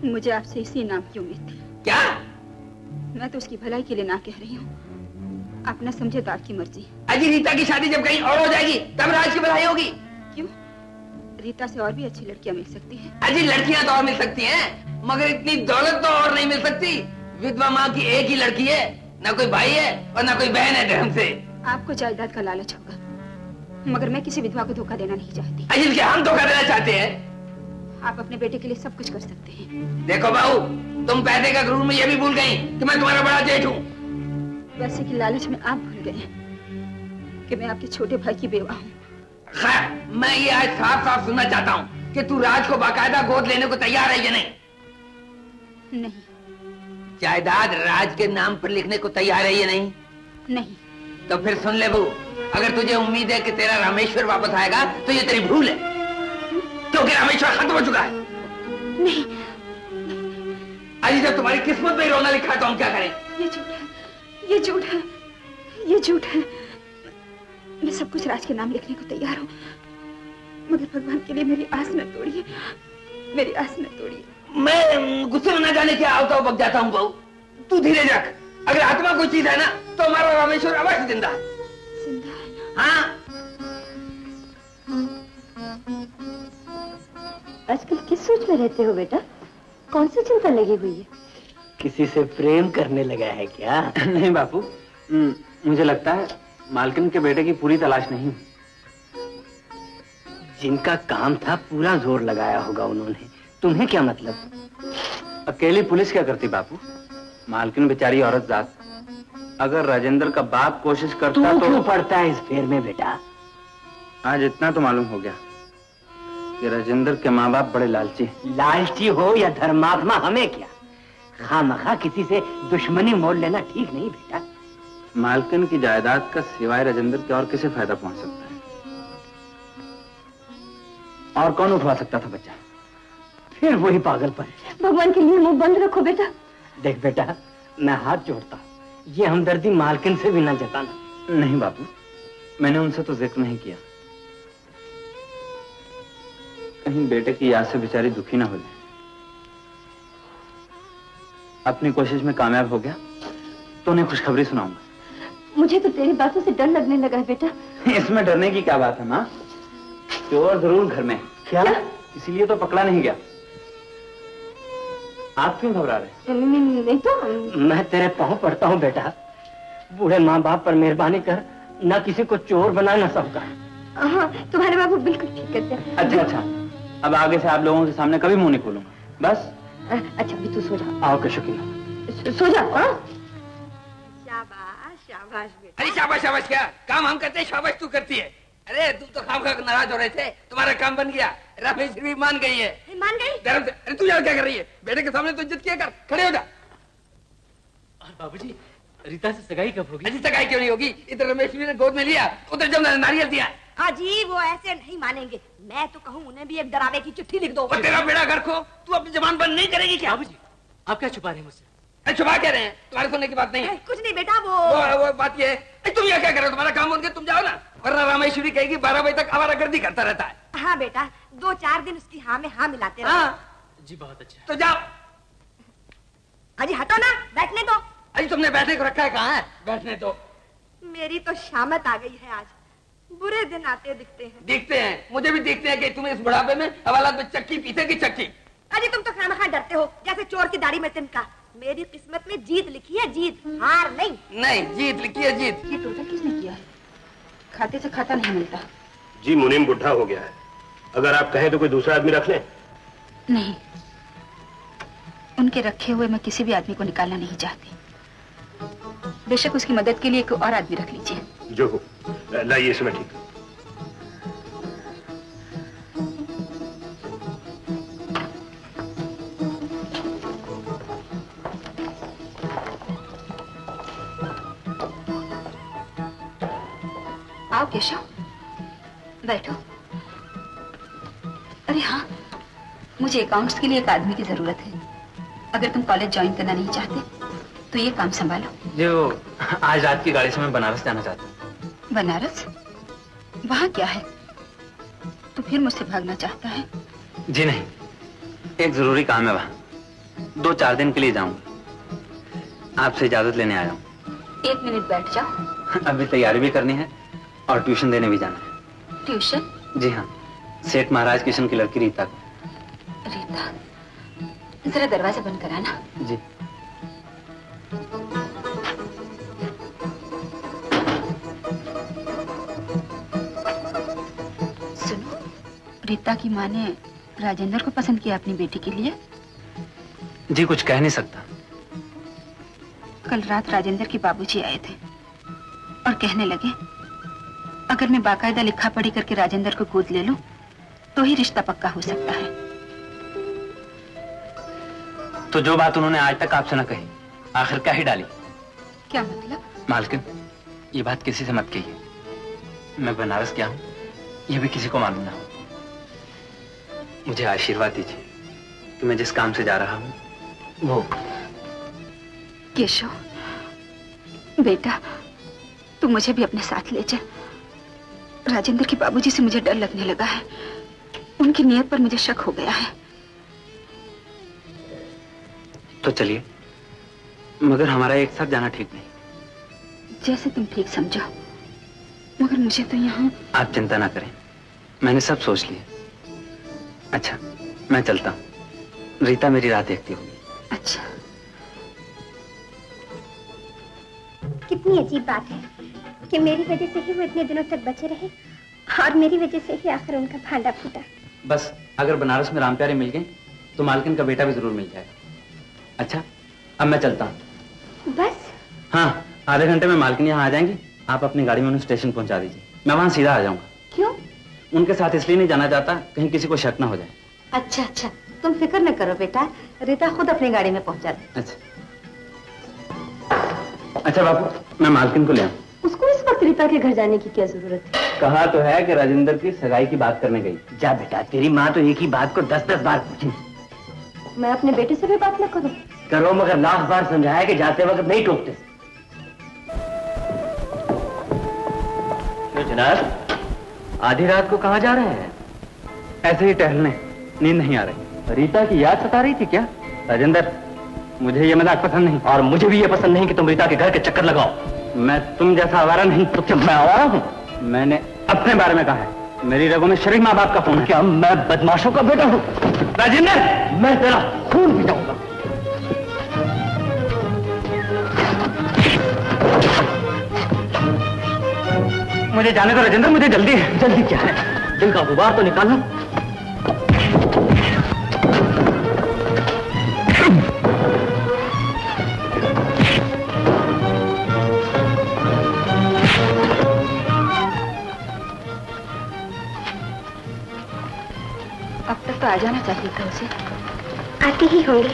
मुझे आपसे इसी नाम की उम्मीद थी। क्या? मैं तो उसकी भलाई के लिए ना कह रही हूँ, आप न समझे तो आपकी मर्जी। अजी रीता की शादी जब कहीं और हो जाएगी तब राज की भलाई होगी। क्यों? रीता से और भी अच्छी लड़कियां मिल सकती हैं। अजी लड़कियां तो और मिल सकती हैं, मगर इतनी दौलत तो और नहीं मिल सकती। विधवा माँ की एक ही लड़की है, ना कोई भाई है और ना कोई बहन है धर्म से। आपको जायदाद का लालच होगा, मगर मैं किसी विधवा को धोखा देना नहीं चाहती। अजी इसलिए हम धोखा देना चाहते हैं। आप अपने बेटे के लिए सब कुछ कर सकते हैं। देखो बहू, तुम पैसे का गुरूर में ये भी भूल गई कि मैं तुम्हारा बड़ा जेठ हूँ। वैसे की लालच में आप भूल गए कि मैं आपके छोटे भाई की बेवा हूँ। खैर, मैं ये आज साफ साफ सुनना चाहता हूँ कि तू राज को बाकायदा गोद लेने को तैयार है या नहीं? नहीं। जायदाद राज के नाम पर लिखने को तैयार है या नहीं? नहीं। तो फिर सुन ले बहू, अगर तुझे उम्मीद है कि तेरा रामेश्वर वापस आएगा तो ये तेरी भूल है, क्योंकि रामेश्वर खत्म हो चुका है। नहीं। अजी जब तुम्हारी किस्मत में रोना लिखा है तो हम क्या करें? ये झूठ है, ये झूठ है, ये झूठ है। मैं सब कुछ राज के नाम लिखने को तैयार हूँ, मगर भगवान के लिए मेरी आस न तोड़िए, मेरी आस न तोड़िए। मैं गुस्से में न जाने क्या आवता बक जाता हूँ बहू, तू धीरे रख। अगर आत्मा कोई चीज है ना तो हमारा रामेश्वर अवश्य जिंदा है। जिंदा है? हाँ। आजकल किस सोच में रहते हो बेटा? कौन सी चिंता लगी हुई है? किसी से प्रेम करने लगा है क्या? नहीं बापू, मुझे लगता है मालकिन के बेटे की पूरी तलाश नहीं। जिनका काम था पूरा जोर लगाया होगा उन्होंने, तुम्हें क्या मतलब? अकेली पुलिस क्या करती बापू? मालकिन बेचारी औरत जात, अगर राजेंद्र का बाप कोशिश करता तो क्यों पड़ता है इस फेर में बेटा? आज इतना तो मालूम हो गया कि राजेंद्र के माँ बाप बड़े लालची। लालची हो या धर्मात्मा हमें क्या, खामखा किसी से दुश्मनी मोल लेना ठीक नहीं बेटा। मालकिन की जायदाद का सिवाय राजेंद्र के और किसे फायदा पहुंच सकता है? और कौन उठवा सकता था बच्चा? फिर वही पागलपन। भगवान के लिए मुंह बंद रखो बेटा। देख बेटा, मैं हाथ जोड़ता हूँ, ये हमदर्दी मालकिन से भी ना जताना। नहीं बापू, मैंने उनसे तो जिक्र नहीं किया, कहीं बेटे की याद से बेचारी दुखी ना हो जाए। अपनी कोशिश में कामयाब हो गया तो उन्हें खुशखबरी सुनाऊंगा। मुझे तो तेरी बातों से डर लगने लगा है बेटा। इसमें डरने की क्या बात है माँ? चोर जरूर घर में। क्या? इसीलिए तो पकड़ा नहीं गया। आप क्यों घबरा रहे? नहीं तो मैं तेरे पांव पड़ता हूँ बेटा, बूढ़े माँ बाप पर मेहरबानी कर, ना किसी को चोर बना ना सबका। हाँ, तुम्हारे बाबू बिल्कुल ठीक कहते हैं। अच्छा अच्छा, अब आगे से आप लोगों के सामने कभी मुंह नहीं खोलूंगा, बस। अच्छा अभी तू सो जा। आओ के शुक्रिया। सो जा। शाबाश शाबाश बेटा। अरे शाबाश शाबाश क्या, काम हम करते हैं, शाबाश तू करती है। अरे तुम तो खाम खा नाराज हो रहे थे, तुम्हारा काम बन गया, रामेश्वरी भी मान गई है। मान गई? धर्म से। अरे तू यार क्या कर रही है? बेटे के सामने तो इज्जत किया कर, खड़े हो जा। बाबूजी, रीता से सगाई कब होगी? अजी सगाई क्यों नहीं होगी? इधर रमेश्वरी ने गोद में लिया, उधर जमुना ने नारियल दिया। अजी वो ऐसे नहीं मानेंगे, मैं तो कहूँ उन्हें भी एक डरावे की चिट्ठी लिख दो। और तेरा बेड़ा घर को, तू अपनी जबान बंद नहीं करेगी क्या? बाबूजी, आप क्या छुपा रहे हैं मुझसे? अरे छुपा कह रहे हैं, तुम्हारे सुनने की बात नहीं है। कुछ नहीं बेटा, वो बात ये है, तुम यहाँ क्या कर रहे हो? तुम्हारा काम बन गया, तुम जाओ ना, वरना रामेश्वरी कहेगी 12 बजे तक आवारागर्दी करता रहता है। हाँ बेटा, 2-4 दिन उसकी हाँ में हाँ मिलाते रहो। हाँ जी बहुत अच्छा। तो जाओ। अजी हटो ना, बैठने दो। अजी तुमने बैठने को रखा है, कहाँ है बैठने दो? मेरी तो शामत आ गई है आज। बुरे दिन आते दिखते हैं। दिखते हैं, मुझे भी दिखते हैं कि तुम इस बुढ़ापे में हवालात में चक्की पीते की चक्की। अजी तुम तो खामखा डरते हो, जैसे चोर की दाढ़ी में तिनका। मेरी किस्मत में जीत लिखी है, जीत, हार नहीं। नहीं, जीत लिखी है, जीत। ये टोटल किसने किया है? खाते से खाता नहीं मिलता। जी मुनीम बुढ़ा हो गया है, अगर आप कहें तो कोई दूसरा आदमी रख लें। नहीं, उनके रखे हुए मैं किसी भी आदमी को निकालना नहीं चाहती। बेशक उसकी मदद के लिए एक और आदमी रख लीजिए। जो हो, लाइए इसमें ठीक। आओ केशव, बैठो। अरे हाँ, मुझे अकाउंट्स के लिए एक आदमी की जरूरत है। अगर तुम कॉलेज ज्वाइन करना नहीं चाहते तो ये काम संभालो। जो आज रात की गाड़ी से मैं बनारस जाना चाहता हूँ। बनारस? वहाँ क्या है? तू फिर मुझसे भागना चाहता है? जी नहीं, एक जरूरी काम है वहाँ। 2-4 दिन के लिए जाऊंगा। आपसे इजाजत लेने आया हूँ। 1 मिनट बैठ जाओ। अभी तैयारी भी करनी है और ट्यूशन देने भी जाना है। ट्यूशन? जी हाँ, सेठ महाराज किशन की लड़की रीता को। रीता, जरा दरवाजा बंद कराना। जी। सुनो, रीता की माँ ने राजेंद्र को पसंद किया अपनी बेटी के लिए। जी कुछ कह नहीं सकता। कल रात राजेंद्र के बाबूजी आए थे और कहने लगे अगर मैं बाकायदा लिखा पढ़ी करके राजेंद्र को गोद ले लूं तो ही रिश्ता पक्का हो सकता है। तो जो बात उन्होंने आज तक आपसे न कही, आखिर क्या ही डाली? क्या मतलब? मालकिन, ये बात किसी से मत कहिए। मैं बनारस गया हूँ, ये भी किसी को मालूम ना हो। मुझे आशीर्वाद दीजिए कि मैं जिस काम से जा रहा हूँ वो। केशव, बेटा, तू मुझे भी अपने साथ ले चल। राजेंद्र के बाबूजी से मुझे डर लगने लगा है। उनकी नीयत पर मुझे शक हो गया है। तो चलिए, मगर हमारा एक साथ जाना ठीक नहीं। जैसे तुम ठीक समझो, मगर मुझे तो यहाँ। आप चिंता ना करें, मैंने सब सोच लिया। अच्छा, मैं चलता हूँ। रीता मेरी राह देखती होगी। अच्छा। कितनी अजीब बात है कि मेरी वजह से ही वो इतने दिनों तक बचे रहे और मेरी वजह से ही आखिर उनका भांडा फूटा। बस अगर बनारस में राम प्यारे मिल गए तो मालकिन का बेटा भी जरूर मिल जाएगा। अच्छा, अब मैं चलता हूँ। बस? हाँ, आधे घंटे में मालकिन यहाँ आ जाएंगी। आप अपनी गाड़ी में उन्हें स्टेशन पहुँचा दीजिए, मैं वहाँ सीधा आ जाऊंगा। क्यों? उनके साथ इसलिए नहीं जाना चाहता कहीं किसी को शक ना हो जाए। अच्छा अच्छा, तुम फिक्र न करो बेटा, रीता खुद अपनी गाड़ी में पहुंचा दे। अच्छा बापू, मैं मालकिन को ले आऊं। उसको इस वक्त रीता के घर जाने की क्या जरूरत है? कहा तो है कि राजेंद्र की सगाई की बात करने गई। जा बेटा, तेरी माँ तो एक ही बात को 10-10 बार पूछी। मैं अपने बेटे से भी बात न करूं? करो, मगर लाख बार समझाया कि जाते वक्त नहीं टोकते। क्यों जनाब, आधी रात को कहाँ जा रहे हैं? ऐसे ही टहलने, नींद नहीं आ रही। रीता की याद सता रही थी क्या? राजेंद्र, मुझे ये मजाक पसंद नहीं। और मुझे भी ये पसंद नहीं कि तुम रीता के घर के चक्कर लगाओ। मैं तुम जैसा आवारा नहीं। तो क्या मैं आवारा हूँ? मैंने अपने बारे में कहा है। मेरी रगों में शरीफ माँ बाप का खून है। क्या मैं बदमाशों का बेटा हूँ? राजेंद्र, मैं तेरा खून पीटाऊंगा। मुझे जाने दो राजेंद्र, मुझे जल्दी है। जल्दी क्या है? दिल का गुबार तो निकालना। अब तक तो आ जाना चाहिए था उसे। आते ही होंगे।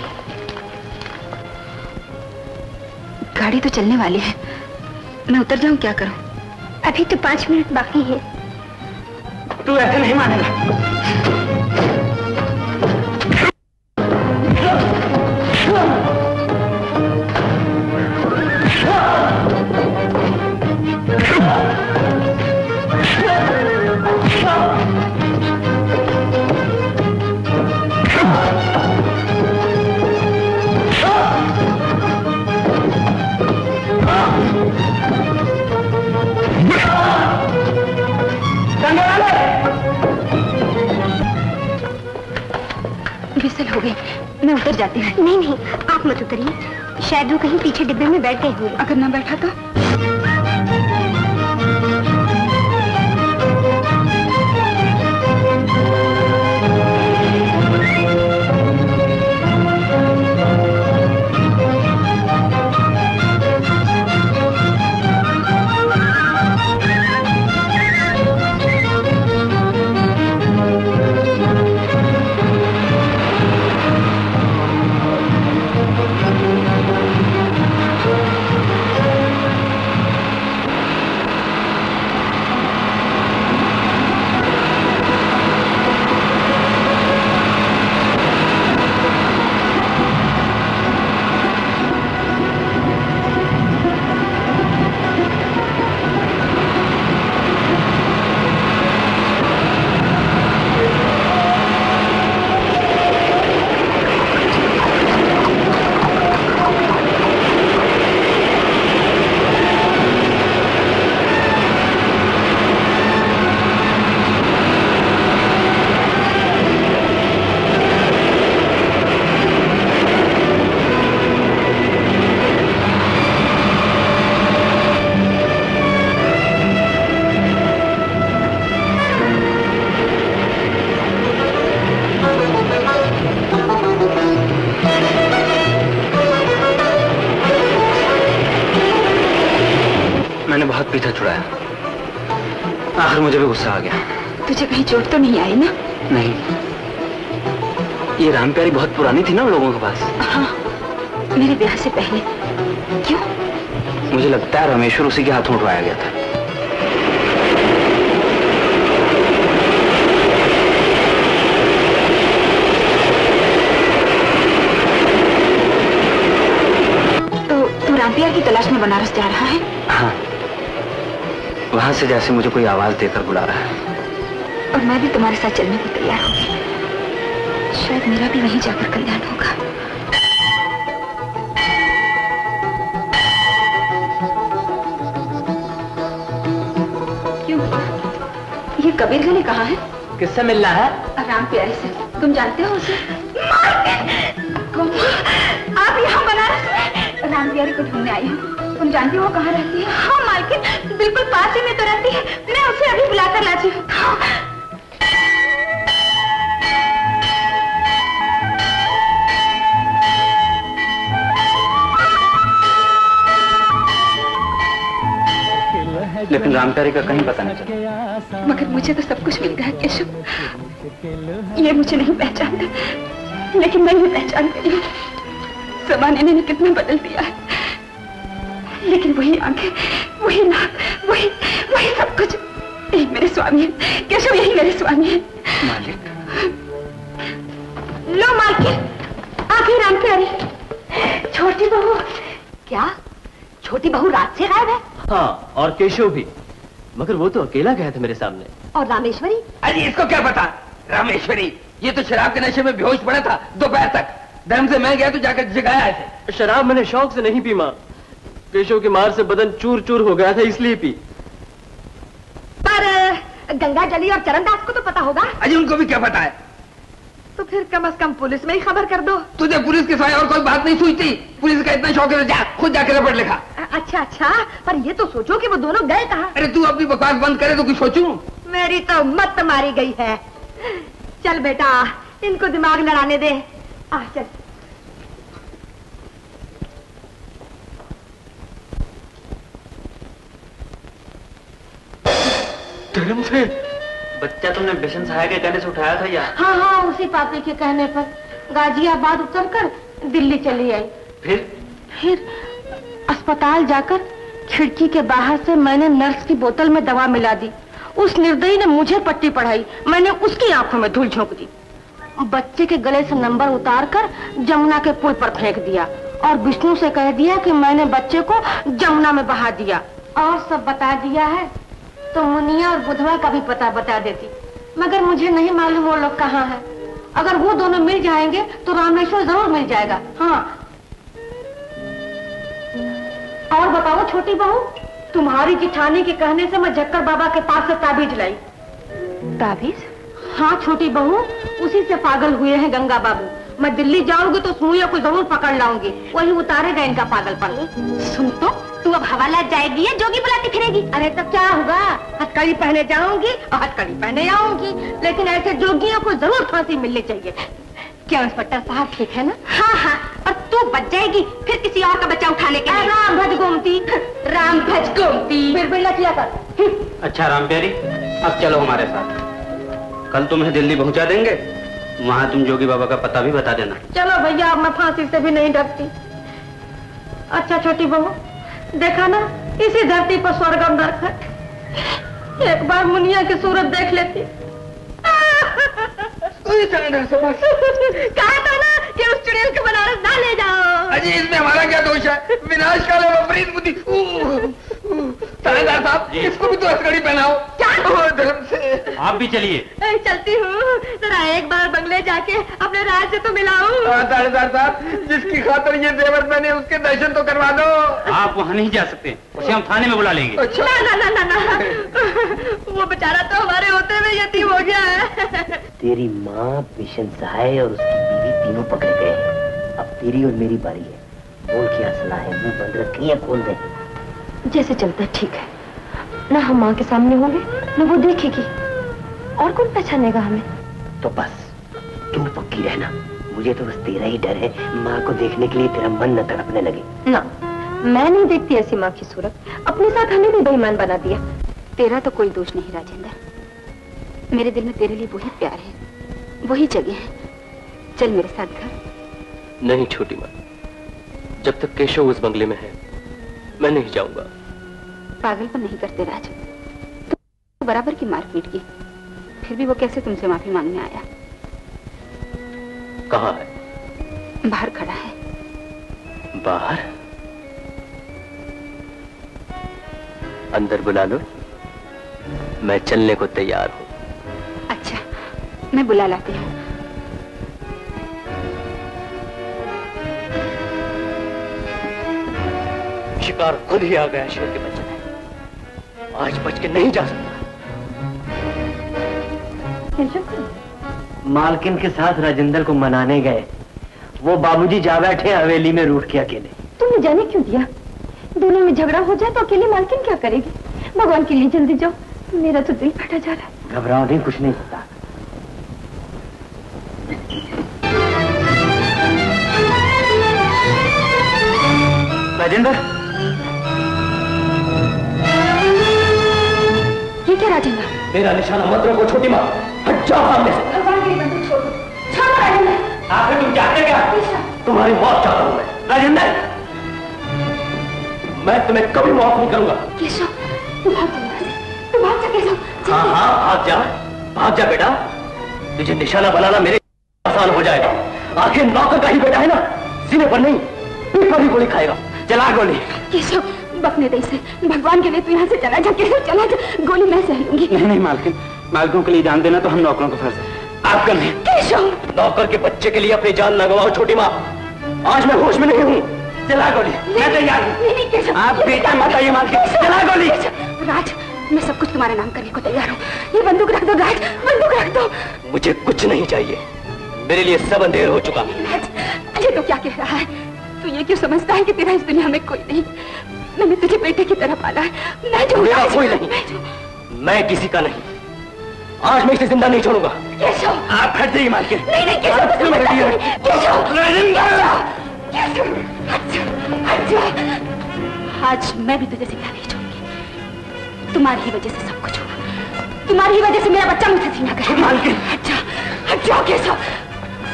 गाड़ी तो चलने वाली है, मैं उतर जाऊं? क्या करूं? अभी तो 5 मिनट बाकी है। तू ऐसे नहीं मानेगा। मैं उतर जाती हूँ। नहीं नहीं, आप मत उतरिए, शायद वो कहीं पीछे डिब्बे में बैठ गए हुए। अगर ना बैठा तो? पीछा छुड़ाया, आखिर मुझे भी गुस्सा आ गया। तुझे कहीं चोट तो नहीं आई ना? नहीं, ये राम प्यारी बहुत पुरानी थी ना लोगों के पास। हाँ, मेरे ब्याह से पहले। क्यों? मुझे लगता है रामेश्वर उसी के हाथों उठवाया गया था। तो तू राम प्यार की तलाश में बनारस जा रहा है? हाँ, वहां से जैसे मुझे कोई आवाज देकर बुला रहा है। और मैं भी तुम्हारे साथ चलने को तैयार होगी। शायद मेरा भी वहीं जाकर कल्याण होगा। क्यों? ये कबीर गली कहाँ है? किससे मिलना है? राम प्यारे से। तुम जानते हो उसे? आप यहाँ बनारस में? राम प्यारे को ढूंढने आई हूँ। तुम जानती हो वो कहाँ रहती है? हाँ मालकिन, बिल्कुल पास ही में तो रहती है। मैं उसे अभी बुलाकर लाती हूँ। लेकिन राम प्यारी का कहीं पता नहीं चला। मगर मुझे तो सब कुछ मिल गया केशव। ये मुझे नहीं पहचानते, लेकिन मैं ये पहचान गई हूँ। जमाने ने कितना बदल दिया है, लेकिन वही आंखें, वही नाक, वही सब कुछ यही मेरे स्वामी है। केशव यही मेरे स्वामी है। मालिक। लो मालकिन, आखिर राम प्यारी। छोटी बहू। क्या? छोटी बहू रात से गायब है? हाँ, और केशव भी, मगर वो तो अकेला गया था मेरे सामने। और रामेश्वरी? अरे इसको क्या पता? रामेश्वरी ये तो शराब के नशे में बेहोश पड़ा था दोपहर तक। धर्म से मैं गया तो जाकर जगाया ऐसे। शराब मैंने शौक से नहीं पी माँ, केशव की मार से बदन चूर चूर हो गया था इसलिए पी। पर गंगा जली और चरणदास को तो पता होगा। अजी उनको भी क्या पता है? तो फिर कम से कम पुलिस में ही खबर कर दो। तुझे पुलिस के सिवाय और कोई बात नहीं सूझती? पुलिस का इतना शौक है तो जा खुद जाकर रिपोर्ट लिखा। अच्छा, पर ये तो सोचो कि वो दोनों गए कहाँ। अरे तू अपनी बकवास बंद करे तो कुछ सोचूं। मेरी तो मत मारी गई है। चल बेटा, इनको दिमाग लड़ाने दे। आ चल। धर्म से बच्चा तुमने बिशन सहाय के कहने से उठाया था या? हाँ, उसी पापी के कहने पर गाजियाबाद उतरकर दिल्ली चली आई। फिर अस्पताल जाकर खिड़की के बाहर से मैंने नर्स की बोतल में दवा मिला दी। उस निर्दयी ने मुझे पट्टी पढ़ाई, मैंने उसकी आंखों में धूल झोंक दी। बच्चे के गले से नंबर उतारकर जमुना के पुल पर फेंक दिया और विष्णु से कह दिया कि मैंने बच्चे को जमुना में बहा दिया। और सब बता दिया है तो मुनिया और बुधवा का भी पता बता देती, मगर मुझे नहीं मालूम वो लोग कहाँ हैं। अगर वो दोनों मिल जाएंगे तो रामेश्वर जरूर मिल जाएगा। हाँ, और बताओ छोटी बहू, तुम्हारी जिठानी के कहने से मैं जक्कर बाबा के पास से ताबीज लाई। ताबीज? हाँ छोटी बहू, उसी से पागल हुए हैं गंगा बाबू। मैं दिल्ली जाऊंगी तो सुइया को जरूर पकड़ लाऊंगी, वही उतारेगा इनका पागलपन। सुन तो, तू अब हवाला जाएगी या जोगी बुलाती फिरेगी? अरे तो क्या होगा, हथकड़ी पहने जाऊंगी और हथकड़ी पहने आऊंगी, लेकिन ऐसे जोगियों को जरूर फांसी मिलनी चाहिए। क्या इंस्पेक्टर साहब ठीक है ना? हाँ हाँ, और तू बच जाएगी फिर किसी और का बच्चा उठाने के लिए। राम भज गोमती, राम भज गोमती। फिर बिल्ला किया कर। अच्छा राम प्यारी, अब चलो हमारे साथ, कल तुम्हें दिल्ली पहुंचा देंगे, वहां तुम जोगी बाबा का पता भी बता देना। चलो भैया, अब मैं फांसी से भी नहीं डरती। अच्छा छोटी बहू, देखा ना, इसी धरती पर स्वर्ग और नरक है। एक बार मुनिया की सूरत देख लेती। कहा था ना कि उस चुड़ैल को बनारस ना ले जाओ। अजी इसमें हमारा क्या दोष है? विनाश काल है विपरीत बुद्धि। थानेदार साहब, इसको भी तो हथकड़ी पहनाओ। क्या? धर्म से। आप भी चलिए। चलती हूँ, जरा एक बार बंगले जाके अपने राज से तो मिलाऊं। थानेदार साहब, जिसकी खातर ये जेवर मैंने उसके दर्शन तो करवा दो। आप वहाँ नहीं जा सकते, उसे हम थाने में बुला लेंगे। अच्छा। ना ना ना ना, वो बेचारा तो हमारे होते हुए यतीम हो गया है। तेरी माँ, बिशन सहाय और उसकी बीवी तीनों पकड़े गए। अब तेरी और मेरी बारी है। बोल क्या सलाह है? मुंह बंद रखी या खोल दे? जैसे चलता ठीक है, ना हम माँ के सामने होंगे न वो देखेगी, और कौन पहचानेगा हमें? तो बस तू पक्की रहना, मुझे तो बस तेरा ही डर है, माँ को देखने के लिए तेरा मन न तड़पने लगे। ना, मैं नहीं देखती ऐसी माँ की सूरत। अपने साथ हमें भी बेईमान बना दिया। तेरा तो कोई दोष नहीं राजेंद्र, मेरे दिल में तेरे लिए वही प्यार है, वही जगह है। चल मेरे साथ घर। नहीं छोटी माँ, जब तक केशव उस बंगले में है मैं नहीं जाऊंगा। पागलपन नहीं करते राज, तो बराबर की मारपीट की, फिर भी वो कैसे तुमसे माफी मांगने आया? कहाँ है? बाहर खड़ा है। बाहर? अंदर बुला लो, मैं चलने को तैयार हूं। अच्छा, मैं बुला लाती हूँ। शिकार खुद ही आ गया शेर के बच्चे में, आज बच के नहीं जा सकता। मालकिन के साथ राजेंद्र को मनाने गए, वो बाबूजी जा बैठे हवेली में रूठ के अकेले। तुमने जाने क्यों दिया? दोनों में झगड़ा हो जाए तो अकेले मालकिन क्या करेगी? भगवान के लिए जल्दी जाओ, मेरा तो दिल फटा जा रहा है। घबराओ नहीं, कुछ नहीं होता। राजेंद्र, ये क्या राजेंद्र? मेरा निशाना मत रखो छोटी माँ, हट जाओ सामने से। भगवान की बंदूक छोड़ो, छोड़ो राजेंद्र। आखिर तुम चाहते क्या? तुम्हारी मौत चाहता हूं मैं। राजेंद्र, मैं तुम्हें कभी माफ नहीं करूंगा। केशव, तू भाग जा, तू भाग जा केशव। हाँ हाँ भाग जा, भाग जा बेटा। तुझे निशाना बनाना मेरे आसान हो जाएगा। आखिर नौकर का ही बेटा है ना, सीने पर नहीं पीठ पर ही गोली खाएगा। चला गोली। केशव, बकने दे इसे, भगवान के लिए तू यहाँ से चला जा। केशव चला जा, गोली मैं सह लूंगी। नहीं नहीं मालकिन, मालकों के लिए जान देना तो हम नौकरों का फर्ज है, आपका नहीं। केशव, नौकर के बच्चे के लिए अपनी जान न गवाओ छोटी माँ। आज मैं होश में नहीं हूँ। चला गोली, मैं तैयार हूँ। आप बेटा मत आइए मालकिन, चला गोली। राज, मैं सब कुछ तुम्हारे नाम करने को तैयार हूँ। ये बंदूक रख दो राज, बंदूक रख दो। मुझे कुछ नहीं चाहिए, मेरे लिए सब अंधेर हो चुका। राज, ये तो क्या कह रहा है? तू ये क्यों समझता है कि तेरा इस दुनिया में कोई नहीं? मैंने तुझे बेटे की तरह पाला है। मैं जो मेरा कोई नहीं, मैं किसी का नहीं। आज मैं इसे जिंदा नहीं छोड़ूंगा। केशव, आप हट जाइए मालकिन। नहीं नहीं केशव, आज मैं भी तुझे जिंदा नहीं छोड़ूंगी। तुम्हारी ही वजह से सब कुछ हुआ, तुम्हारी ही वजह से मेरा बच्चा मुझसे छीना गया। मालकिन, हट जाओ केशव।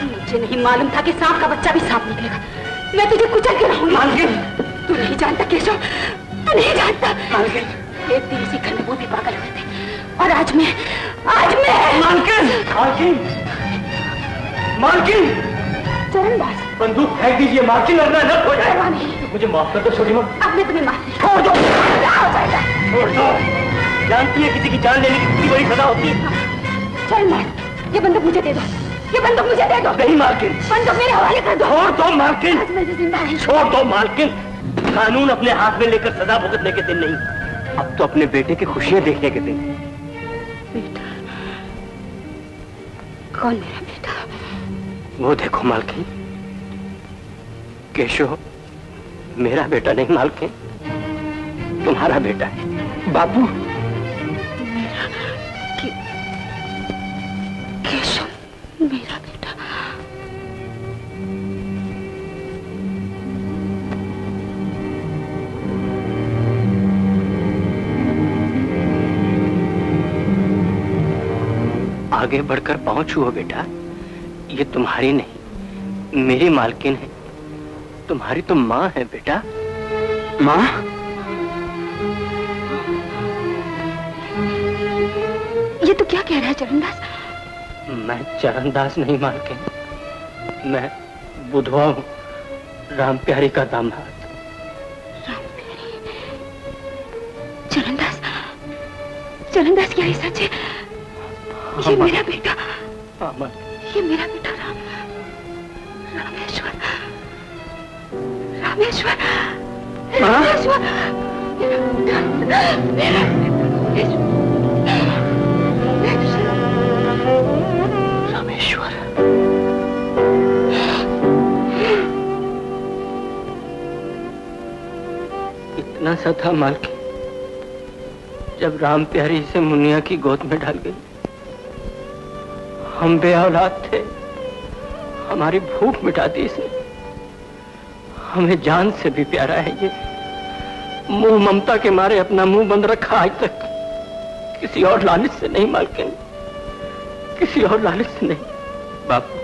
मुझे नहीं मालूम था कि सांप का बच्चा भी सांप निकलेगा। मैं तुझे कुचल के रहूंगी। मालकिन, तू नहीं जानता केशव, तू नहीं जानता। मालकिन, एक दिन इसी घर में वो भी पागल हुए थे, और आज मैं मालकिन, मालकिन, मालकिन, चरणदास, बंदूक फेंक दीजिए मालकिन, वरना नष्ट हो जाएगा। मुझे माफ कर दो छोटी माँ। अब मैं तुम्हें माफ छोड़ दो, छोड़ दो। जानती है किसी की जान लेने की कितनी बड़ी सजा होती है। चरणदास, ये बंदूक मुझे दे दो, ये बंदूक मुझे दे दो। नहीं मालकिन, बंदूक मेरे हवाले कर दो। छोड़ दो मालकिन, आज मैं जिंदा नहीं। छोड़ दो मालकिन। कानून अपने हाथ में लेकर सजा भुगतने के दिन नहीं, अब तो अपने बेटे की खुशियां देखने के दिन। बेटा? कौन मेरा बेटा? वो देखो मालकिन, केशव मेरा बेटा नहीं मालकिन, तुम्हारा बेटा है। बाबू केशव मेरा बेटा। आगे बढ़कर पांव छुओ बेटा, ये तुम्हारी नहीं मेरी मालकिन है, तुम्हारी तो माँ है बेटा। माँ? ये तो क्या कह रहा है चरणदास? मैं चरणदास नहीं मालकिन, मैं बुधवा हूँ, राम प्यारी का दामाद। राम प्यारी? चरणदास, चरणदास क्या ये सच है? ये मेरा बेटा, ये मेरा बेटा रामेश्वर, रामेश्वर, रामेश्वर, रामेश्वर। इतना सा था मालकिन, जब राम प्यारी से मुनिया की गोद में डाल गई। हम बेऔलाद थे, हमारी भूख मिटा दी इसने। हमें जान से भी प्यारा है ये। मुंह ममता के मारे अपना मुंह बंद रखा आज तक, किसी और लालच से नहीं मालकिन, किसी और लालच से नहीं। बापू,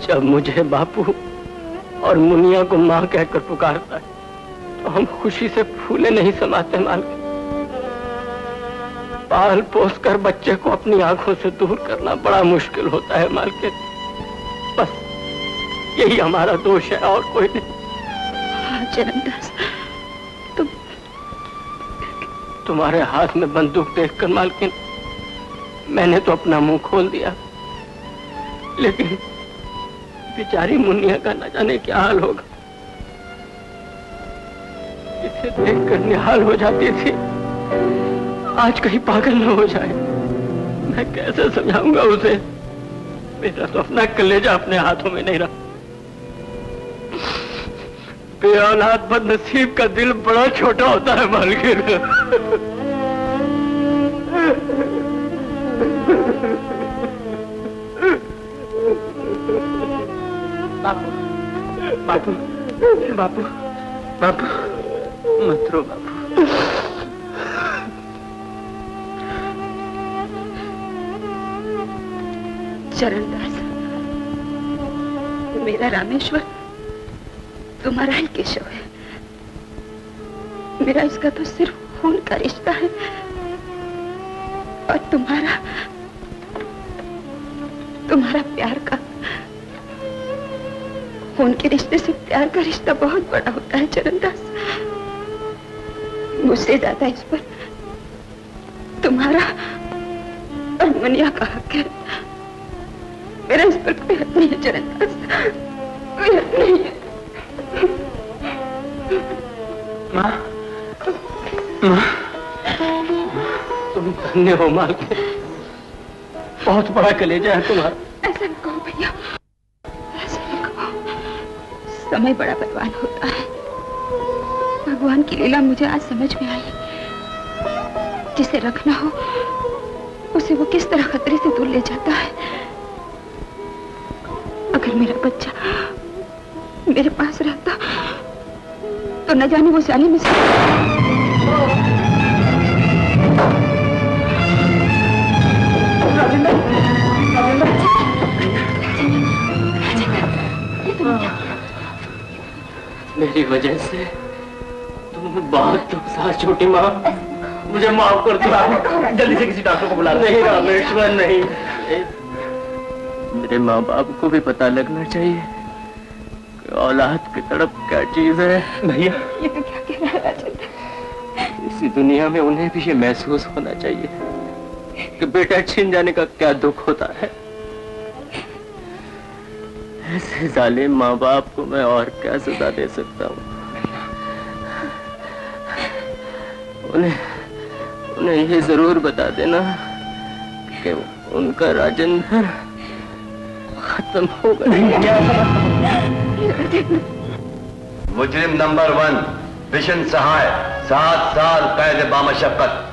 जब मुझे बापू और मुनिया को मां कहकर पुकारता है तो हम खुशी से फूले नहीं समाते मालकिन। पाल पोस कर बच्चे को अपनी आंखों से दूर करना बड़ा मुश्किल होता है मालकिन। बस यही हमारा दोष है और कोई नहीं। हाँ चरणदास, तुम्हारे हाथ में बंदूक देखकर मालकिन मैंने तो अपना मुंह खोल दिया, लेकिन बेचारी मुनिया का न जाने क्या हाल होगा। इसे देखकर निहाल हो जाती थी, आज कहीं पागल न हो जाए। मैं कैसे समझाऊंगा उसे? मेरा तो अपना कलेजा अपने हाथों में नहीं रहा। बेऔलाद बदनसीब का दिल बड़ा छोटा होता है मालकिन। बापू, बापू, बापू, बापू, मत रो बापू। चरणदास, मेरा रामेश्वर तुम्हारा ही केशव है। मेरा इसका तो सिर्फ खून का रिश्ता है, और तुम्हारा प्यार का, खून के रिश्ते से प्यार का रिश्ता बहुत बड़ा होता है चरणदास। मुझसे ज्यादा इस पर तुम्हारा और मुनिया का हक है। मेरा इस पर कोई हक नहीं है चरणदास, कोई हक नहीं है। माँ, माँ, तुम धन्य हो मालकिन, बहुत बड़ा कलेजा है तुम्हारा। ऐसा न कहो भैया, ऐसा न कहो। समय बड़ा बलवान होता है। भगवान की लीला मुझे आज समझ में आई। जिसे रखना हो उसे वो किस तरह खतरे से दूर ले जाता है। अगर मेरा बच्चा मेरे पास रहता तो न जाने वो जालिम से मेरी वजह से तुम बहुत नुकसान। छोटी माँ, मुझे माफ कर दो। जल्दी से किसी डॉक्टर को बुला। नहीं रामेश्वर, नहीं। मेरे माँ बाप को भी पता लगना चाहिए कि औलाद की तड़प क्या चीज है। भैया, ये तो क्या कह रहा है राजन? इसी दुनिया में उन्हें भी ये महसूस होना चाहिए कि बेटा छिन जाने का क्या दुख होता है। ऐसे जालिम माँ बाप को मैं और क्या सजा दे सकता हूँ? उन्हें ये जरूर बता देना कि उनका राजेंद्र खत्म हो गया। मुजरिम नंबर 1 बिशन सहाय 7 साल कैद बामशक्कत।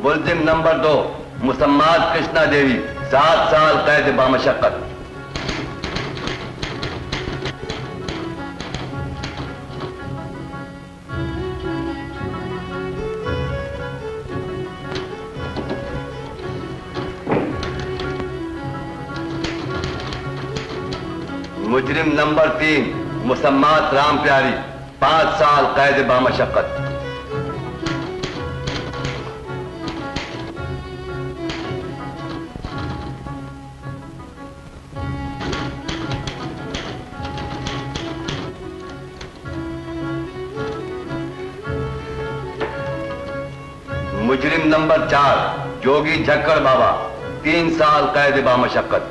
मुलजिम नंबर 2 मुसम्मात कृष्णा देवी 7 साल कैद बामशक्कत। मुजरिम नंबर 3 मुसम्मात राम प्यारी 5 साल कैद बामशक्कत। मुजरिम नंबर 4 जोगी झक्कड़ बाबा 3 साल कैद बामशक्कत।